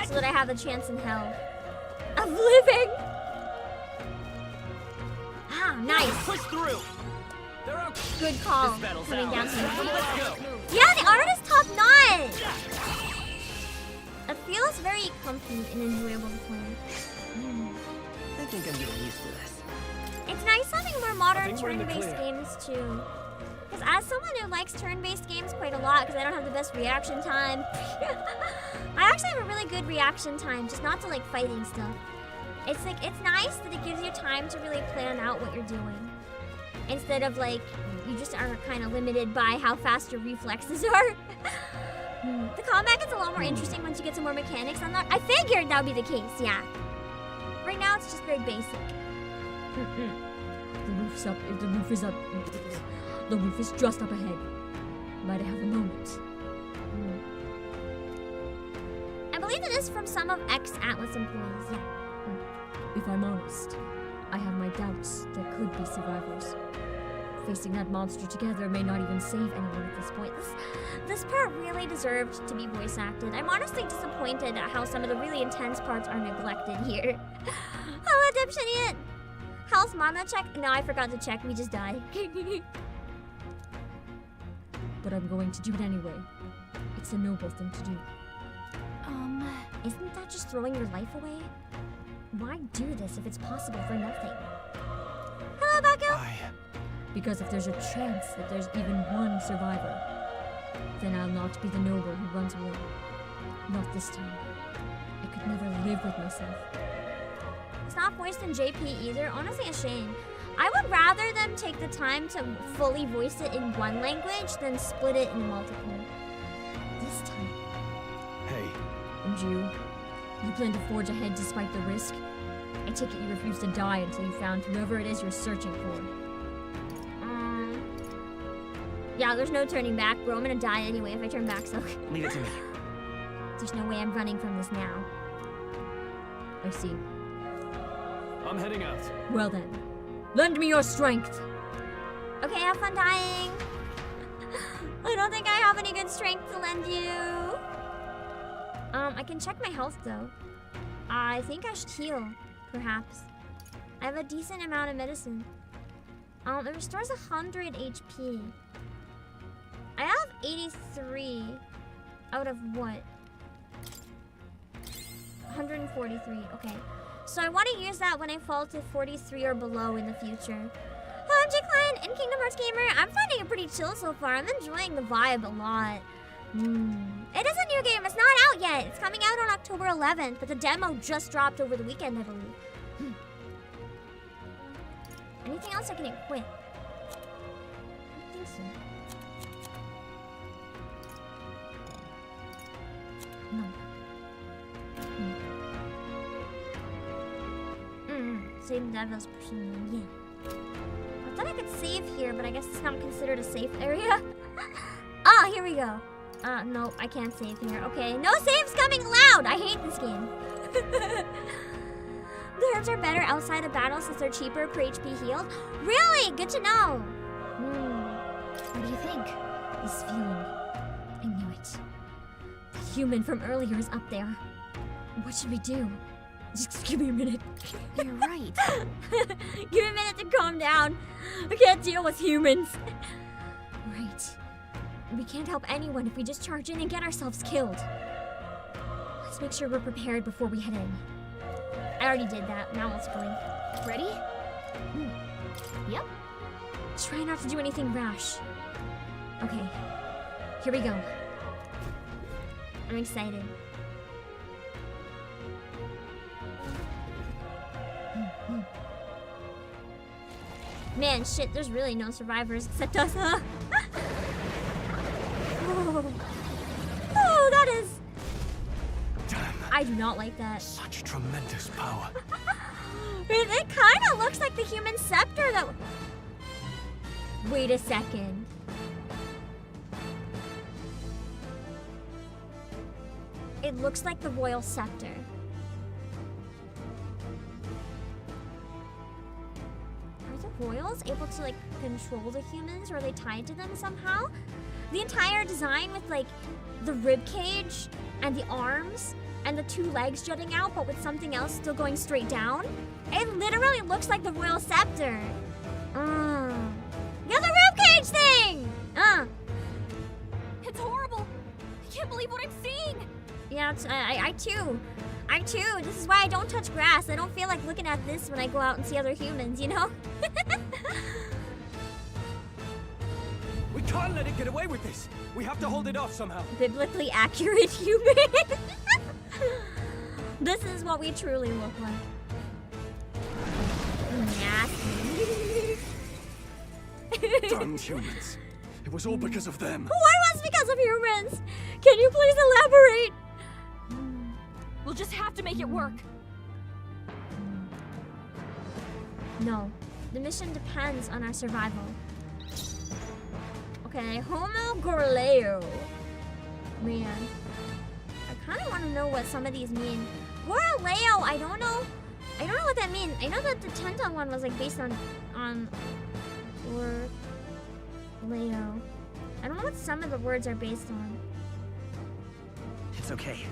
So that I have a chance in hell of living. Ah, nice. Push through. Good call. Coming down to the Yeah, the art is top notch. It feels very comfy and enjoyable to play. I think I'm getting used to this. It's nice having more modern turn-based games too. Because as someone who likes turn-based games quite a lot, because I don't have the best reaction time. I actually have a really good reaction time, just not to like fighting stuff. It's like, it's nice that it gives you time to really plan out what you're doing. Instead of like, you just are kind of limited by how fast your reflexes are. The combat gets a lot more interesting once you get some more mechanics unlocked. I figured that would be the case, yeah. Right now it's just very basic. The roof's up. If the roof is up, the roof is just up ahead. Might I have a moment? I believe it is from some of ex-ATLUS employees, yeah. If I'm honest, I have my doubts there could be survivors. Facing that monster together may not even save anyone at this point. This part really deserved to be voice acted. I'm honestly disappointed at how some of the really intense parts are neglected here. Hello, Dipshit! Health mana check? No, I forgot to check. We just died. But I'm going to do it anyway. It's a noble thing to do. Isn't that just throwing your life away? Why do this if it's possible for nothing? Hello, Bucko! Because if there's a chance that there's even one survivor, then I'll not be the noble who runs away. Not this time. I could never live with myself. It's not voiced in JP either. Honestly, a shame. I would rather them take the time to fully voice it in one language than split it in multiple. This time. Hey. And you? You plan to forge ahead despite the risk? I take it you refuse to die until you found whoever it is you're searching for. Yeah, there's no turning back, bro. I'm gonna die anyway if I turn back, so... Leave it to me. There's no way I'm running from this now. I see. I'm heading out. Well then, lend me your strength. Okay, have fun dying. I don't think I have any good strength to lend you. I can check my health though. I think I should heal, perhaps. I have a decent amount of medicine. It restores 100 HP. I have 83 out of what? 143, okay. So I want to use that when I fall to 43 or below in the future. Hello, Jacqueline and Kingdom Hearts Gamer. I'm finding it pretty chill so far. I'm enjoying the vibe a lot. It is a new game. It's not out yet. It's coming out on October 11th, but the demo just dropped over the weekend, I believe. Anything else I can equip? I don't think so. No. Save Devil's Person, yeah. I thought I could save here, but I guess it's not considered a safe area. Ah, here we go. Nope, I can't save here. Okay, no saves coming allowed! I hate this game. The herbs are better outside of battle since they're cheaper per HP healed. Really? Good to know. What do you think? This feeling. I knew it. The human from earlier is up there. What should we do? Just give me a minute. You're right. Give me a minute to calm down. I can't deal with humans. Right. We can't help anyone if we just charge in and get ourselves killed. Let's make sure we're prepared before we head in. I already did that. Now let's go in. Ready? Yep. Try not to do anything rash. Okay. Here we go. I'm excited. Man, shit, there's really no survivors except us, huh? Oh, that is... Damn. I do not like that. Such tremendous power. It kind of looks like the human scepter that... Wait a second. It looks like the royal scepter. Royals able to like control the humans, or are they tied to them somehow? The entire design with like the rib cage and the arms and the two legs jutting out, but with something else still going straight down. It literally looks like the royal scepter. Yeah, the rib cage thing. It's horrible. I can't believe what I'm seeing. Yeah, I too. This is why I don't touch grass. I don't feel like looking at this when I go out and see other humans, you know? We can't let it get away with this. We have to hold it off somehow. Biblically accurate human. This is what we truly look like. damned humans. It was all because of them. What was because of humans? Can you please elaborate? We'll just have to make it work. No. The mission depends on our survival. Okay, Homo Gorleo. Man. I kind of want to know what some of these mean. Gorleo, I don't know what that means. I know that the Tenta one was like based on Gorleo. I don't know what some of the words are based on. It's okay.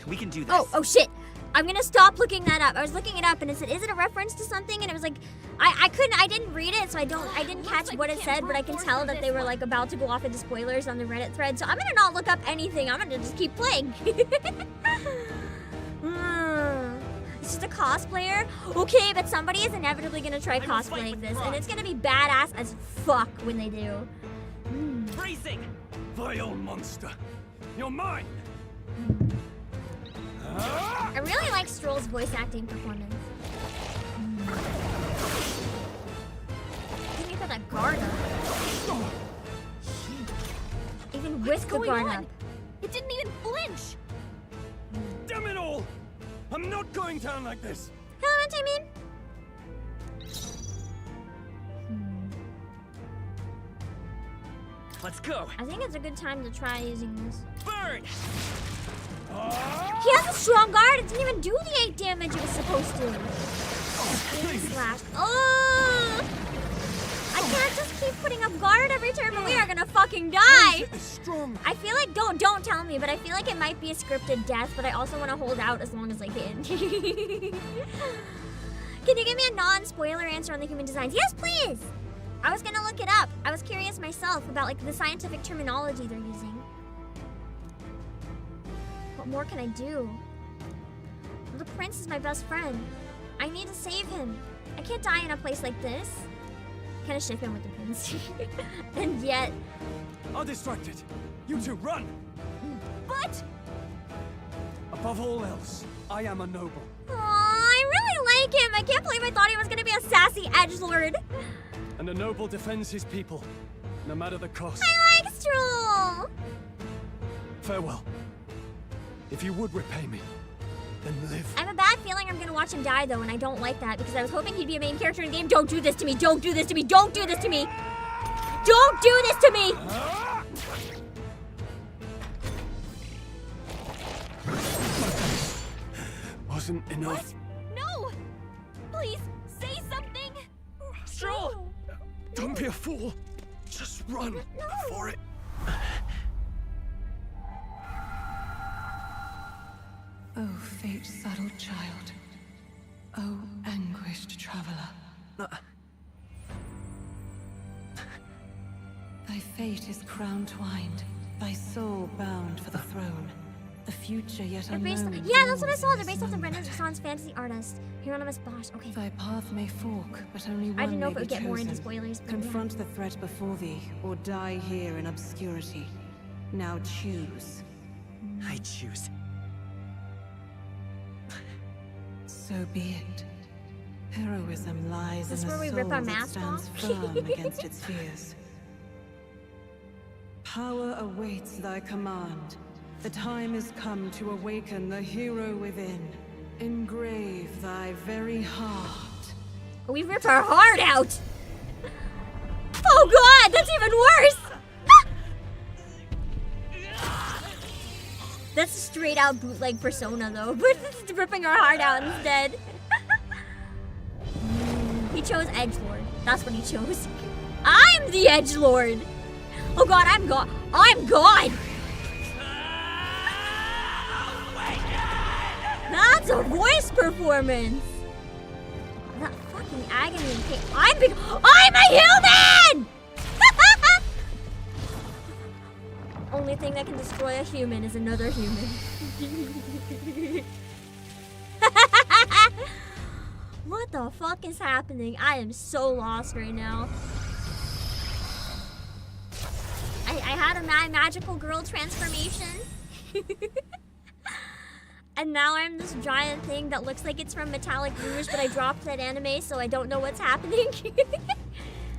We can do this. Oh shit. I'm gonna stop looking that up. I was looking it up and it said, is it a reference to something? And it was like, I didn't read it, so I didn't catch what it said, but I can tell that they were like about to go off into spoilers on the Reddit thread. So I'm gonna not look up anything. I'm gonna just keep playing. It's just a cosplayer? Okay, but somebody is inevitably gonna try cosplaying this, and it's gonna be badass as fuck when they do. Freezing! Vile monster! You're mine! I really like Stroll's voice acting performance. Didn't even put that guard up. Even with the guard up. It didn't even flinch! Damn it all! I'm not going down like this! Hello, Anti-Mean. Let's go. I think it's a good time to try using this. Burn! He has a strong guard. It didn't even do the 8 damage it was supposed to. Slash. Oh! I can't just keep putting up guard every turn, but we are gonna fucking die. I feel like, don't tell me, but I feel like it might be a scripted death, but I also want to hold out as long as I can. Can you give me a non-spoiler answer on the human designs? Yes, please! I was gonna look it up. I was curious myself about like the scientific terminology they're using. What more can I do? The prince is my best friend. I need to save him. I can't die in a place like this. Kind of ship him with the prince. And yet... I'll distract it. You two, run! But... Above all else, I am a noble. Aww, I really like him. I can't believe I thought he was gonna be a sassy edgelord. And a noble defends his people, no matter the cost. I like Stroll! Farewell. If you would repay me, then live. I have a bad feeling I'm gonna watch him die though, and I don't like that because I was hoping he'd be a main character in the game. Don't do this to me! Don't do this to me! Don't do this to me! Don't do this to me! Wasn't enough. What? No! Please, say something! Stroll! Don't be a fool. Just run before it. Oh, fate-saddled child. Oh, anguished traveler. Thy fate is crown-twined, thy soul bound for the throne. The future yet unknown. Yeah, that's what I saw. They're based off the Renaissance fantasy artist, Hieronymus Bosch. Okay. Thy path may fork, but only one I didn't know may if it would be get more into chosen. spoilers. But Confront the threat before thee, or die here in obscurity. Now choose. I choose. So be it. Heroism lies Is this in a where we soul rip our that mask stands off? firm against its fears. Power awaits thy command. The time is come to awaken the hero within. Engrave thy very heart. We rip our heart out! Oh god, that's even worse! That's a straight out bootleg Persona though, but it's ripping our heart out instead. He chose Edgelord. That's what he chose. I'm the Edgelord! Oh god, I'm God. I'm God! That's a voice performance! That fucking agony and pain. I'm a human! Only thing that can destroy a human is another human. What the fuck is happening? I am so lost right now. I had a magical girl transformation. And now I'm this giant thing that looks like it's from Metallic Rouge, but I dropped that anime, so I don't know what's happening.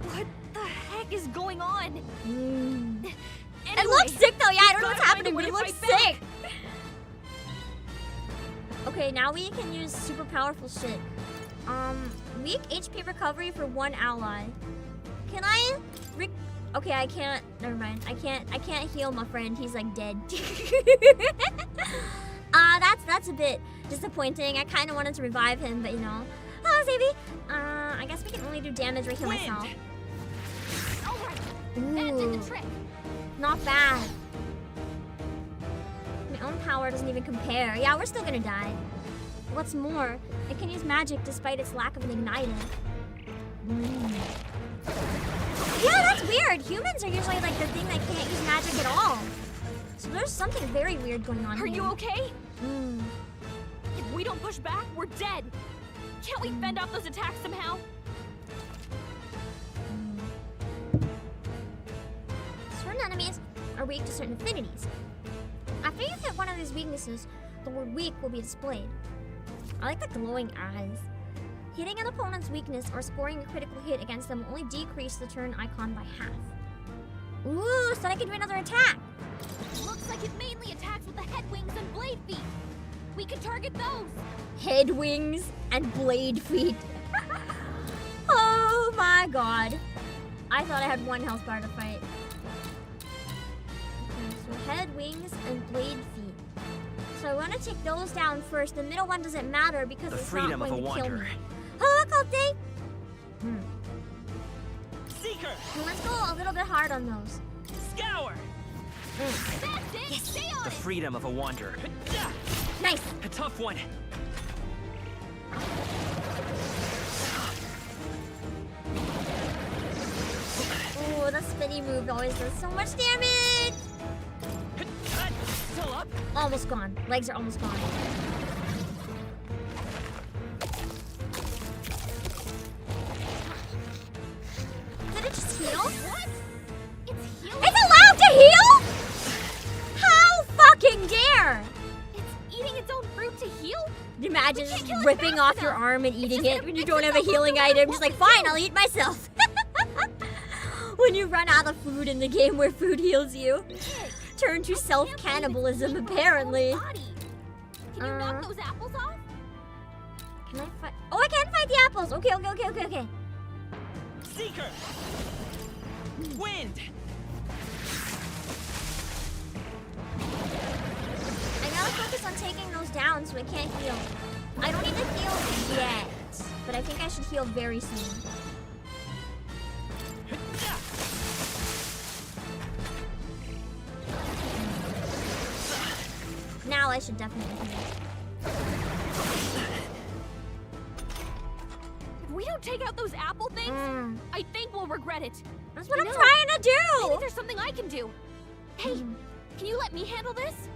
What the heck heck is going on? It Anyway, looks sick though. Yeah, I don't know we've what's gotta find a happening, but way it to looks fight back. sick. Okay, now we can use super powerful shit. Weak HP recovery for 1 ally. Can I okay, I can't. Never mind. I can't heal my friend. He's like dead. That's a bit disappointing. I kind of wanted to revive him, but you know. Oh, Xavi. I guess we can only do damage or heal myself. Ooh, not bad. My own power doesn't even compare. Yeah, we're still gonna die. What's more, it can use magic despite its lack of an igniter. Yeah, that's weird. Humans are usually like the thing that can't use magic at all. So there's something very weird going on Are here. you okay? If we don't push back, we're dead. Can't we fend off those attacks somehow? Certain enemies are weak to certain affinities. After you hit one of these weaknesses, the word weak will be displayed. I like the glowing eyes. Hitting an opponent's weakness or scoring a critical hit against them will only decrease the turn icon by half. Ooh, so I can do another attack. Looks like it mainly attacks with the head wings and blade feet. We can target those. Head wings and blade feet. Oh my god. I thought I had 1 health bar to fight. Okay, so head, wings, and blade feet. So I want to take those down first. The middle one doesn't matter because it's not going to kill me. Oh, Occulte! Seeker! Let's go a little bit hard on those. Scour! That's it! Yes. Stay on The it! freedom of a wanderer. Nice! A tough one. Ooh, the spinny move always does so much damage! Still up? Almost gone. Legs are almost gone. Did it just heal? What? It's healing. It's allowed to heal? How fucking dare! It's eating its own fruit to heal? Imagine We can't just kill it ripping fast off your enough. arm and It's eating just it gonna when you fix don't have a itself up healing no matter item. what Just like, we fine, do. I'll eat myself. When you run out of food in the game where food heals you. Turn to self-cannibalism, apparently. Can you knock those apples off? Can I fight? Oh, I can fight the apples. Okay. Seeker! Wind! I gotta focus on taking those down so I can't heal. I don't need to heal yet, but I think I should heal very soon. Now I should definitely heal. If we don't take out those apple things, I think we'll regret it. That's what I I'm know. trying to do! Maybe there's something I can do. Hey, can you let me handle this?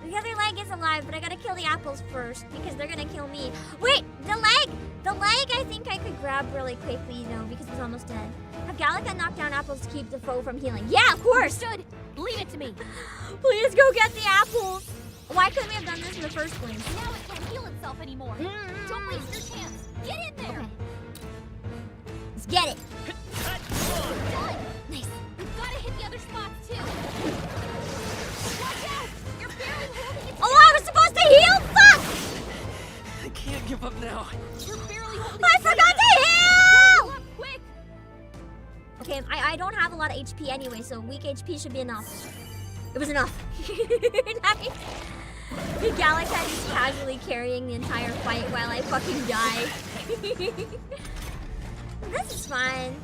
The other leg is alive, but I gotta kill the apples first because they're gonna kill me. Wait, the leg! The leg I think I could grab really quickly though because it's almost dead. Have Gallica knocked down apples to keep the foe from healing? Yeah, of course! Understood. Leave it to me. Please go get the apples! Why couldn't we have done this in the first place? Now it can't heal itself anymore. Don't waste your chance. Get in there. Okay. Let's get it! Done. Nice. We've got to hit the other spots too. Watch out! You're barely holding it. Oh, I was supposed to heal? Fuck! I can't give up now. You're barely holding I it forgot to together. heal! Up, quick! Okay, I don't have a lot of HP anyway, so weak HP should be enough. It was enough. Nice. Gallica is casually carrying the entire fight while I fucking die. This is fine.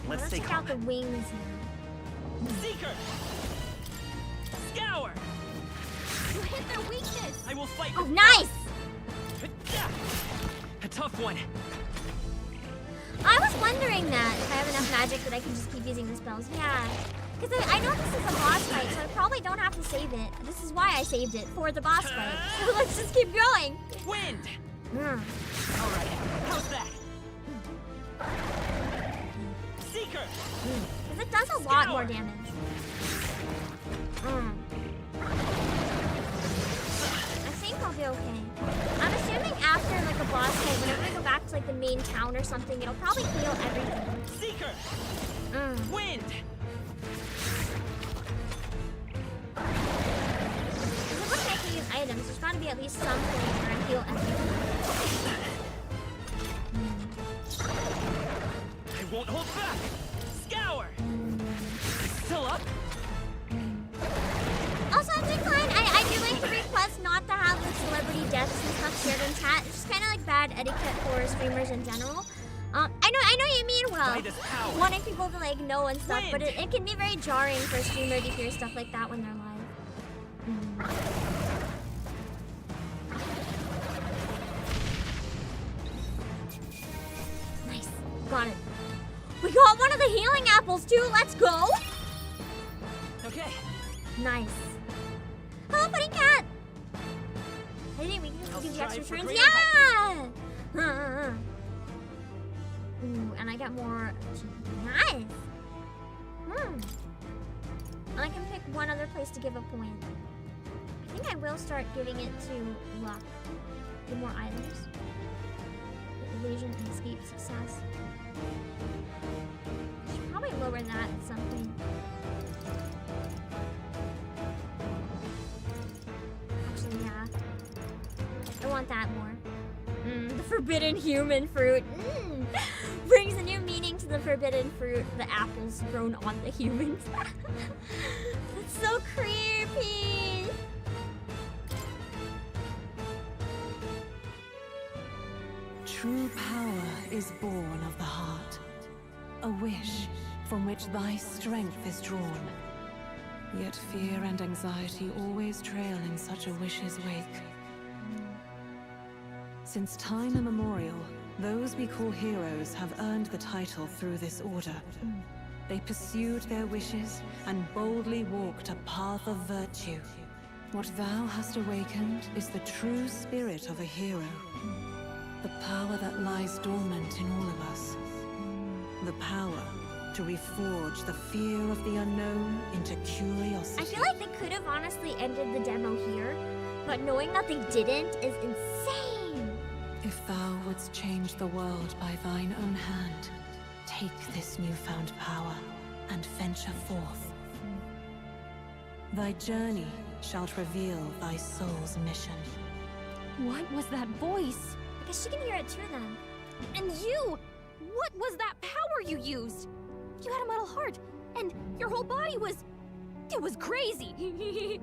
Let's check out the wings now. Seeker! Scour! You hit their weakness. I will fight. Oh, nice! A tough one. I was wondering that if I have enough magic that I can just keep using the spells. Yeah. Because I know this is a boss fight, so I probably don't have to save it. This is why I saved it, for the boss fight. So let's just keep going. Wind! Alright, how's that? Seeker! Because it does a lot more damage. I think I'll be okay. I'm assuming after like a boss fight, whenever we go back to like the main town or something, it'll probably heal everything. Seeker! Wind! Because it looks like I can use items. There's gotta be at least some point where I heal everything. I won't hold back! Scour! Still up? Also, on Decline, I do like to request not to have the celebrity deaths and stuff shared in chat. It's just kind of like bad etiquette for streamers in general. I know you mean well, wanting people to like know and stuff, but it can be very jarring for a streamer to hear stuff like that when they're live. Nice, got it. We got one of the healing apples too. Let's go. Okay. Nice. Hello, Pudding Cat. I think we can do the extra turns. Yeah. Ooh, and I get more. Nice. And I can pick one other place to give a point. I think I will start giving it to luck. Get more items. Evasion and escape success. Should probably lower that at some point. Actually, yeah. I want that more. The forbidden human fruit. Brings a new meaning to the forbidden fruit. The apples grown on the humans. That's so creepy. True power is born of the heart, a wish from which thy strength is drawn. Yet fear and anxiety always trail in such a wish's wake. Since time immemorial, those we call heroes have earned the title through this order. They pursued their wishes and boldly walked a path of virtue. What thou hast awakened is the true spirit of a hero. The power that lies dormant in all of us. The power to reforge the fear of the unknown into curiosity. I feel like they could have honestly ended the demo here, but knowing that they didn't is insane. If thou wouldst change the world by thine own hand, take this newfound power and venture forth. Thy journey shalt reveal thy soul's mission. What was that voice? I guess she can hear it too then. And you! What was that power you used? You had a metal heart, and your whole body was... It was crazy!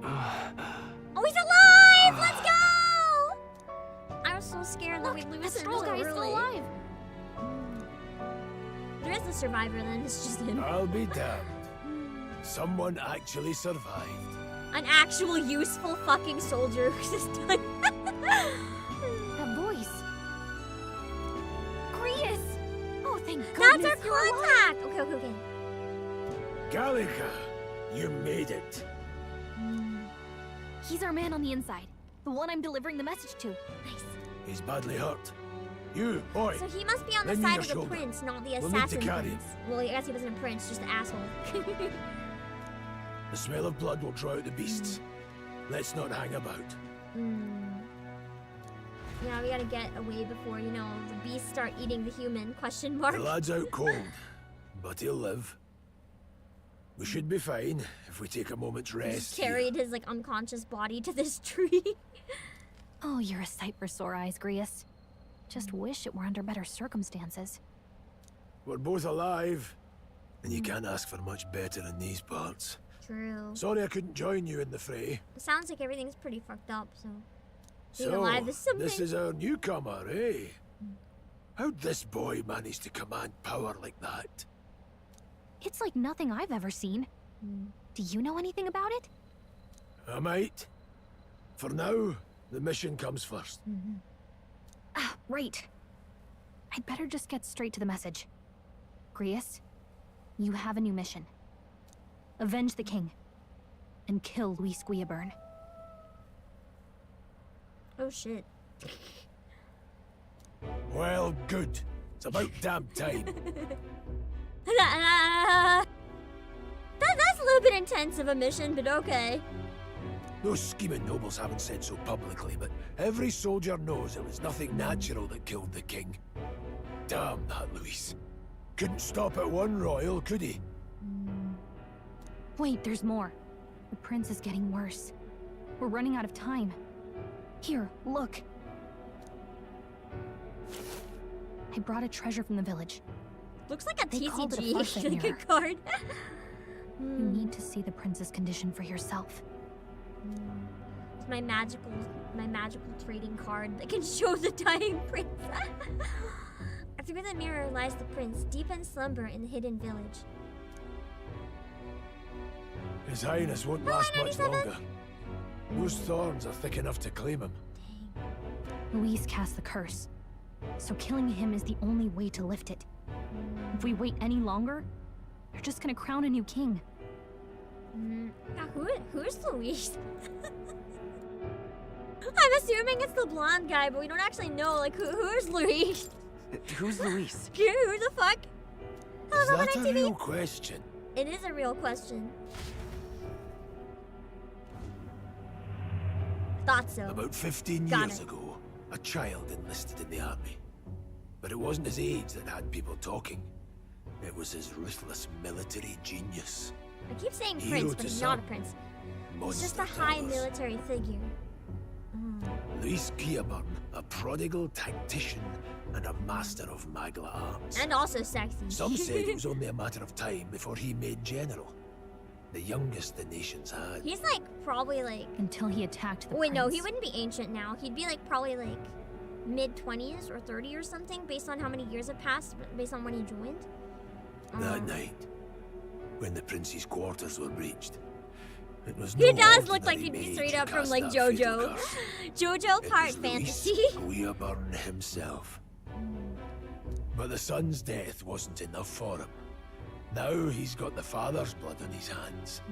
Oh, he's alive! Let's go! I was so scared that we'd lose him Stroll so guy is still early. alive. There is a survivor then, it's just him. I'll be damned. Someone actually survived. An actual useful fucking soldier who's just done. That voice. Grius! Oh, thank That's goodness our you're contact! alive. Okay. Gallica, you made it. He's our man on the inside. The one I'm delivering the message to. Nice. He's badly hurt. You, boy. So he must be on the lend me side your of the shoulder. prince, not the We'll need to assassin carry prince. Well, I guess he wasn't a prince, just an asshole. The smell of blood will draw out the beasts. Let's not hang about. Yeah, we gotta get away before, you know, the beasts start eating the human, question mark. The lad's out cold, but he'll live. We should be fine if we take a moment's He rest. just carried his, like, unconscious body to this tree. Oh, you're a sight for sore eyes, Grius. Just wish it were under better circumstances. We're both alive, and you can't ask for much better in these parts. True. Sorry I couldn't join you in the fray. It sounds like everything's pretty fucked up, so... Being So, alive is something. this is our newcomer, eh? How'd this boy manage to command power like that? It's like nothing I've ever seen. Do you know anything about it? I might. For now, the mission comes first. Ah, right. I'd better just get straight to the message. Grius, you have a new mission. Avenge the king. And kill Luis Guillaburn. Oh shit. Well, good. It's about damn time. That's a little bit intense of a mission, but okay. Those scheming nobles haven't said so publicly, but every soldier knows it was nothing natural that killed the king. Damn that Luis. Couldn't stop at one royal, could he? Wait, there's more. The prince is getting worse. We're running out of time. Here, look. I brought a treasure from the village. Looks like a They called it a TCG foresight mirror. card. You need to see the prince's condition for yourself. It's my magical trading card that can show the dying prince. Through the mirror lies the prince, deep in slumber in the hidden village. His Highness won't last much longer. Those thorns are thick enough to claim him. Luis cast the curse, so killing him is the only way to lift it. If we wait any longer, they're just gonna crown a new king. Yeah, who's Luis? I'm assuming it's the blonde guy, but we don't actually know, like, who's Luis? Who's Luis? Who the fuck? Is that a real question? It is a real question. Thought so. About 15 years ago, a child enlisted in the army. But it wasn't his age that had people talking. It was his ruthless military genius. I keep saying Hero prince, to but he's some, not a prince. He's just a monster to high others. military figure. Luis Gearburn, a prodigal tactician and a master of Magla arts. And also sexy. Some said it was only a matter of time before he made general. The youngest the nations had. He's like probably like until he attacked the Wait, no, prince. he wouldn't be ancient now. He'd be like probably like mid-20s or 30 or something based on how many years have passed based on when he joined. That night, when the prince's quarters were breached, it was He no does look like ordinary he'd be mage straight who up from cast like that fatal JoJo. curse. JoJo It part was fantasy. Luis Gearburn himself. But the son's death wasn't enough for him. Now he's got the father's blood on his hands.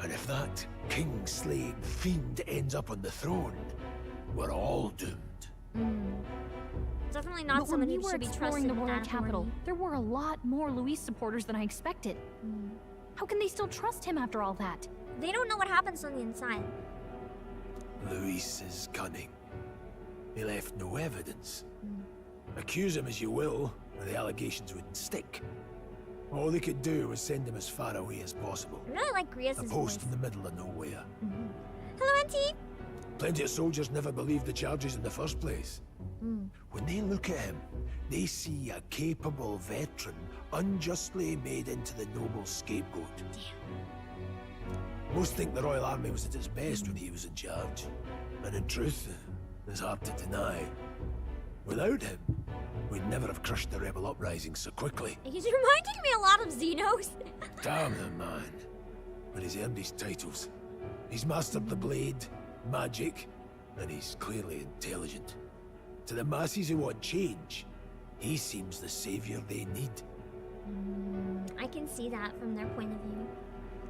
And if that king-slaying fiend ends up on the throne, we're all doomed. Definitely not But someone when who we were should be exploring trusted the with royal that capital, authority. there were a lot more Luis supporters than I expected. How can they still trust him after all that? They don't know what happens on the inside. Luis is cunning. He left no evidence. Accuse him as you will, the allegations wouldn't stick. All they could do was send him as far away as possible. I really like A Gria's voice. post in the middle of nowhere. Hello, Auntie. Plenty of soldiers never believed the charges in the first place. When they look at him, they see a capable veteran unjustly made into the noble scapegoat. Most think the Royal Army was at its best when he was in charge. And in truth, it's hard to deny. Without him, we'd never have crushed the rebel uprising so quickly. He's reminding me a lot of Xenos. Damn the man. But he's earned his titles. He's mastered the blade, magic, and he's clearly intelligent. To the masses who want change, he seems the savior they need. I can see that from their point of view.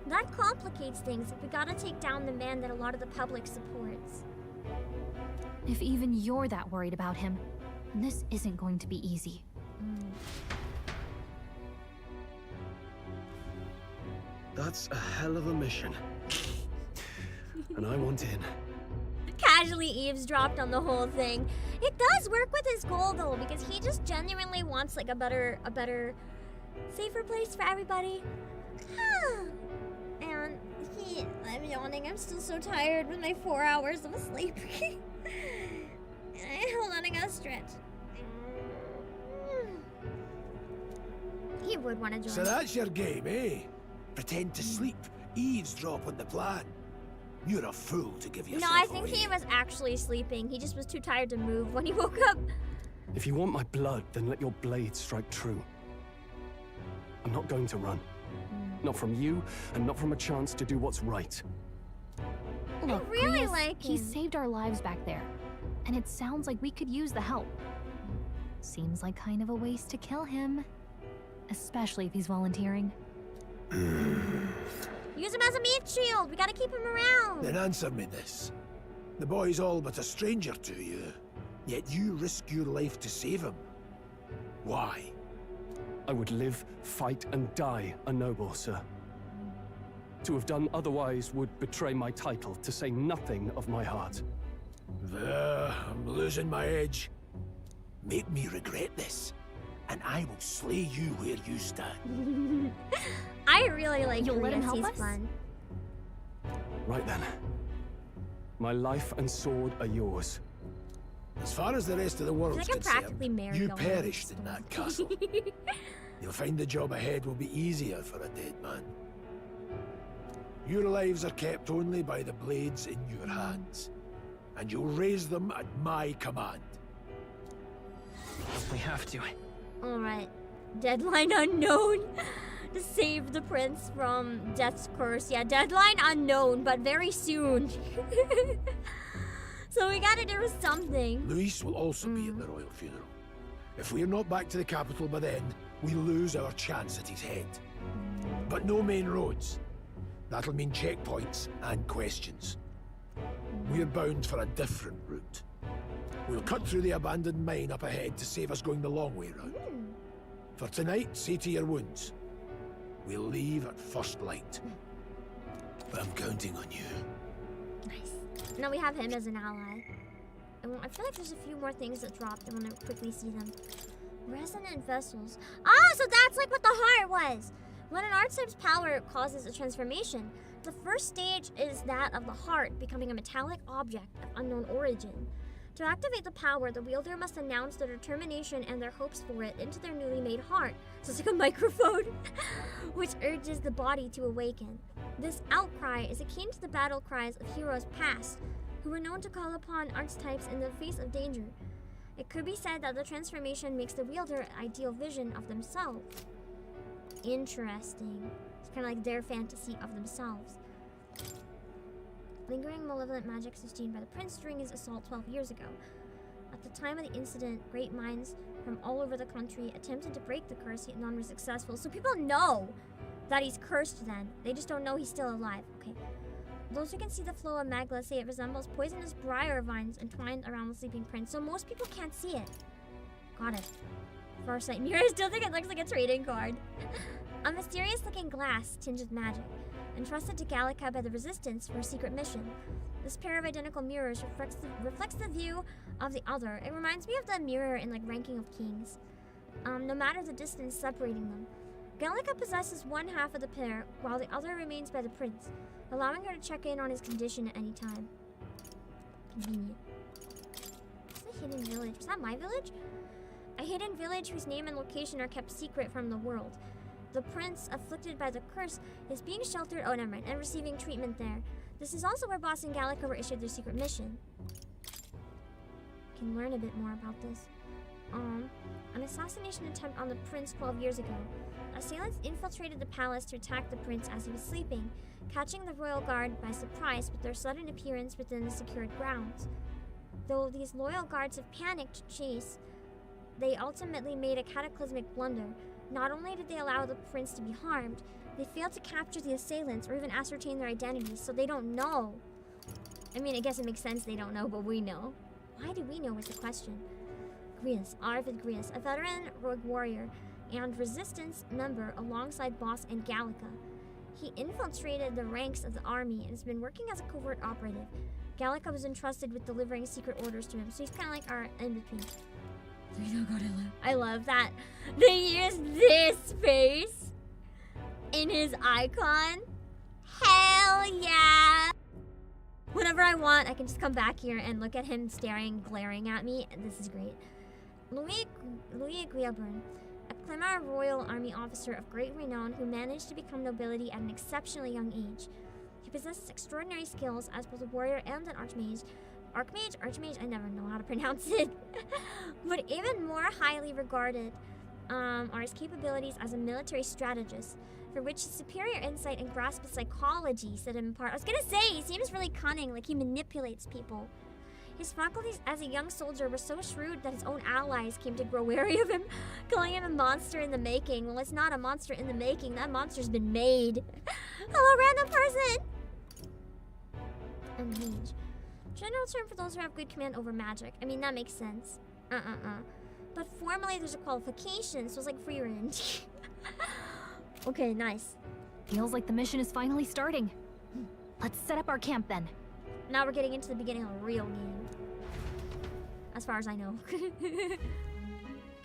That complicates things if we gotta take down the man that a lot of the public supports. If even you're that worried about him, this isn't going to be easy. That's a hell of a mission. And I want in. Casually eavesdropped on the whole thing. It does work with his goal though, because he just genuinely wants like a better, safer place for everybody. And I'm yawning. I'm still so tired with my 4 hours of sleep. Letting us stretch. He would want to join. So that's your game, eh? Pretend to sleep, eavesdrop on the plan. You're a fool to give No, yourself I think away. he was actually sleeping. He just was too tired to move when he woke up. If you want my blood, then let your blade strike true. I'm not going to run. Not from you, and not from a chance to do what's right. Look, really Grias, like he him. saved our lives back there. And it sounds like we could use the help. Seems like kind of a waste to kill him. Especially if he's volunteering. Use him as a meat shield. We gotta keep him around. Then answer me this. The boy's all but a stranger to you, yet you risk your life to save him. Why? I would live, fight, and die a noble, sir. To have done otherwise would betray my title, to say nothing of my heart. There, I'm losing my edge. Make me regret this. and I will slay you where you stand. I really like You'll let him Grievous, help he's us? fun. Right then. My life and sword are yours. As far as the rest of the world's I can practically concerned, marry you all of perished them. in that castle. You'll find the job ahead will be easier for a dead man. Your lives are kept only by the blades in your hands, and you'll raise them at my command. We have to. Alright. Deadline unknown. To save the prince from death's curse. Yeah, deadline unknown, but very soon. So we gotta do something. Luis will also be at the royal funeral. If we're not back to the capital by then, we lose our chance at his head. But no main roads. That'll mean checkpoints and questions. We're bound for a different route. We'll cut through the abandoned mine up ahead to save us going the long way round. For tonight, see to your wounds. We'll leave at first light. I'm counting on you. Nice. Now we have him as an ally. And I feel like there's a few more things that dropped. I want to quickly see them. Resonant vessels. Ah, so that's like what the heart was. When an archetype's power causes a transformation, the first stage is that of the heart becoming a metallic object of unknown origin. To activate the power, the wielder must announce their determination and their hopes for it into their newly made heart. So it's like a microphone, which urges the body to awaken. This outcry is akin to the battle cries of heroes past, who were known to call upon archetypes in the face of danger. It could be said that the transformation makes the wielder an ideal vision of themselves. Interesting. It's kind of like their fantasy of themselves. Lingering malevolent magic sustained by the prince during his assault 12 years ago. At the time of the incident, great minds from all over the country attempted to break the curse, yet none were successful. So people know that he's cursed then. They just don't know he's still alive. Okay. Those who can see the flow of magla say it resembles poisonous briar vines entwined around the sleeping prince. So most people can't see it. Got it. Farsight mirror. I still think it looks like a trading card. A mysterious-looking glass tinged with magic, entrusted to Gallica by the Resistance for a secret mission. This pair of identical mirrors reflects the view of the other. It reminds me of the mirror in like Ranking of Kings. No matter the distance separating them. Gallica possesses one half of the pair, while the other remains by the prince, allowing her to check in on his condition at any time. Convenient. What's the hidden village? Was that my village? A hidden village whose name and location are kept secret from the world. The prince, afflicted by the curse, is being sheltered, oh never mind, and receiving treatment there. This is also where Boss and Gallica were issued their secret mission. Can learn a bit more about this. An assassination attempt on the prince 12 years ago. Assailants infiltrated the palace to attack the prince as he was sleeping, catching the royal guard by surprise with their sudden appearance within the secured grounds. Though these loyal guards have panicked to chase, they ultimately made a cataclysmic blunder. Not only did they allow the prince to be harmed, they failed to capture the assailants or even ascertain their identities, so they don't know. I mean, I guess it makes sense they don't know, but we know. Why do we know is the question. Grius, Arvid Grius, a veteran rogue warrior and resistance member alongside Boss and Gallica. He infiltrated the ranks of the army and has been working as a covert operative. Gallica was entrusted with delivering secret orders to him, so he's kind of like our in-between. I love that they used this face in his icon. Hell yeah! Whenever I want, I can just come back here and look at him staring, glaring at me, and this is great. Louis Guilburn, a Clemar Royal Army officer of great renown who managed to become nobility at an exceptionally young age. He possesses extraordinary skills as both a warrior and an archmage. Archmage, I never know how to pronounce it. But even more highly regarded are his capabilities as a military strategist, for which his superior insight and grasp of psychology set him apart. I was gonna say, he seems really cunning, like he manipulates people. His faculties as a young soldier were so shrewd that his own allies came to grow wary of him, calling him a monster in the making. Well, it's not a monster in the making, that monster's been made. Hello, random person! And mage. General term for those who have good command over magic. I mean, that makes sense. But formally, there's a qualification, so it's like free range. Okay, nice. Feels like the mission is finally starting. Let's set up our camp then. Now we're getting into the beginning of a real game. As far as I know.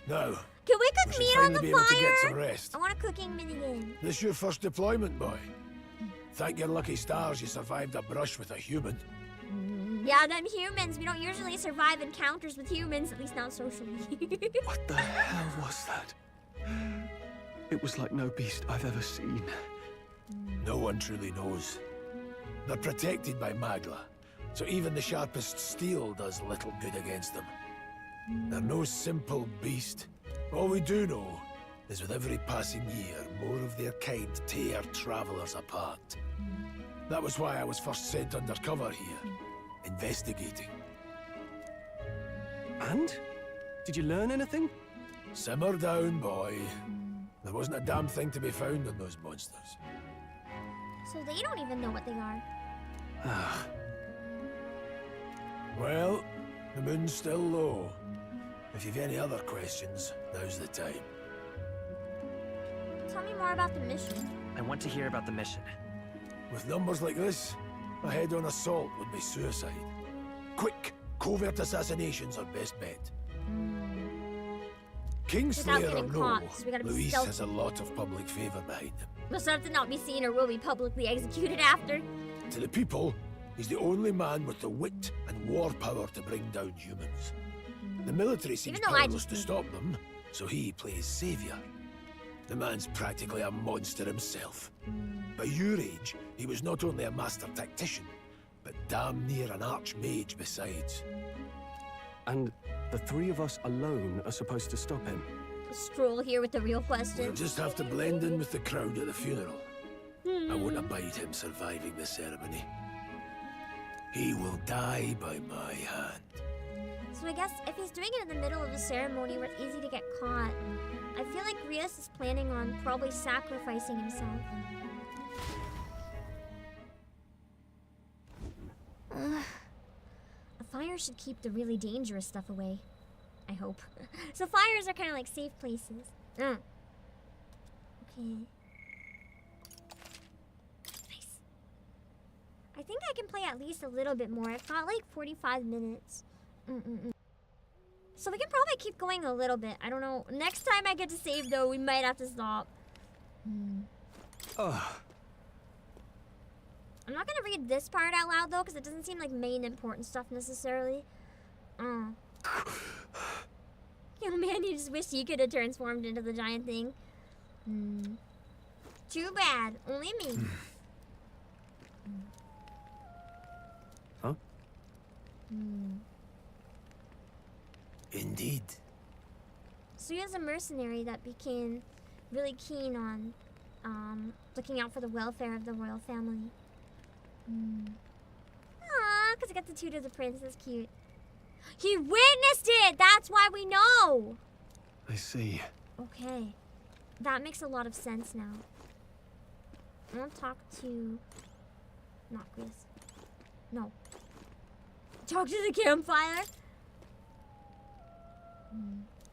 Now, Can we we cook should meat on finally the be able to get some fire? rest. I want a cooking minigame. This your first deployment, boy? Thank your lucky stars you survived a brush with a human. Yeah, them humans. We don't usually survive encounters with humans, at least not socially. What the hell was that? It was like no beast I've ever seen. No one truly knows. They're protected by Magla, so even the sharpest steel does little good against them. They're no simple beast. All we do know is with every passing year, more of their kind tear travelers apart. That was why I was first sent undercover here, investigating. And? Did you learn anything? Simmer down, boy. There wasn't a damn thing to be found on those monsters. So they don't even know what they are. Well, the moon's still low. If you've any other questions, now's the time. Tell me more about the mission. I want to hear about the mission. With numbers like this, a head-on assault would be suicide. Quick, covert assassinations are best bet. Kingslayer or getting no, caught, so we gotta be Luis stealthy. has a lot of public favor behind him. Must have to not be seen or will be publicly executed after. To the people, he's the only man with the wit and war power to bring down humans. The military seems Even though I powerless just to stop them, so he plays savior. The man's practically a monster himself. By your age, he was not only a master tactician, but damn near an archmage besides. And the three of us alone are supposed to stop him. Stroll here with the real question. We'll just have to blend in with the crowd at the funeral. I won't abide him surviving the ceremony. He will die by my hand. So I guess if he's doing it in the middle of a ceremony where it's easy to get caught, I feel like Rios is planning on probably sacrificing himself. A fire should keep the really dangerous stuff away. I hope. So fires are kind of like safe places. Okay. Nice. I think I can play at least a little bit more. I've got like 45 minutes. So we can probably keep going a little bit. I don't know. Next time I get to save, though, we might have to stop. Ugh. I'm not gonna read this part out loud, though, because it doesn't seem like main important stuff necessarily. Oh man, you just wish you could have transformed into the giant thing. Too bad. Only me. Huh? Indeed. So he was a mercenary that became really keen on looking out for the welfare of the royal family. Aww, because I got to tutor the prince. That's cute. He witnessed it! That's why we know! I see. Okay. That makes a lot of sense now. I want to talk to... Not Chris. No. Talk to the campfire?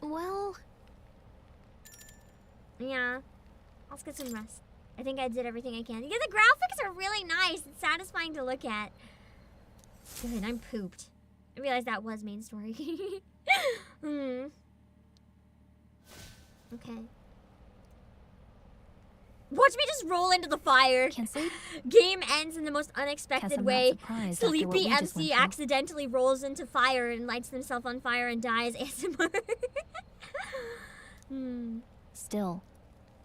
Well... Yeah. Let's get some rest. I think I did everything I can. Yeah, the graphics are really nice. It's satisfying to look at. Good, I'm pooped. I realized that was main story. Okay. Watch me just roll into the fire. Can't sleep? Game ends in the most unexpected Guess I'm way. not surprised after what Sleepy we just MC went through. accidentally rolls into fire and lights himself on fire and dies. ASMR. Still,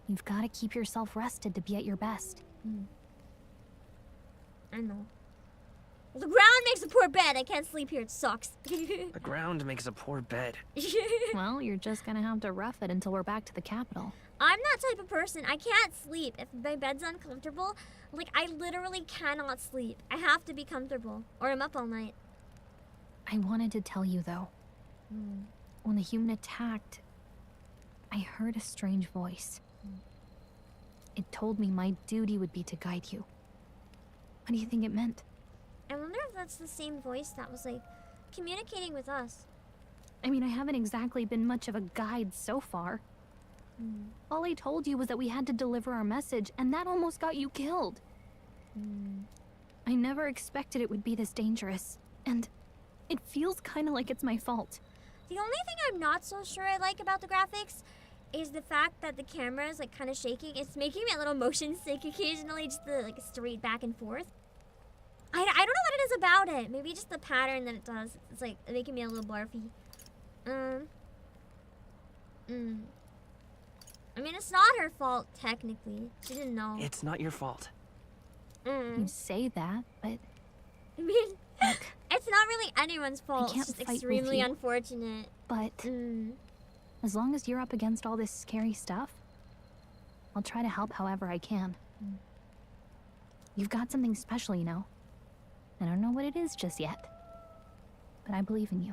you've got to keep yourself rested to be at your best. I know. Well, the ground makes a poor bed. I can't sleep here. It sucks. The ground makes a poor bed. Well, you're just gonna have to rough it until we're back to the capital. I'm that type of person. I can't sleep. If my bed's uncomfortable, like, I literally cannot sleep. I have to be comfortable, or I'm up all night. I wanted to tell you, though. When the human attacked, I heard a strange voice. It told me my duty would be to guide you. What do you think it meant? I wonder if that's the same voice that was, like, communicating with us. I mean, I haven't exactly been much of a guide so far. All I told you was that we had to deliver our message, and that almost got you killed. I never expected it would be this dangerous, and it feels kind of like it's my fault. The only thing I'm not so sure I like about the graphics is the fact that the camera is like kind of shaking. It's making me a little motion sick occasionally, just the like straight back and forth. I don't know what it is about it. Maybe just the pattern that it does. It's like making me a little barfy. I mean, it's not her fault, technically. She didn't know. It's not your fault. You say that, but I mean, it's not really anyone's fault. can't It's just fight with extremely you. unfortunate. But as long as you're up against all this scary stuff, I'll try to help however I can. You've got something special, you know. I don't know what it is just yet, but I believe in you.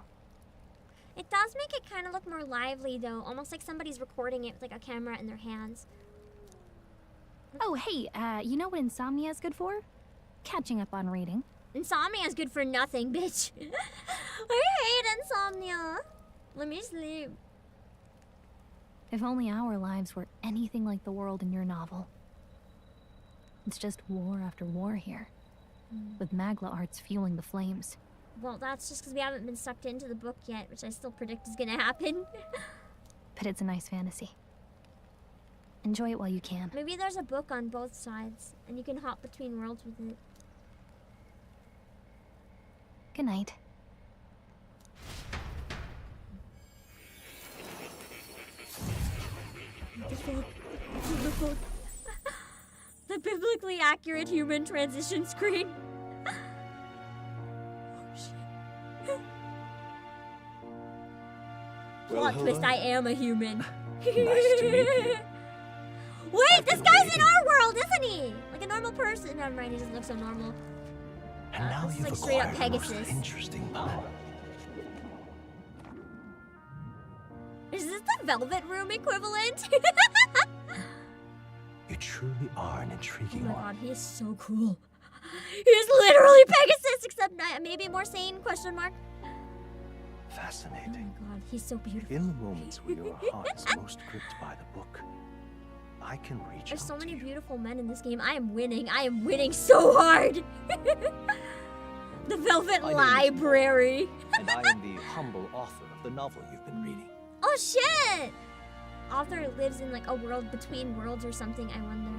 It does make it kind of look more lively, though. Almost like somebody's recording it with like a camera in their hands. Oh, hey, you know what insomnia is good for? Catching up on reading. Insomnia is good for nothing, bitch. I hate insomnia. Let me sleep. If only our lives were anything like the world in your novel. It's just war after war here, with Magla arts fueling the flames. Well, that's just because we haven't been sucked into the book yet, which I still predict is gonna happen. But it's a nice fantasy. Enjoy it while you can. Maybe there's a book on both sides, and you can hop between worlds with it. Good night. The biblically accurate human transition screen. Plot twist, I am a human. Nice to meet you. Wait, this guy's in our world, isn't he? Like a normal person. Never mind, he doesn't look so normal. And now this is you've like straight up acquired a most Pegasus. interesting power. Is this the Velvet Room equivalent? You truly are an intriguing Oh my one. god, he is so cool. He's literally Pegasus, except maybe more sane, question mark. Fascinating. Oh my god, he's so beautiful. In the moments where your heart is most gripped by the book, I can reach There's out so to many you. beautiful men in this game. I am winning. I am winning so hard. The Velvet My name is Library. And I am the humble author of the novel you've been reading. Oh shit! Author lives in like a world between worlds or something, I wonder.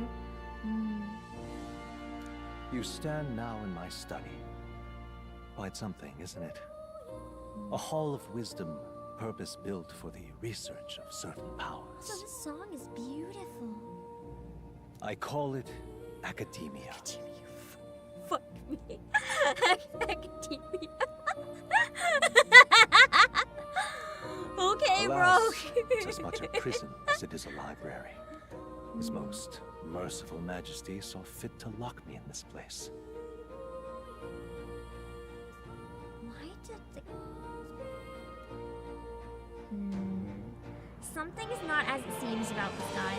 You stand now in my study. Quite something, isn't it? A hall of wisdom, purpose-built for the research of certain powers. So this song is beautiful. I call it academia. Fuck me. Academia. Okay, Alas, bro. it's as much a prison as it is a library. His most merciful majesty saw fit to lock me in this place. Why did the... Something is not as it seems about this guy.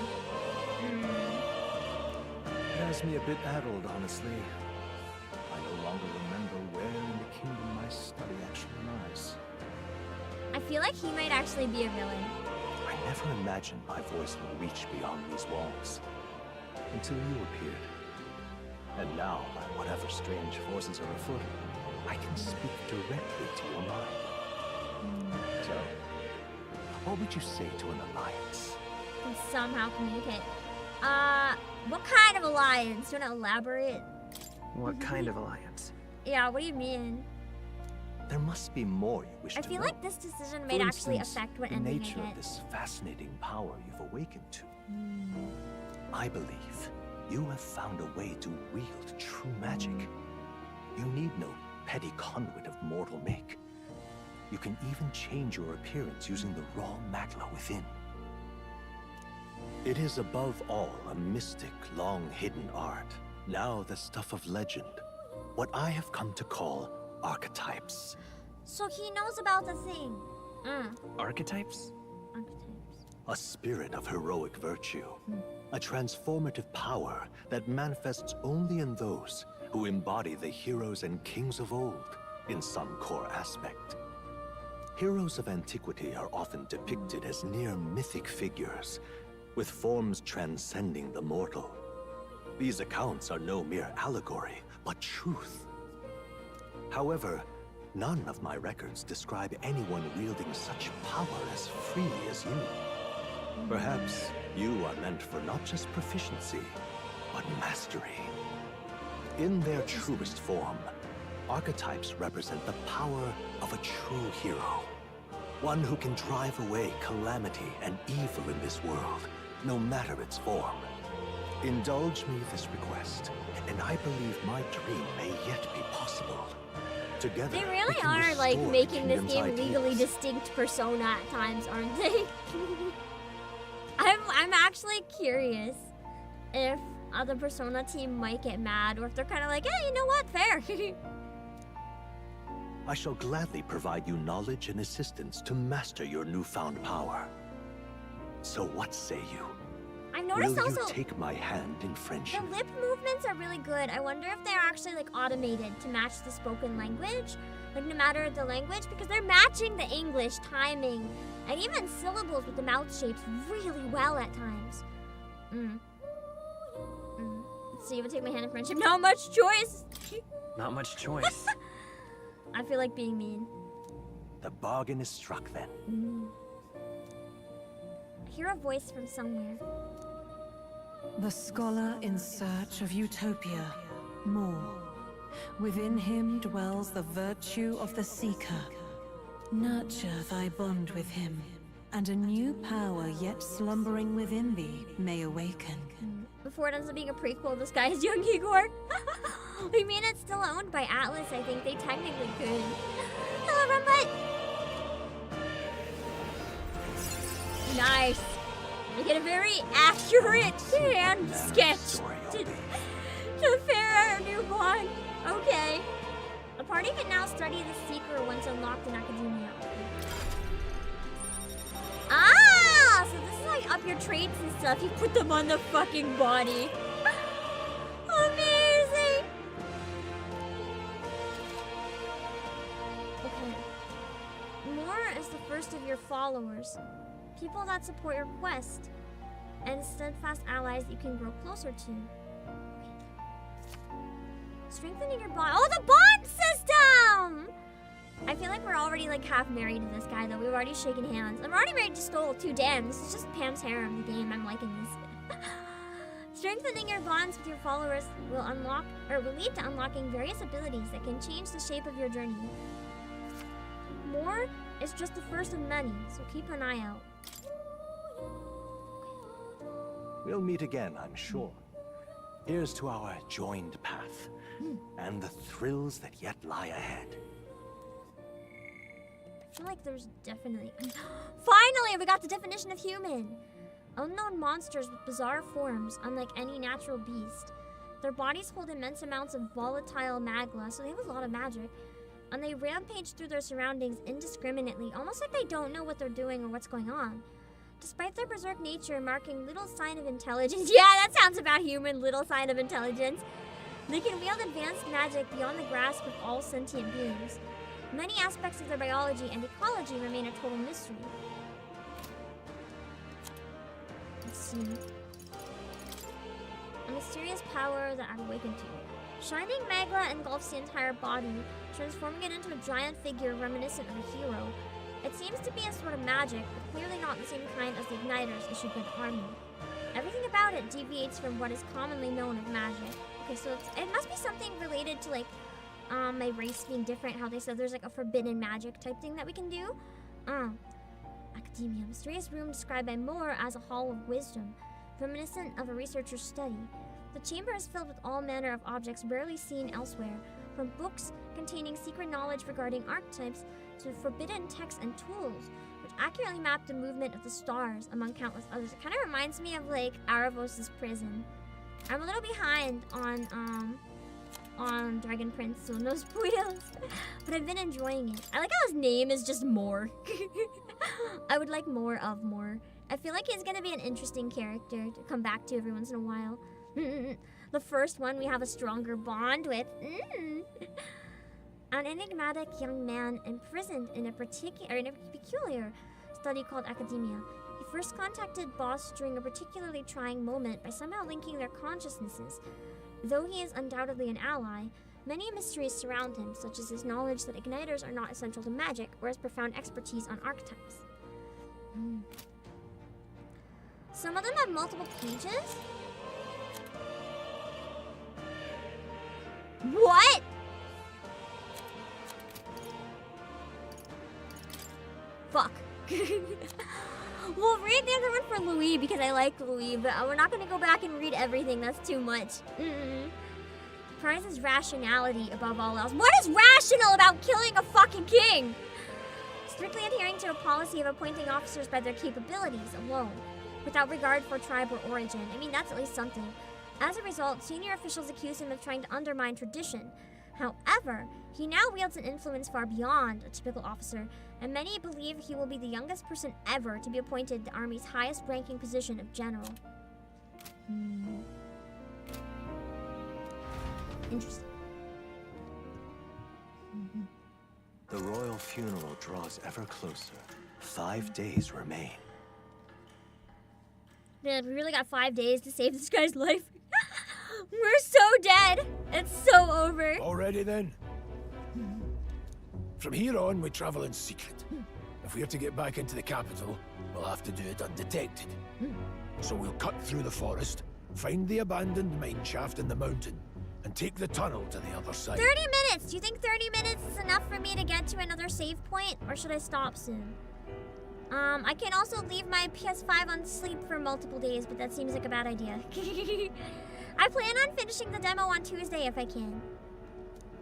It has me a bit addled, honestly. I no longer remember where in the kingdom my study actually lies. I feel like he might actually be a villain. I never imagined my voice would reach beyond these walls. Until you appeared. And now, by whatever strange forces are afoot, I can speak directly to your mind. So, what would you say to an alliance? Can somehow communicate. What kind of alliance? Do you want to elaborate? What kind of alliance? Yeah, what do you mean? There must be more you wish I to feel know. like this decision For might actually instance, affect what the ending I nature get. of this fascinating power you've awakened to. I believe you have found a way to wield true magic. You need no petty conduit of mortal make. You can even change your appearance using the raw magla within. It is above all a mystic, long-hidden art, now the stuff of legend, what I have come to call archetypes. So he knows about the thing. Archetypes? A spirit of heroic virtue. A transformative power that manifests only in those who embody the heroes and kings of old in some core aspect. Heroes of antiquity are often depicted as near mythic figures, with forms transcending the mortal. These accounts are no mere allegory, but truth. However, None of my records describe anyone wielding such power as freely as you. Perhaps you are meant for not just proficiency, but mastery. In their truest form, archetypes represent the power of a true hero. One who can drive away calamity and evil in this world, no matter its form. Indulge me this request, and I believe my dream may yet be possible. Together, They really we can are like restore the making this kingdom's game ideals. legally distinct persona at times, aren't they? I'm actually curious if the Persona team might get mad, or if they're kind of like, yeah, you know what, fair. I shall gladly provide you knowledge and assistance to master your newfound power. So what say you? I've noticed Will also you take my hand in friendship? the lip movements are really good. I wonder if they're actually like automated to match the spoken language, like no matter the language, because they're matching the English timing and even syllables with the mouth shapes really well at times. Let's see, we'll take my hand in friendship. Not much choice. Not much choice. I feel like being mean. The bargain is struck then. I hear a voice from somewhere. The scholar in search of utopia, more. Within him dwells the virtue of the seeker. Nurture thy bond with him, and a new power yet slumbering within thee may awaken. Before it ends up being a prequel, this guy is young Igor. I mean, it's still owned by ATLUS, I think. They technically could. Hello, Rumbutt! Nice. We get a very accurate hand sketch to pair our new bond. Okay. The party can now study the Seeker once unlocked in Academia. Ah! So this is like up your traits and stuff. You put them on the fucking body. Amazing! Okay. More is the first of your followers. People that support your quest. And steadfast allies that you can grow closer to. Strengthening your bond. Oh, the bond system! I feel like we're already like half married to this guy though. We've already shaken hands. I'm already married to Stroll too. Damn, this is just Pam's harem, the game. I'm liking this. Strengthening your bonds with your followers will lead to unlocking various abilities that can change the shape of your journey. More is just the first of many, so keep an eye out. We'll meet again, I'm sure. Here's to our joined path, and the thrills that yet lie ahead. I feel like there's definitely... Finally, we got the definition of human! Unknown monsters with bizarre forms, unlike any natural beast. Their bodies hold immense amounts of volatile magma, so they have a lot of magic. And they rampage through their surroundings indiscriminately, almost like they don't know what they're doing or what's going on. Despite their berserk nature marking little sign of intelligence... Yeah, that sounds about human, little sign of intelligence. They can wield advanced magic beyond the grasp of all sentient beings. Many aspects of their biology and ecology remain a total mystery. Let's see. A mysterious power that I've awakened to. Shining magma engulfs the entire body, transforming it into a giant figure reminiscent of a hero. It seems to be a sort of magic, but clearly not the same kind as the igniters issued by the army. Everything about it deviates from what is commonly known as magic. Okay, so it must be something related to like my race being different, how they said there's like a forbidden magic type thing that we can do. Academia, mysterious room described by Moore as a hall of wisdom, reminiscent of a researcher's study. The chamber is filled with all manner of objects rarely seen elsewhere, from books containing secret knowledge regarding archetypes to forbidden texts and tools, which accurately map the movement of the stars, among countless others. It kind of reminds me of like Aravos' prison. I'm a little behind on Dragon Prince, so no spoilers, but I've been enjoying it. I like how his name is just More. I would like more of More. I feel like he's gonna be an interesting character to come back to every once in a while. The first one we have a stronger bond with. An enigmatic young man imprisoned in a peculiar study called Academia. He first contacted Boss during a particularly trying moment by somehow linking their consciousnesses. Though he is undoubtedly an ally, Many mysteries surround him, such as his knowledge that igniters are not essential to magic, or his profound expertise on archetypes. Some of them have multiple pages? What? Fuck. We'll read the other one for Louis because I like Louis, but we're not going to go back and read everything. That's too much. Prizes rationality above all else. What is rational about killing a fucking king? Strictly adhering to a policy of appointing officers by their capabilities alone, without regard for tribe or origin. I mean, that's at least something. As a result, senior officials accuse him of trying to undermine tradition. However, he now wields an influence far beyond a typical officer, and many believe he will be the youngest person ever to be appointed the Army's highest ranking position of general. Interesting. The royal funeral draws ever closer. 5 days remain. Man, we really got 5 days to save this guy's life. We're so dead. It's so over. Already then? From here on, we travel in secret. If we are to get back into the capital, we'll have to do it undetected. So we'll cut through the forest, find the abandoned mine shaft in the mountain, and take the tunnel to the other side. 30 minutes! Do you think 30 minutes is enough for me to get to another save point, or should I stop soon? I can also leave my PS5 on sleep for multiple days, but that seems like a bad idea. I plan on finishing the demo on Tuesday if I can.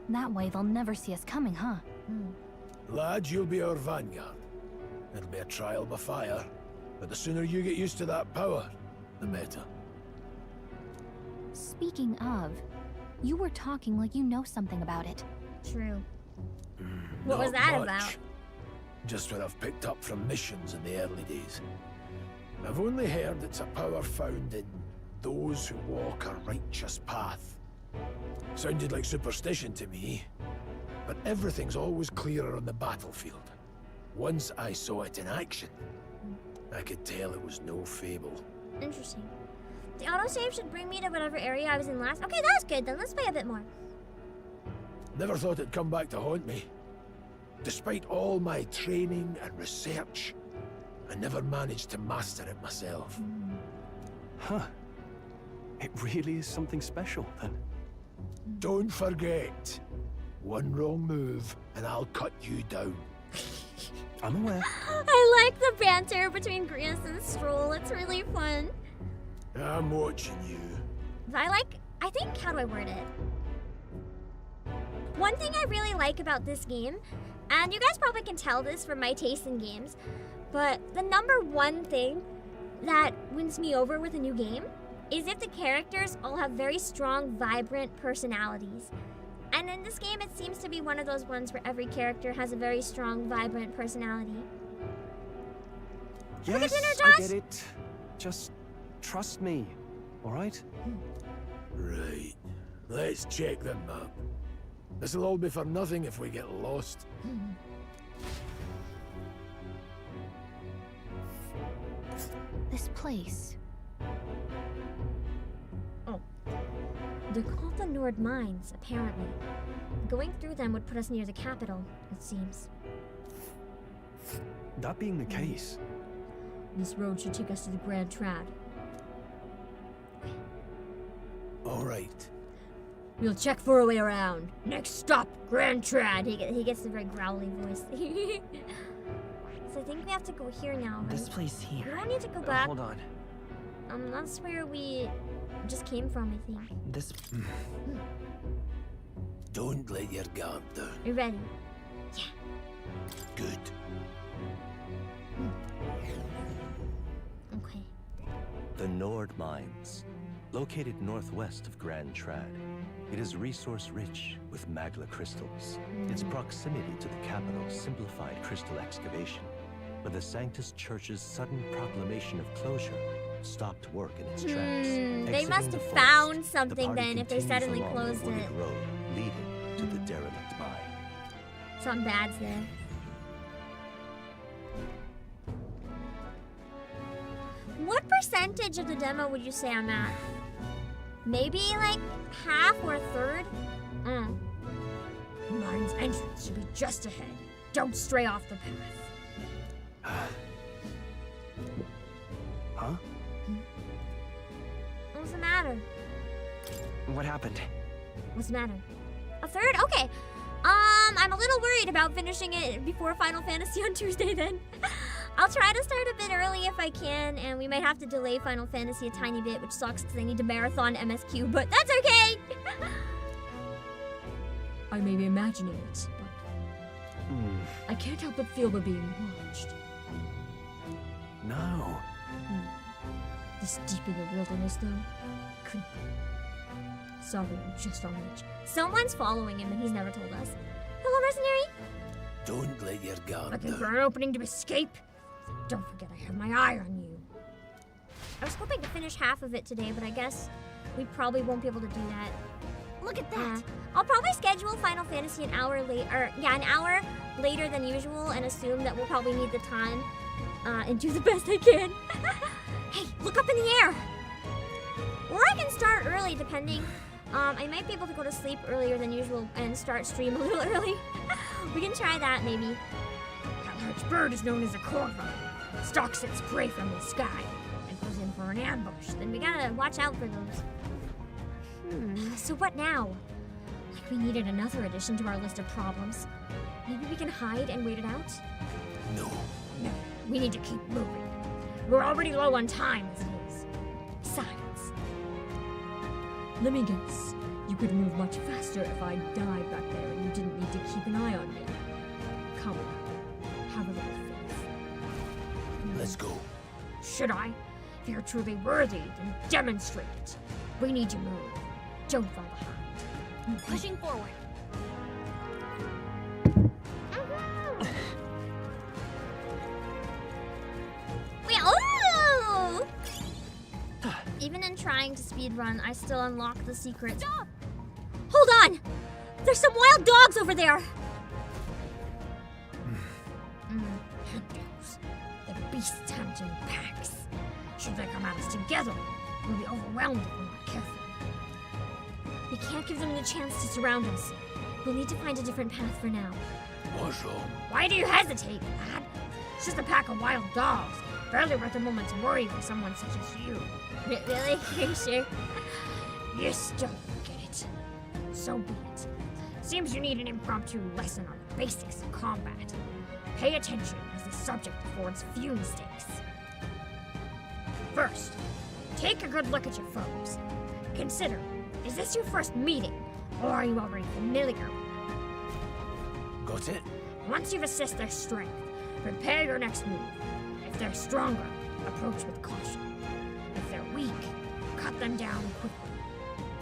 That way they'll never see us coming, huh? Lad, you'll be our vanguard. It'll be a trial by fire, but the sooner you get used to that power, the better. Speaking of, you were talking like you know something about it. True. What was that about? Just what I've picked up from missions in the early days. I've only heard it's a power found in those who walk a righteous path. Sounded like superstition to me, but everything's always clearer on the battlefield. Once I saw it in action, I could tell it was no fable. Interesting. The autosave should bring me to whatever area I was in last. Okay, that's good then. Let's play a bit more. Never thought it'd come back to haunt me. Despite all my training and research, I never managed to master it myself. Huh. It really is something special, then. Don't forget, one wrong move and I'll cut you down. I'm aware. I like the banter between Grius and Stroll. It's really fun. I'm watching you. I think, how do I word it? One thing I really like about this game, and you guys probably can tell this from my taste in games, but the number one thing that wins me over with a new game is if the characters all have very strong, vibrant personalities. And in this game, it seems to be one of those ones where every character has a very strong, vibrant personality. Yes, I get it. Just trust me, all right? Right. Let's check the map. This'll all be for nothing if we get lost. This place. Oh. They're called the Nord Mines, apparently. Going through them would put us near the capital, it seems. That being the case... This road should take us to the Grand Trad. All right. We'll check for a way around. Next stop, Grand Trad. He gets a very growly voice. So I think we have to go here now, right? This place here. We don't need to go back. Hold on. That's where we just came from, I think. This... Don't let your guard down. You ready? Yeah. Good. Okay. The Nord Mines, located northwest of Grand Trad. It is resource-rich with magla crystals. Its proximity to the capital simplified crystal excavation, but the Sanctus Church's sudden proclamation of closure stopped work in its tracks. They must have Exiting the found forest, something the party then if they continues suddenly along closed the wooded it. road leading to the derelict mine. Something bad's there. What percentage of the demo would you say I'm at? Maybe like half or a third? mind's entrance should be just ahead. Don't stray off the path. Huh? What's the matter? What happened? What's the matter? A third? Okay. I'm a little worried about finishing it before Final Fantasy on Tuesday then. I'll try to start a bit early if I can, and we might have to delay Final Fantasy a tiny bit, which sucks because I need to marathon MSQ, but that's okay! I may be imagining it, but I can't help but feel we're being watched. No. This deep in the wilderness, though, could be. Sorry, I'm just on edge. Someone's following him and he's never told us. Hello, mercenary? Don't let your guard Looking down. for an opening to escape? Don't forget I have my eye on you. I was hoping to finish half of it today, but I guess we probably won't be able to do that. Look at that. I'll probably schedule Final Fantasy an hour later than usual and assume that we'll probably need the time and do the best I can. Hey, look up in the air! Or I can start early depending. I might be able to go to sleep earlier than usual and start stream a little early. We can try that maybe. That large bird is known as a corvo. Stalks its prey from the sky and goes in for an ambush. Then we gotta watch out for those. So what now? Like we needed another addition to our list of problems. Maybe we can hide and wait it out? No. No, we need to keep moving. We're already low on time as it is. Besides, let me guess. You could move much faster if I died back there and you didn't need to keep an eye on me. Come on, have a little faith. Let's go. Should I? If you're truly worthy, then demonstrate it. We need to move. Don't fall behind. Pushing forward. Even in trying to speedrun, I still unlock the secret. Stop! Hold on! There's some wild dogs over there! Hunters. The beasts hunt in packs. Should they come at us together, we'll be overwhelmed if we're not careful. We can't give them the chance to surround us. We'll need to find a different path for now. What's wrong? Why do you hesitate, lad? It's just a pack of wild dogs. Barely worth a moment's worry for someone such as you. Really? Are you sure? You still don't get it. So be it. Seems you need an impromptu lesson on the basics of combat. Pay attention as the subject affords few mistakes. First, take a good look at your foes. Consider, is this your first meeting, or are you already familiar with them? Got it? Once you've assessed their strength, prepare your next move. If they're stronger, approach with caution. If they're weak, cut them down quickly.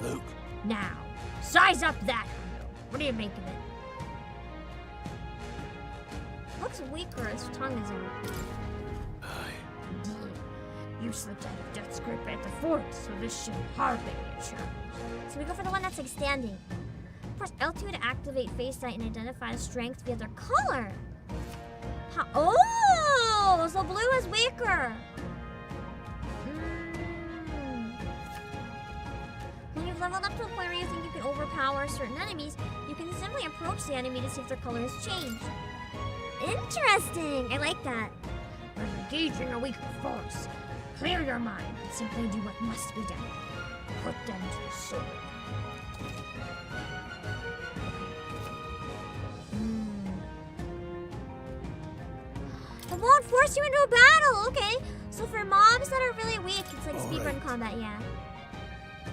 Luke. Now, size up that hundo. What do you make of it? Looks weaker, his tongue is out. Indeed. You slipped out of Death's grip at the fort, so this should hardly be a challenge. So we go for the one that's like standing. Press L2 to activate face sight and identify strength via their color. Oh, so blue is weaker. When you've leveled up to a point where you think you can overpower certain enemies, you can simply approach the enemy to see if their color has changed. Interesting. I like that. When engaging a weaker force, clear your mind and simply do what must be done. Put them to the sword. It won't force you into a battle. Okay. So for mobs that are really weak, it's like speedrun combat. Yeah.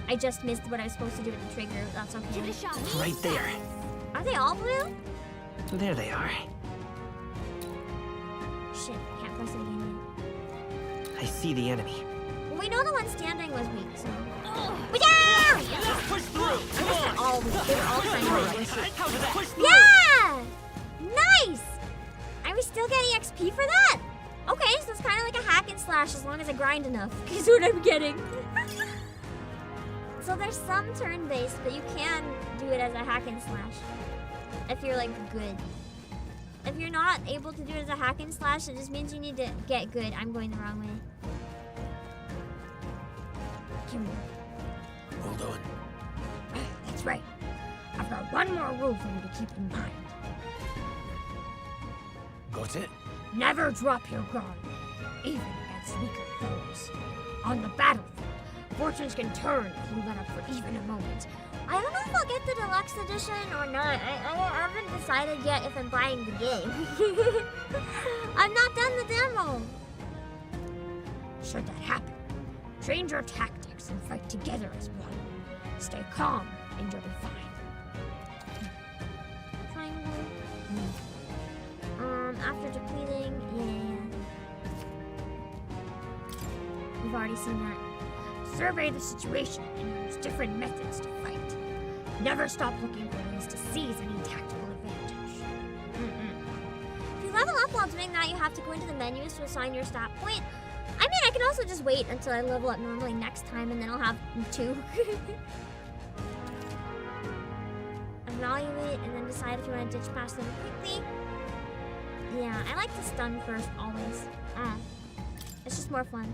I just missed what I was supposed to do with the trigger. That's okay. Give it a shot. Right there. Are they all blue? There they are. Shit, I can't press it again I see the enemy. yet. Well, we know the one standing was weak, so. But yeah! Let's push through. I guess they're all weak. They were all kind of weak. Yeah! Yeah! Nice! Are we still getting XP for that? Okay, so it's kind of like a hack and slash as long as I grind enough. Is what I'm getting. So there's some turn-based, but you can do it as a hack and slash. If you're like good. If you're not able to do it as a hack and slash, it just means you need to get good. I'm going the wrong way. Come here. Hold on. That's right. I've got One more rule for you to keep in mind. Got it? Never drop your guard, even against weaker foes. On the battlefield, fortunes can turn if you let up for even a moment. I don't know if I'll get the deluxe edition or not. I haven't decided yet if I'm buying the game. I'm not done the demo. Should that happen, change your tactics and fight together as one. Stay calm and you'll be fine. Triangle. After depleting, We've already seen that. Survey the situation and use different methods to fight. Never stop looking for ways to seize any tactical advantage. If you level up while doing that, you have to go into the menus to assign your stat point. I mean, I can also just wait until I level up normally next time, and then I'll have 2. Evaluate, and then decide if you want to ditch past them quickly. Yeah, I like to stun first, always. It's just more fun.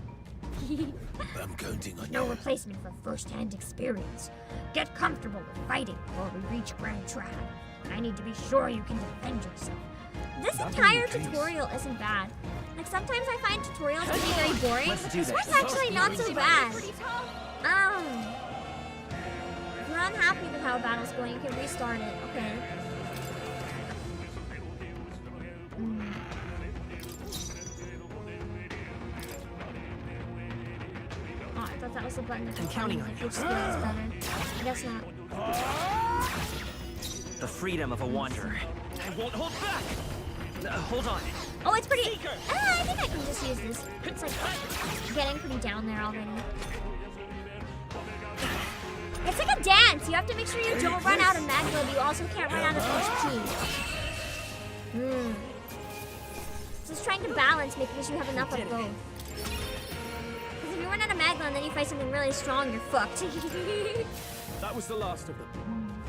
I'm counting on No replacement for first-hand experience. Get comfortable with fighting before we reach Grand Trap. I need to be sure you can defend yourself. This entire tutorial isn't bad. Like, sometimes I find tutorials to be very boring, but this one's actually not so bad. If you're unhappy with how a battle's going, you can restart it. Okay. Oh, I thought that was the button that I'm counting on you. better. I guess not. The freedom of a wanderer. I won't hold back! Hold on. Oh, it's pretty... I think I can just use this. It's like getting pretty down there already. It's like a dance. You have to make sure you don't run out of magma, but you also can't run out of HP. So it's trying to balance, making sure you have enough of both. Because if you run out of magma and then you fight something really strong, you're fucked. That was the last of them.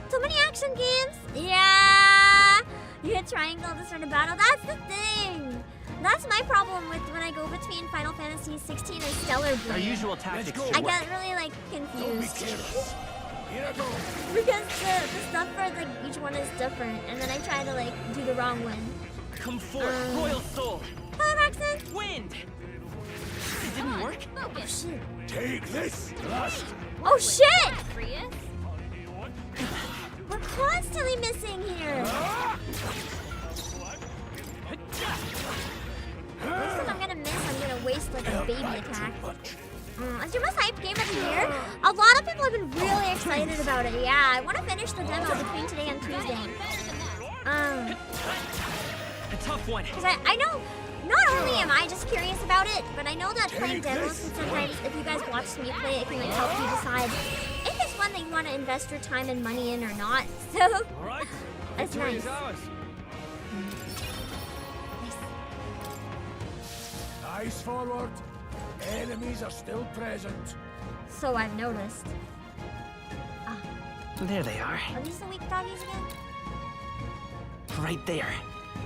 So many action games. Yeah. You hit triangle to start a battle. That's the thing. That's my problem with when I go between Final Fantasy 16 and Stellar Blade. Our usual tactics. I get really like confused. Because the stuff for like each one is different, and then I try to like do the wrong one. Come forth, Royal Soul. Hello, Roxanne. Wind. It didn't work. Oh shit. Take this, lust. Oh shit. We're constantly missing here. Next time I'm gonna miss, I'm gonna waste like a baby attack. It's your most hyped game of the year. A lot of people have been really excited about it. Yeah, I want to finish the demo between today and Tuesday. A tough one. Because I know, not only am I just curious about it, but I know that playing demos can sometimes, if you guys watch me play, it can like help you decide if it's one that you want to invest your time and money in or not. So, that's nice. Eyes forward. Enemies are still present. So I've noticed. There they are. Are these the weak doggies again? Right there.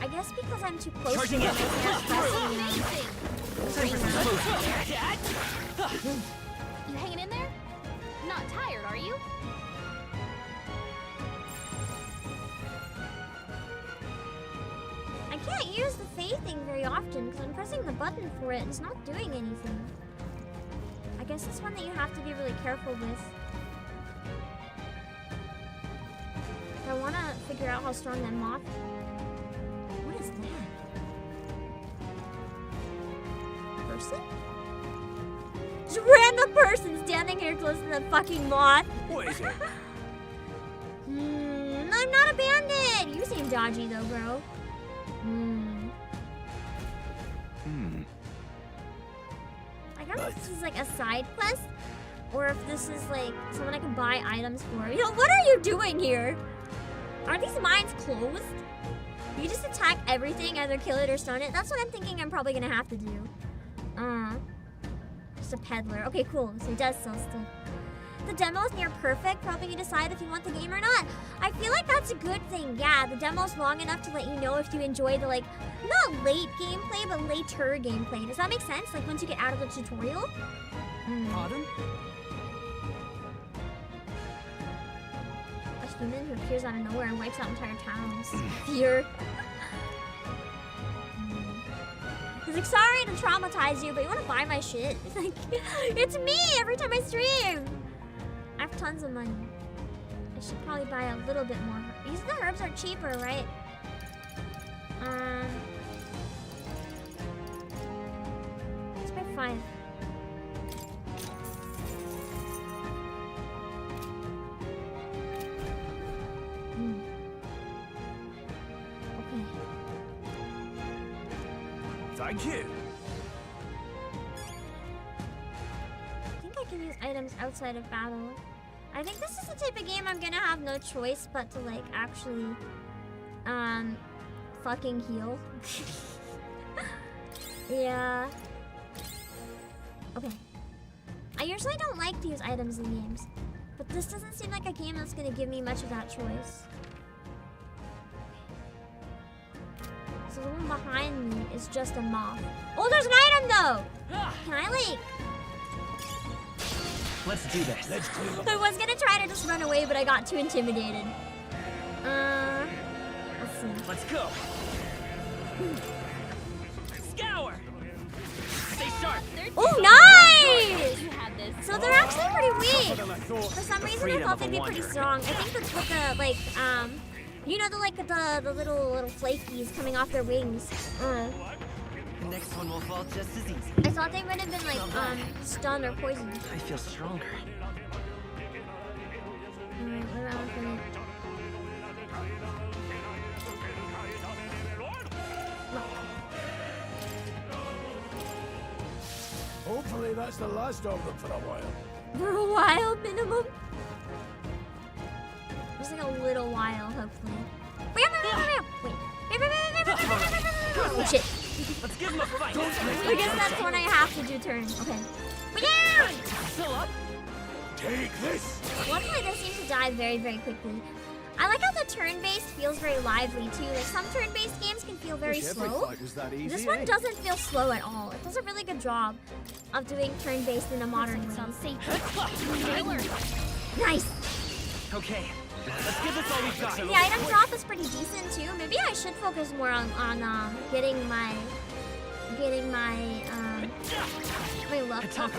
I guess because I'm too close Charging to it. them, I can't press them. You hanging in there? Not tired, are you? I can't use the Fae thing very often because I'm pressing the button for it and it's not doing anything. I guess it's one that you have to be really careful with. I want to figure out how strong that moth. What is that? Person? Just random person standing here close to the fucking moth. What is it? I'm not a bandit. You seem dodgy though, bro. I don't know if this is like a side quest or if this is like someone I can buy items for. Yo, what are you doing here? Are these mines closed? You just attack everything, either kill it or stun it? That's what I'm thinking I'm probably gonna have to do. Just a peddler. Okay, cool. So he does sell stuff. The demo is near perfect, helping you decide if you want the game or not. I feel like that's a good thing. Yeah, the demo's long enough to let you know if you enjoy the, like, not late gameplay, but later gameplay. Does that make sense? Like, once you get out of the tutorial? Pardon? human who appears out of nowhere and wipes out entire towns. Fear. He's like, sorry to traumatize you, but you want to buy my shit? It's like, it's me every time I stream. I have tons of money. I should probably buy a little bit more. These the herbs are cheaper, right? Let's buy 5. Okay. Thank you. I think I can use items outside of battle. I think this is the type of game I'm gonna have no choice but to like actually fucking heal. Yeah. Okay. I usually don't like to use items in games, but this doesn't seem like a game that's gonna give me much of that choice. So the one behind me is just a moth. Oh, there's an item though! Can I like... Let's do this. Let's do it. I was gonna try to just run away, but I got too intimidated. Let's see. Let's go. Scour. Stay sharp. Oh, nice! So they're actually pretty weak. For some reason, I thought they'd be pretty strong. I think that's with the like you know, the little flakies coming off their wings. The next one will fall just as easy. I thought they would have been like stunned or poisoned. I feel stronger. Alright, what about elephant? Hopefully that's the last of them for a while. For a while, minimum. Just like a little while, hopefully. Wait. Oh shit. Let's give him a fight. I guess that's when I have to do turn. Okay. Still up. Take this. Luckily, they seem to die very, very quickly. I like how the turn-based feels very lively too. Like some turn-based games can feel very slow. This one doesn't feel slow at all. It does a really good job of doing turn-based in a modern way. Sounds safe. Nice. Okay. Let's give this all we've got. The item drop is pretty decent too. Maybe I should focus more on getting my luck up.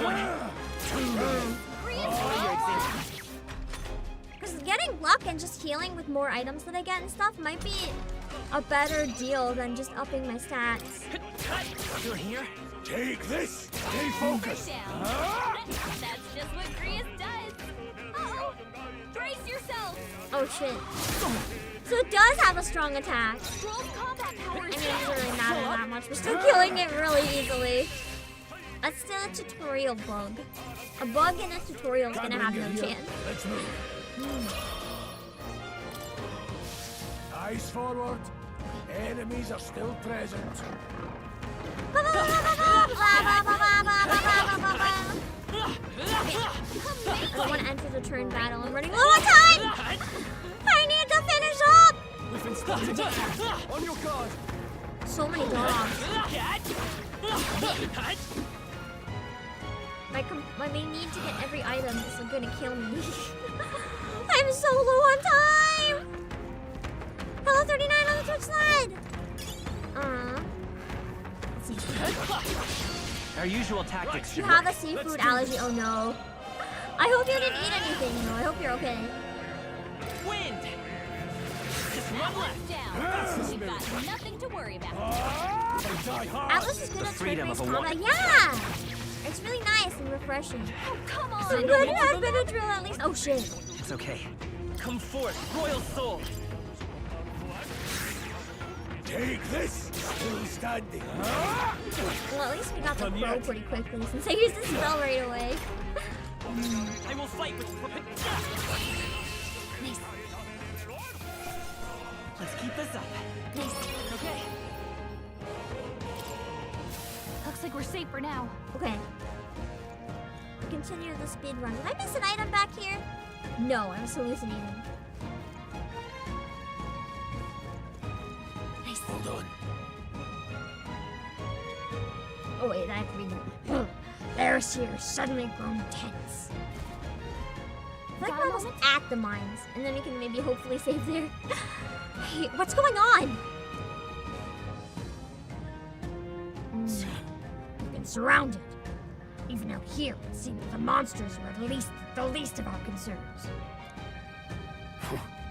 Because getting luck and just healing with more items that I get and stuff might be a better deal than just upping my stats. You're here? Take this. Stay focused. That's just what Grius does. Uh-oh. Brace yourself. Oh shit. So it does have a strong attack. Stroll's combat power. I mean, it doesn't really matter that much. We're still killing it really easily. That's still a tutorial bug. A bug in a tutorial is gonna have no chance. Let's move. Eyes forward. Enemies are still present. I don't want to enter the turn battle. I'm running low on time! I need to finish up! We've been spotted. On your guard. So many dogs. My main need to get every item is gonna kill me. I'm so low on time! Hello 39 on the Twitch slide! Our usual tactics You should have work. a seafood allergy? Oh no. I hope you didn't eat anything though. I hope you're okay. Wind! Just one left. Down. We've got nothing to worry about. ATLUS is good at freedom of turn-based a combat. Yeah! It's really nice and refreshing. Oh, come on. So good it has been a drill at least. Oh shit. It's okay. Come forth, royal soul. Take this. Still standing. Well, at least we got the pro pretty quickly since I used the spell right away. I will fight with... Nice. Let's keep this up. Nice. Okay. Looks like we're safe for now. Okay. Continue the speed run. Did I miss an item back here? No, I was hallucinating. Nice. Hold on. Oh wait, I have to read that. There's here suddenly grown tense. I feel like we're almost at the mines, and then we can maybe hopefully save there. Hey, what's going on? We've been surrounded. Even out here, it seems the monsters are at least the least of our concerns.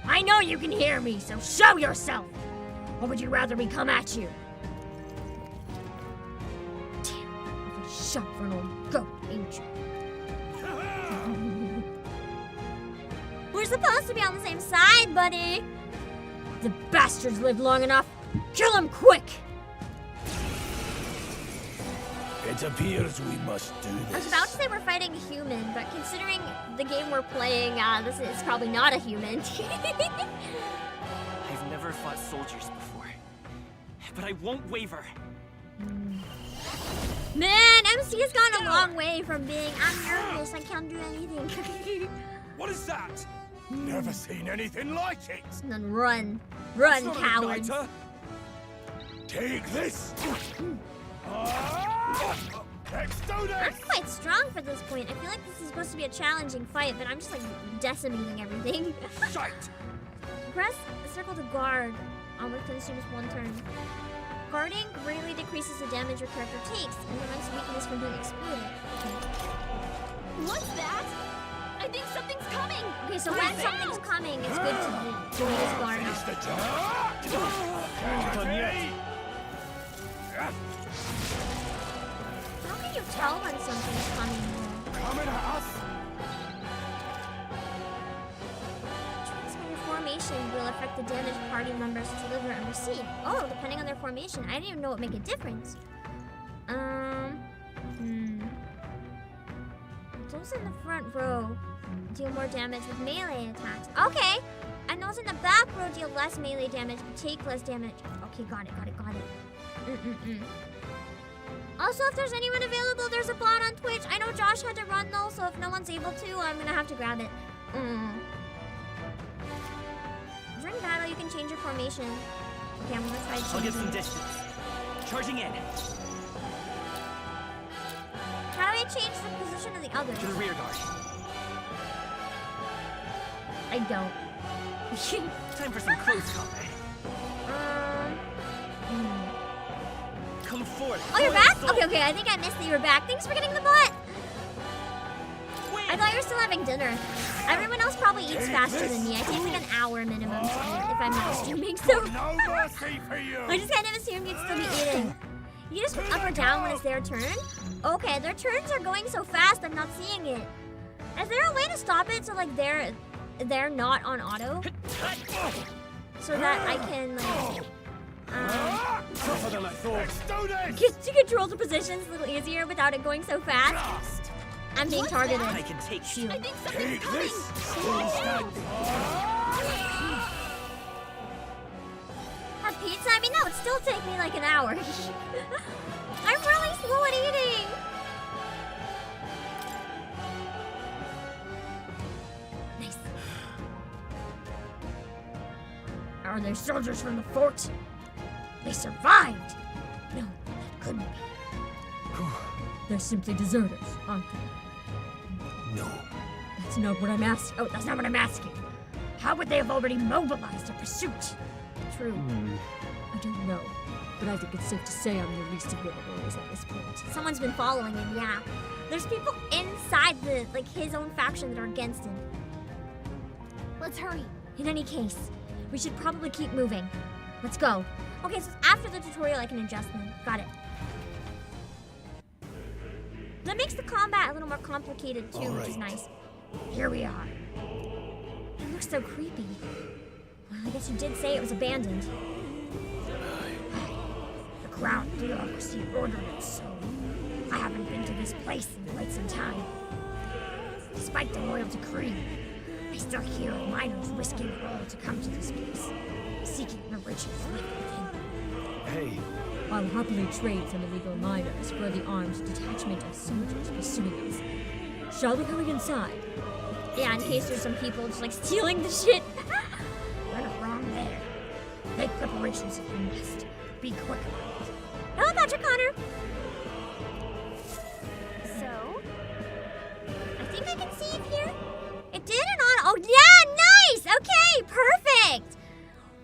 I know you can hear me, so show yourself! Or would you rather me come at you? Damn, what a shot for an old goat, ain't you? We're supposed to be on the same side, buddy. The bastards lived long enough. Kill him quick! It appears we must do I was this. about to say we're fighting a human, but considering the game we're playing, this is probably not a human. I've never fought soldiers before, but I won't waver. Man, MC has gone a long way from being, I'm nervous, I can't do anything. What is that? Never seen anything like it. And then run. Run, That's not an cowards. igniter. Take this. Let's do I'm this. quite strong for this point. I feel like this is supposed to be a challenging fight, but I'm just like decimating everything. Shite. Press circle to guard. Which consumes 1 turn. Guarding greatly decreases the damage your character takes and prevents weakness from being exploited. What's that? I think something's coming. Okay, so when something's coming, it's good to use guard. Finish the job. Done yet. How can you tell when something's coming? Coming at us. Transfer your formation will affect the damage party members deliver and receive. Oh, depending on their formation. I didn't even know it would make a difference. Those in the front row deal more damage with melee attacks. Okay. And those in the back row deal less melee damage but take less damage. Okay, got it. Also, if there's anyone available, there's a bot on Twitch. I know Josh had to run though, so if no one's able to, I'm gonna have to grab it. During battle, you can change your formation. Okay, I'm gonna try to change I'll get it. some distance. Charging in. How do I change the position of the others? To the rear guard. I don't. Time for some close combat. Come forth. Oh, you're Royal back? Soul. Okay, I think I missed that you were back. Thanks for getting the bot. I thought you were still having dinner. Everyone else probably eats faster than me. I take like an hour minimum to eat if I'm not streaming, so No mercy for you. I just kind of assumed you'd still be eating. You just up or down when it's their turn? Okay, their turns are going so fast, I'm not seeing it. Is there a way to stop it so like they're not on auto? So that I can like Tougher than I thought. Let's do this. get to control the positions a little easier without it going so fast. I'm being targeted. I can take Shield. I think something's Take coming. this. Still standing. Have pizza? I mean, that would still take me like an hour. I'm really slow at eating. Nice. Are they soldiers from the fort? They survived! No, that couldn't be. They're simply deserters, aren't they? No. That's not what I'm asking. Oh, that's not what I'm asking. How would they have already mobilized a pursuit? True. I don't know, but I think it's safe to say I'm the least of your worries at this point. Someone's been following him, yeah. There's people inside his own faction that are against him. Let's hurry. In any case, we should probably keep moving. Let's go. Okay, so after the tutorial, I can adjust them. Got it. That makes the combat a little more complicated too, which is nice. Here we are. It looks so creepy. Well, I guess you did say it was abandoned. The crown bureaucracy ordered it so. I haven't been to this place in quite some time. Despite the royal decree, I still hear of miners risking it all to come to this place, seeking the riches left within. Hey. I'll happily trade some illegal miners for the armed detachment of soldiers pursuing us. Shall we hurry inside? Yeah, in case there's some people just like stealing the shit. You're not wrong there. Make preparations if you must. Be quick about it. Hello, Patrick Connor. So? I think I can save here. It did an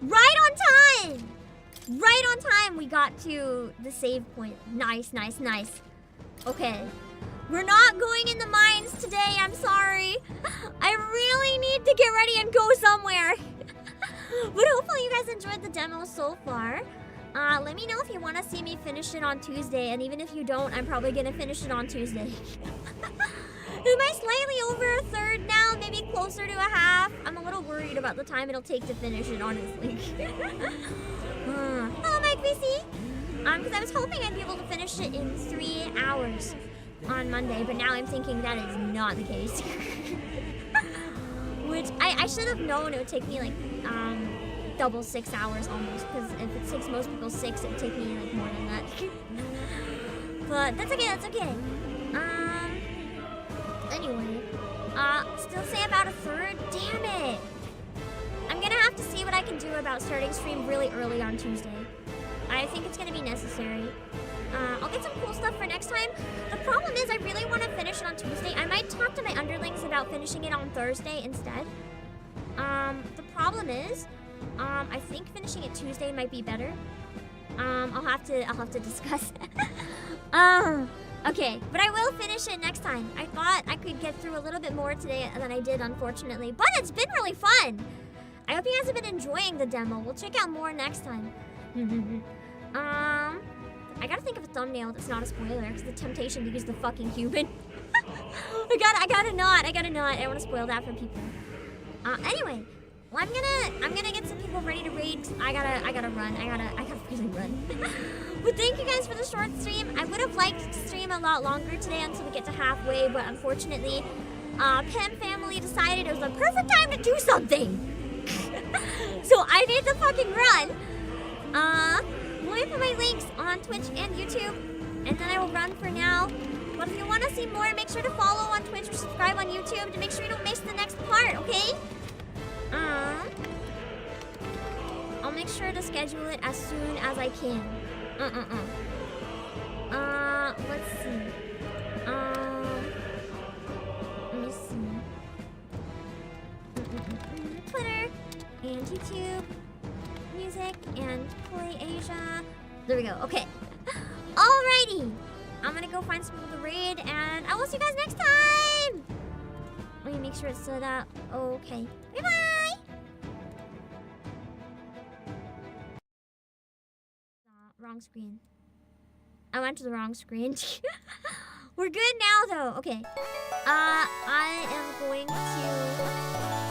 Right on time! Right on time we got to the save point. Nice, nice, nice. Okay. We're not going in the mines today, I'm sorry. I really need to get ready and go somewhere. But hopefully you guys enjoyed the demo so far. Let me know if you want to see me finish it on Tuesday, and even if you don't, I'm probably gonna finish it on Tuesday. Am I slightly over a third now? Maybe closer to a half? I'm a little worried about the time it'll take to finish it, honestly. Hello, Mike VC. Because I was hoping I'd be able to finish it in 3 hours on Monday, but now I'm thinking that is not the case. Which I should have known it would take me like double 6 hours almost, because if it takes most people 6, it would take me like more than that. But that's okay, that's okay. Anyway, still say about a third? Damn it! I'm gonna have to see what I can do about starting stream really early on Tuesday. I think it's gonna be necessary. I'll get some cool stuff for next time. The problem is I really want to finish it on Tuesday. I might talk to my underlings about finishing it on Thursday instead. The problem is, I think finishing it Tuesday might be better. I'll have to discuss. Okay, but I will finish it next time. I thought I could get through a little bit more today than I did, unfortunately. But it's been really fun. I hope you guys have been enjoying the demo. We'll check out more next time. I gotta think of a thumbnail that's not a spoiler, because the temptation to use the fucking human. I gotta not. I don't want to spoil that for people. Anyway, well, I'm gonna get some people ready to raid. I gotta run. I gotta really run. But thank you guys for the short stream. I would have liked to stream a lot longer today until we get to halfway, but unfortunately, PAM family decided it was the perfect time to do something. So I need to fucking run. Let me put my links on Twitch and YouTube, and then I will run for now. But if you want to see more, make sure to follow on Twitch or subscribe on YouTube to make sure you don't miss the next part, okay? I'll make sure to schedule it as soon as I can. Let's see. Let me see. Twitter and YouTube. Music and Play Asia. There we go. Okay. Alrighty. I'm gonna go find some people to raid, and I will see you guys next time. Let me make sure it's set up. Okay. Bye bye. Wrong screen. I went to the wrong screen. We're good now, though. Okay. I am going to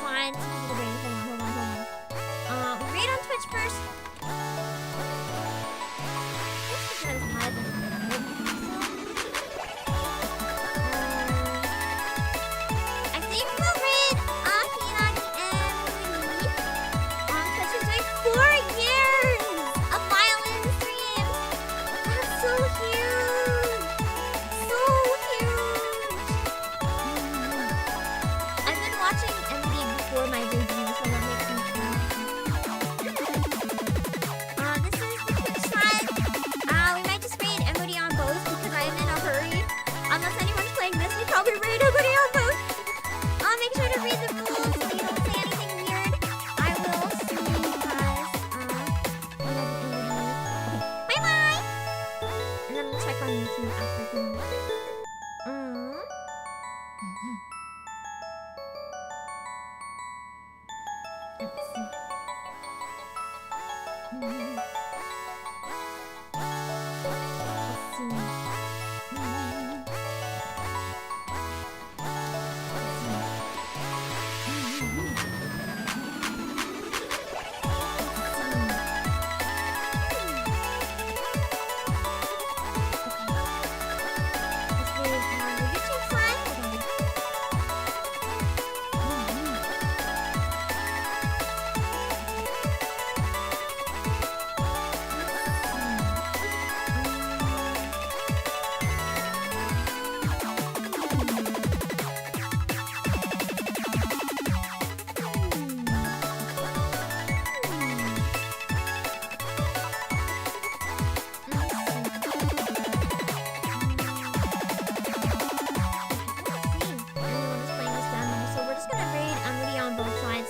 find some people to raid. Hold on. Raid on Twitch first. I think we'll raid Akinak and Winnie on Twitch. We're doing 4 years of violin streams. That's so huge. So huge. I've been watching MD before my debut, so that makes me proud. This is the Twitch side. We might just raid MOD on both because I am in a hurry. Unless anyone's playing this, we probably raid MOD on both. Make sure to read the rules so you don't say anything weird. I will see you guys bye bye! And then we'll check on YouTube after the let's see.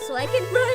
So I can run.